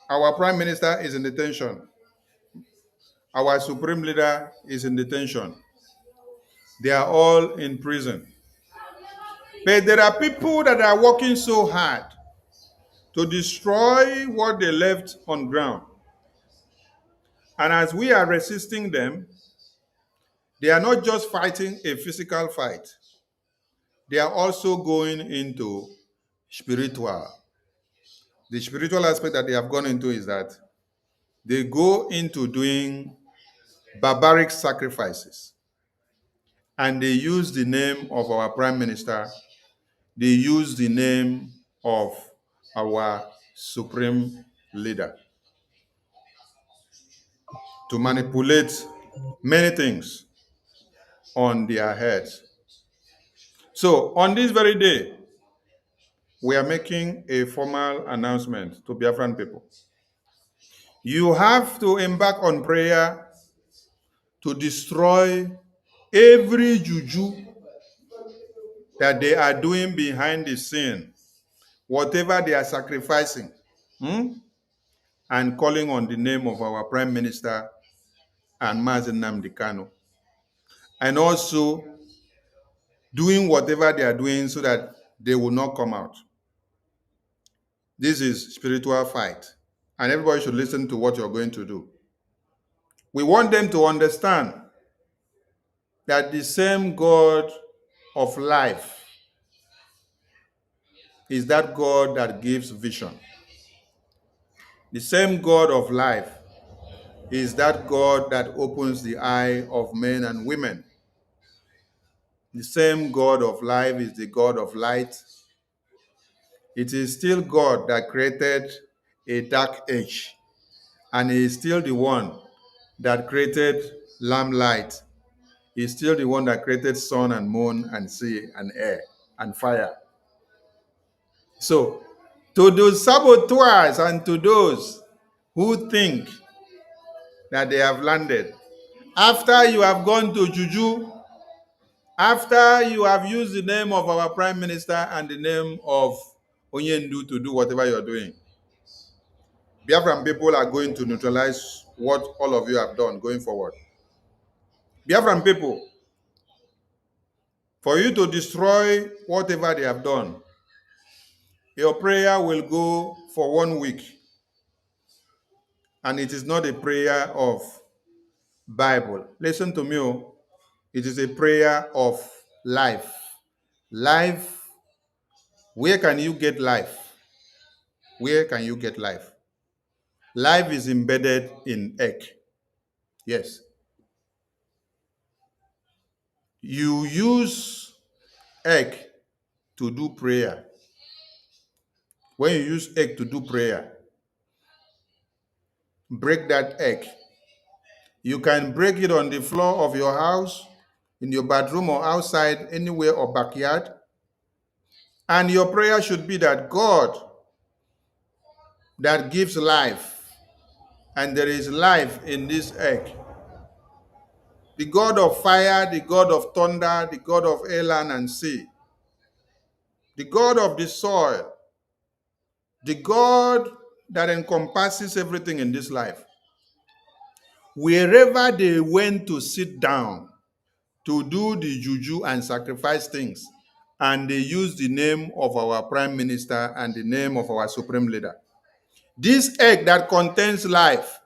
Our Prime Minister is in detention. Our Supreme Leader is in detention. They are all in prison. But there are people that are working so hard to destroy what they left on ground. And as we are resisting them, they are not just fighting a physical fight. They are also going into spiritual. The spiritual aspect that they have gone into is that they go into doing barbaric sacrifices. And they use the name of our Prime Minister. They use the name of our Supreme Leader to manipulate many things on their heads. So on this very day, we are making a formal announcement to Biafran people. You have to embark on prayer to destroy every juju that they are doing behind the scene, whatever they are sacrificing, and calling on the name of our Prime Minister and Mazi Nnamdi Kanu. And also doing whatever they are doing so that they will not come out. This is spiritual fight. And everybody should listen to what you're going to do. We want them to understand that the same God of life is that God that gives vision. The same God of life is that God that opens the eye of men and women. The same God of life is the God of light. It is still God that created a dark age, and he is still the one that created lamplight. He is still the one that created sun and moon and sea and air and fire. So, to those saboteurs and to those who think that they have landed, after you have gone to juju, after you have used the name of our Prime Minister and the name of Onyendu to do whatever you're doing, Biafran people are going to neutralize what all of you have done going forward. Biafran people, for you to destroy whatever they have done, your prayer will go for 1 week. And it is not a prayer of Bible. Listen to me. It is a prayer of life. Life. Where can you get life? Where can you get life? Life is embedded in egg. Yes. You use egg to do prayer. When you use egg to do prayer, break that egg. You can break it on the floor of your house, in your bedroom or outside, anywhere or backyard. And your prayer should be that God that gives life, and there is life in this egg. The God of fire, the God of thunder, the God of air, land, and sea, the God of the soil, the God that encompasses everything in this life. Wherever they went to sit down to do the juju and sacrifice things, and they use the name of our prime minister and the name of our supreme leader. This egg that contains life,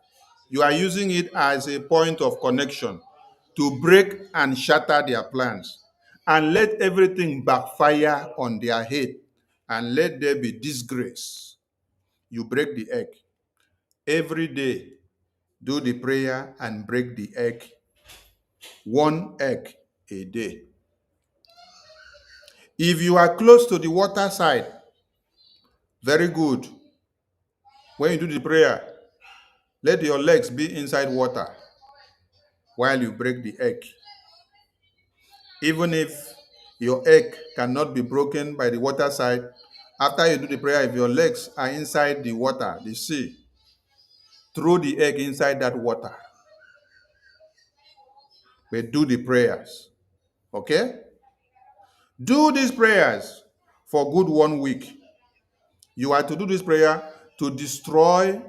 you are using it as a point of connection to break and shatter their plans and let everything backfire on their head and let there be disgrace. You break the egg. Every day, do the prayer and break the egg. 1 egg a day. If you are close to the water side, very good. When you do the prayer, let your legs be inside water while you break the egg. Even if your egg cannot be broken by the water side, after you do the prayer, if your legs are inside the water, the sea, throw the egg inside that water. But do the prayers. Okay? Do these prayers for good 1 week. You are to do this prayer to destroy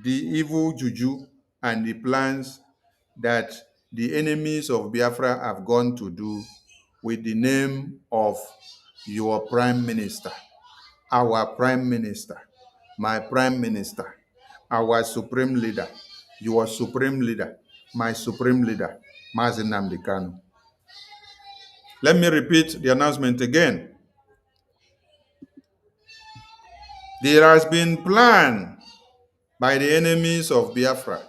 the evil juju and the plans that the enemies of Biafra have gone to do with the name of your prime minister, our prime minister, my prime minister, our supreme leader, your supreme leader, my supreme leader, Nnamdi Kanu. Let me repeat the announcement again. There has been plan by the enemies of Biafra.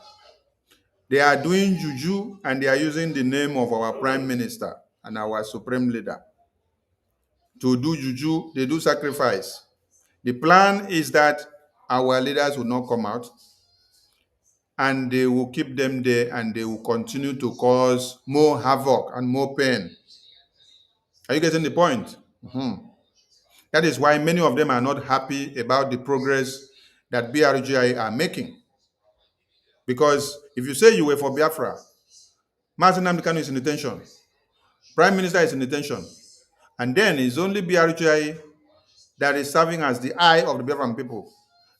They are doing juju and they are using the name of our prime minister and our supreme leader to do juju. They do sacrifice. The plan is that our leaders will not come out and they will keep them there and they will continue to cause more havoc and more pain. Are you getting the point? That is why many of them are not happy about the progress that BRGIE are making. Because if you say you were for Biafra, Nnamdi Kanu is in detention, Prime Minister is in detention, and then it's only BRGIE that is serving as the eye of the Biafran people.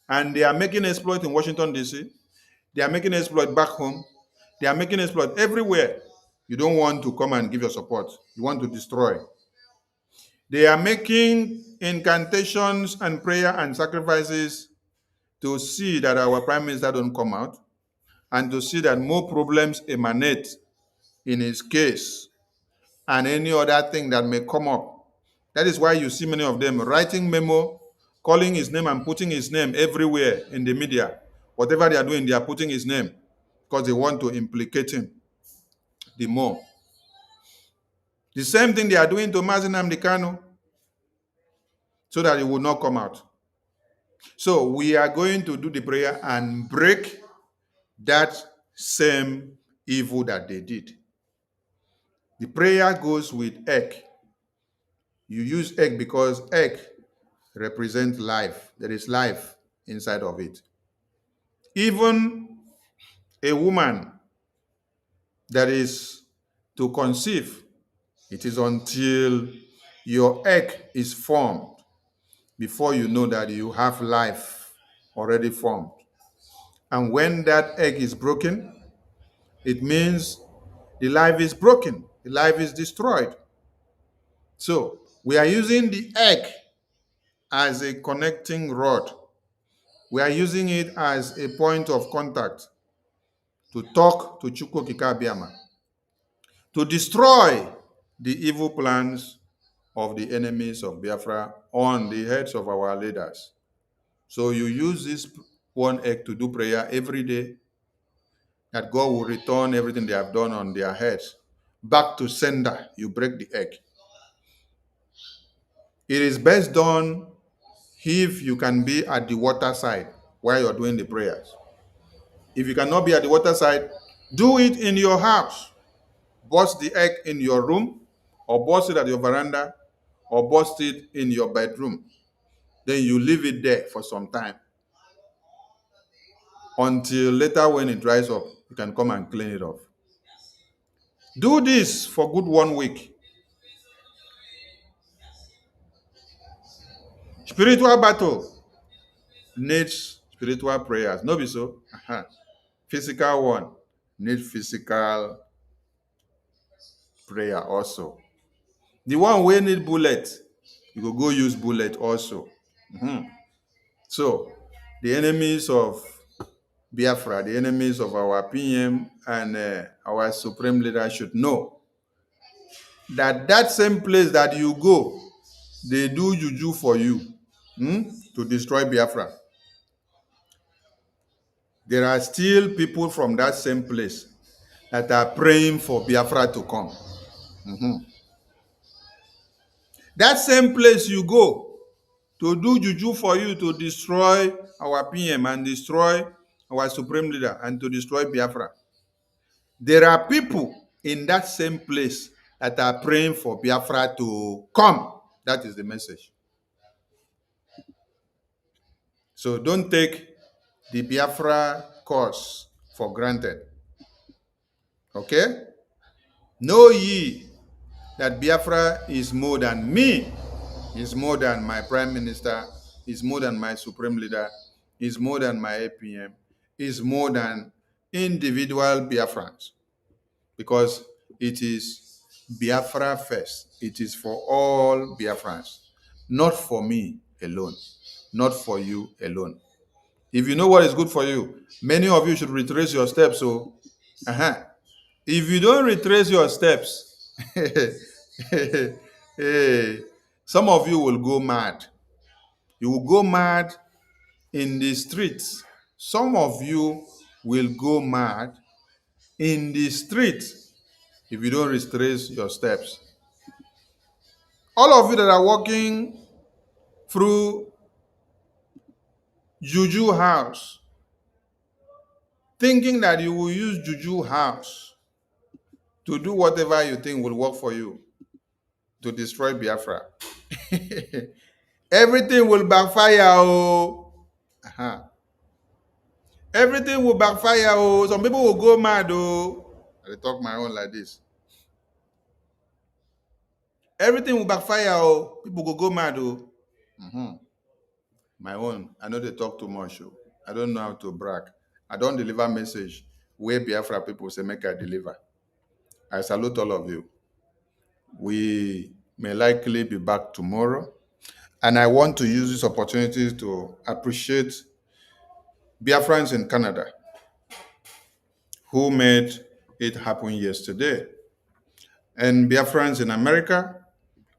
And they are making exploit in Washington, D.C. They are making exploit back home. They are making exploit everywhere. You don't want to come and give your support. You want to destroy. They are making incantations and prayer and sacrifices to see that our Prime Minister don't come out and to see that more problems emanate in his case and any other thing that may come up. That is why you see many of them writing memo, calling his name and putting his name everywhere in the media. Whatever they are doing, they are putting his name because they want to implicate him the more. The same thing they are doing to Nnamdi Kanu so that he will not come out. So we are going to do the prayer and break that same evil that they did. The prayer goes with egg. You use egg because egg represents life. There is life inside of it. Even a woman that is to conceive, it is until your egg is formed before you know that you have life already formed. And when that egg is broken, it means the life is broken, the life is destroyed. So we are using the egg as a connecting rod. We are using it as a point of contact to talk to Chukwu Kikabiama, to destroy the evil plans of the enemies of Biafra on the heads of our leaders. So you use this 1 egg to do prayer every day, that God will return everything they have done on their heads back to sender. You break the egg. It is best done if you can be at the water side while you're doing the prayers. If you cannot be at the water side, do it in your house. Burst the egg in your room, or burst it at your veranda, or burst it in your bedroom. Then you leave it there for some time. Until later when it dries up, you can come and clean it off. Do this for good 1 week. Spiritual battle needs spiritual prayers. No be so. Physical one needs physical prayer also. The one wey need bullet, you go use bullet also. So the enemies of Biafra, the enemies of our PM and our supreme leader should know that that same place that you go, they do juju for you to destroy Biafra. There are still people from that same place that are praying for Biafra to come. That same place you go to do juju for you to destroy our PM and destroy our supreme leader and to destroy Biafra. There are people in that same place that are praying for Biafra to come. That is the message. So don't take the Biafra cause for granted. Okay? Know ye that Biafra is more than me, is more than my prime minister, is more than my supreme leader, is more than my APM, is more than individual Biafrans. Because it is Biafra first. It is for all Biafrans, not for me alone, not for you alone. If you know what is good for you, many of you should retrace your steps. So, if you don't retrace your steps, some of you will go mad. You will go mad in the streets. Some of you will go mad in the streets if you don't retrace your steps. All of you that are walking through Juju house, thinking that you will use Juju house to do whatever you think will work for you to destroy Biafra. Everything will backfire. Oh. Everything will backfire. Oh. Some people will go mad. Oh. I talk my own like this. Everything will backfire. Oh. People will go mad. Oh. My own. I know they talk too much. Oh. I don't know how to brag. I don't deliver message where Biafra people say make I deliver. I salute all of you. We may likely be back tomorrow. And I want to use this opportunity to appreciate Biafrans in Canada who made it happen yesterday. And Biafrans in America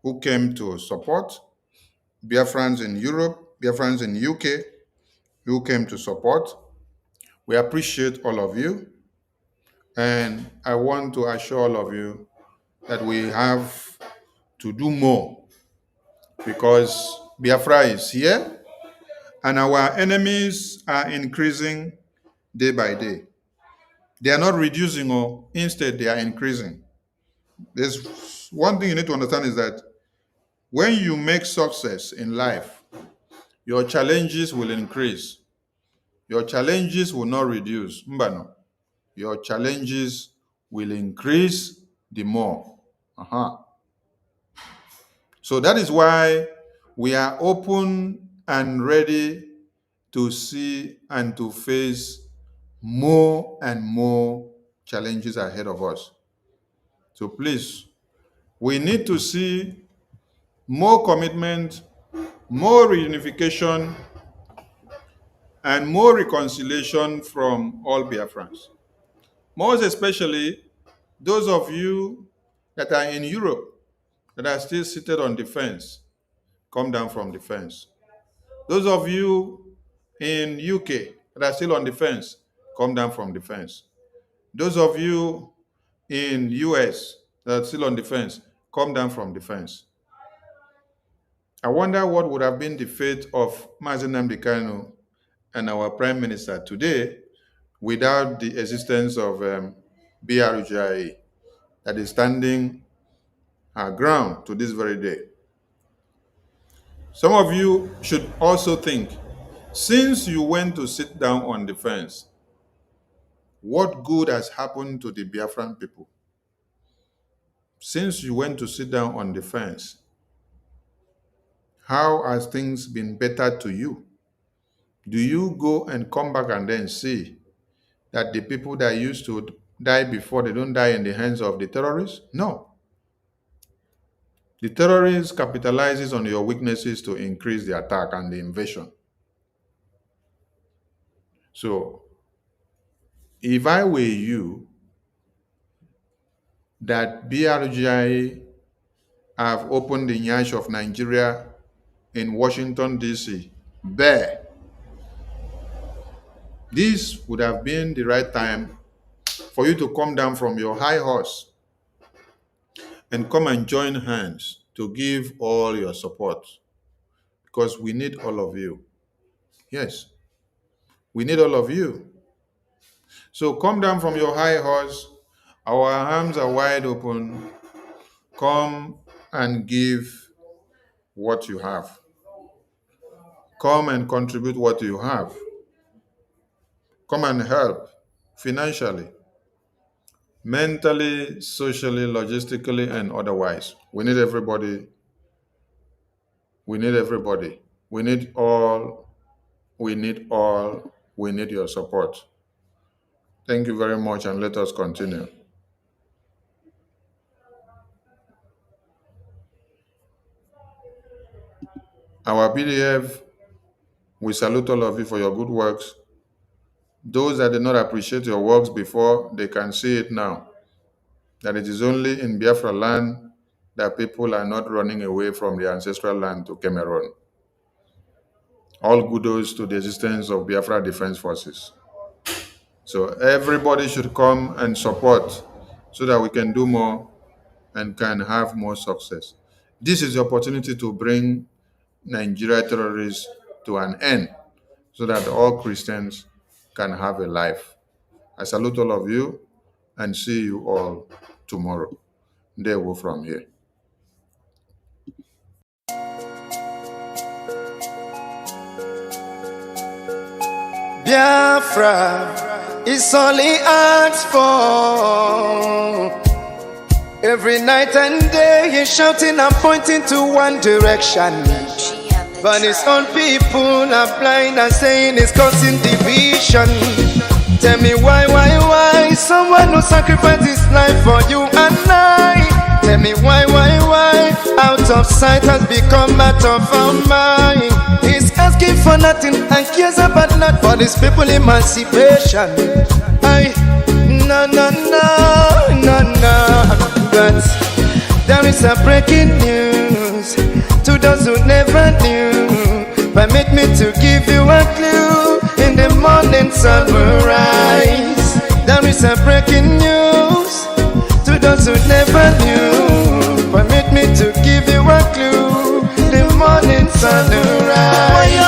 who came to support. Biafrans in Europe, Biafrans in UK who came to support. We appreciate all of you. And I want to assure all of you that we have to do more because Biafra is here and our enemies are increasing day by day. They are not reducing, or instead they are increasing. There's one thing you need to understand is that when you make success in life, your challenges will increase. Your challenges will not reduce. Mbano. Your challenges will increase the more. So that is why we are open and ready to see and to face more and more challenges ahead of us. So please, we need to see more commitment, more reunification, and more reconciliation from all Biafrans. Most especially those of you that are in Europe that are still seated on the fence, come down from the fence. Those of you in UK that are still on the fence, come down from the fence. Those of you in US that are still on the fence, come down from the fence. I wonder what would have been the fate of Nnamdi Kanu and our Prime Minister today without the existence of BRGIE that is standing our ground to this very day. Some of you should also think, since you went to sit down on the fence, what good has happened to the Biafran people? Since you went to sit down on the fence, how has things been better to you? Do you go and come back and then see that the people that used to die before, they don't die in the hands of the terrorists? No. The terrorist capitalizes on your weaknesses to increase the attack and the invasion. So, if I were you, that BRGIE have opened the nyash of Nigeria in Washington, D.C., bare, this would have been the right time for you to come down from your high horse and come and join hands to give all your support, because we need all of you. Yes, we need all of you. So come down from your high horse. Our arms are wide open. Come and give what you have. Come and contribute what you have. Come and help financially, mentally, socially, logistically, and otherwise. We need everybody. We need everybody. We need all. We need all. We need your support. Thank you very much, and let us continue. Our PDF, we salute all of you for your good works. Those that did not appreciate your works before, they can see it now. That it is only in Biafra land that people are not running away from the ancestral land to Cameroon. All kudos to the existence of Biafra Defense Forces. So everybody should come and support so that we can do more and can have more success. This is the opportunity to bring Nigeria terrorists to an end so that all Christians can have a life. I salute all of you and see you all tomorrow. They will from here. Biafra is only asked for. Every night and day he's shouting and pointing to one direction. But his own people are blind and saying it's causing division. Tell me why someone who sacrificed his life for you and I. Tell me why out of sight has become out of our mind. He's asking for nothing and cares about not for these people emancipation. No. But there is a breaking news to those who never knew. Permit me to give you a clue. In the morning sun will rise. There is a breaking news to those who never knew. Permit me to give you a clue. The morning sun will rise.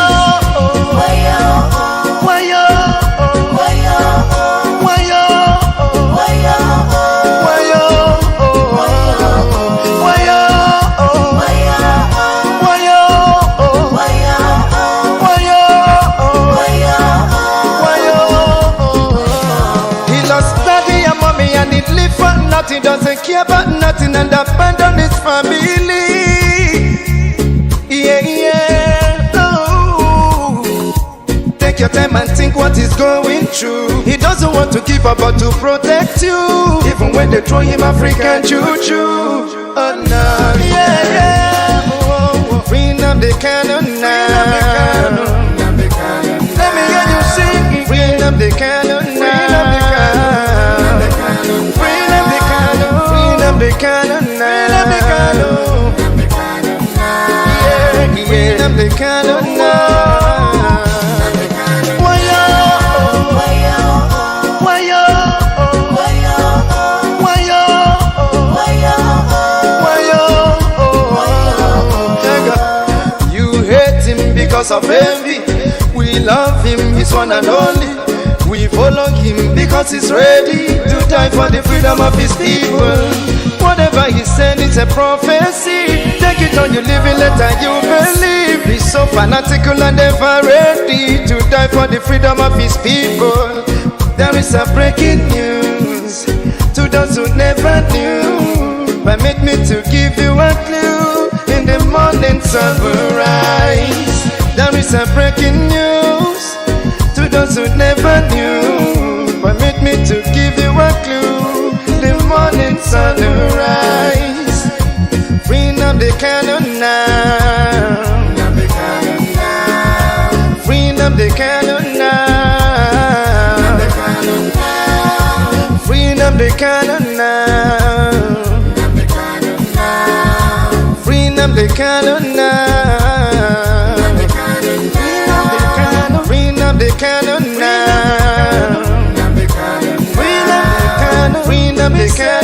He doesn't care about nothing and abandon his family. Oh. Take your time and think what he's going through. He doesn't want to give up but to protect you. Even when they throw him African juju. Oh no, yeah. Oh. Free up the cannon now. Let me hear you sing. Free up the cannon now. The cannon now. The cannon now. You hate him because of envy. We love him, he's one and only. We follow him because he's ready to die for the freedom of his people. Whatever he said, it's a prophecy. Take it on, you live it, let you believe. He's so fanatical and ever ready to die for the freedom of his people. There is a breaking news to those who never knew. Permit me to give you a clue. In the morning sun will rise. There is a breaking news to those who never knew. Permit me to give you a clue. The morning sun will rise. Bring up Nnamdi Kanu now. Free Nnamdi Kanu now. Free Nnamdi Kanu now. Free Nnamdi Kanu now. Free Nnamdi Kanu now. Free Nnamdi Kanu.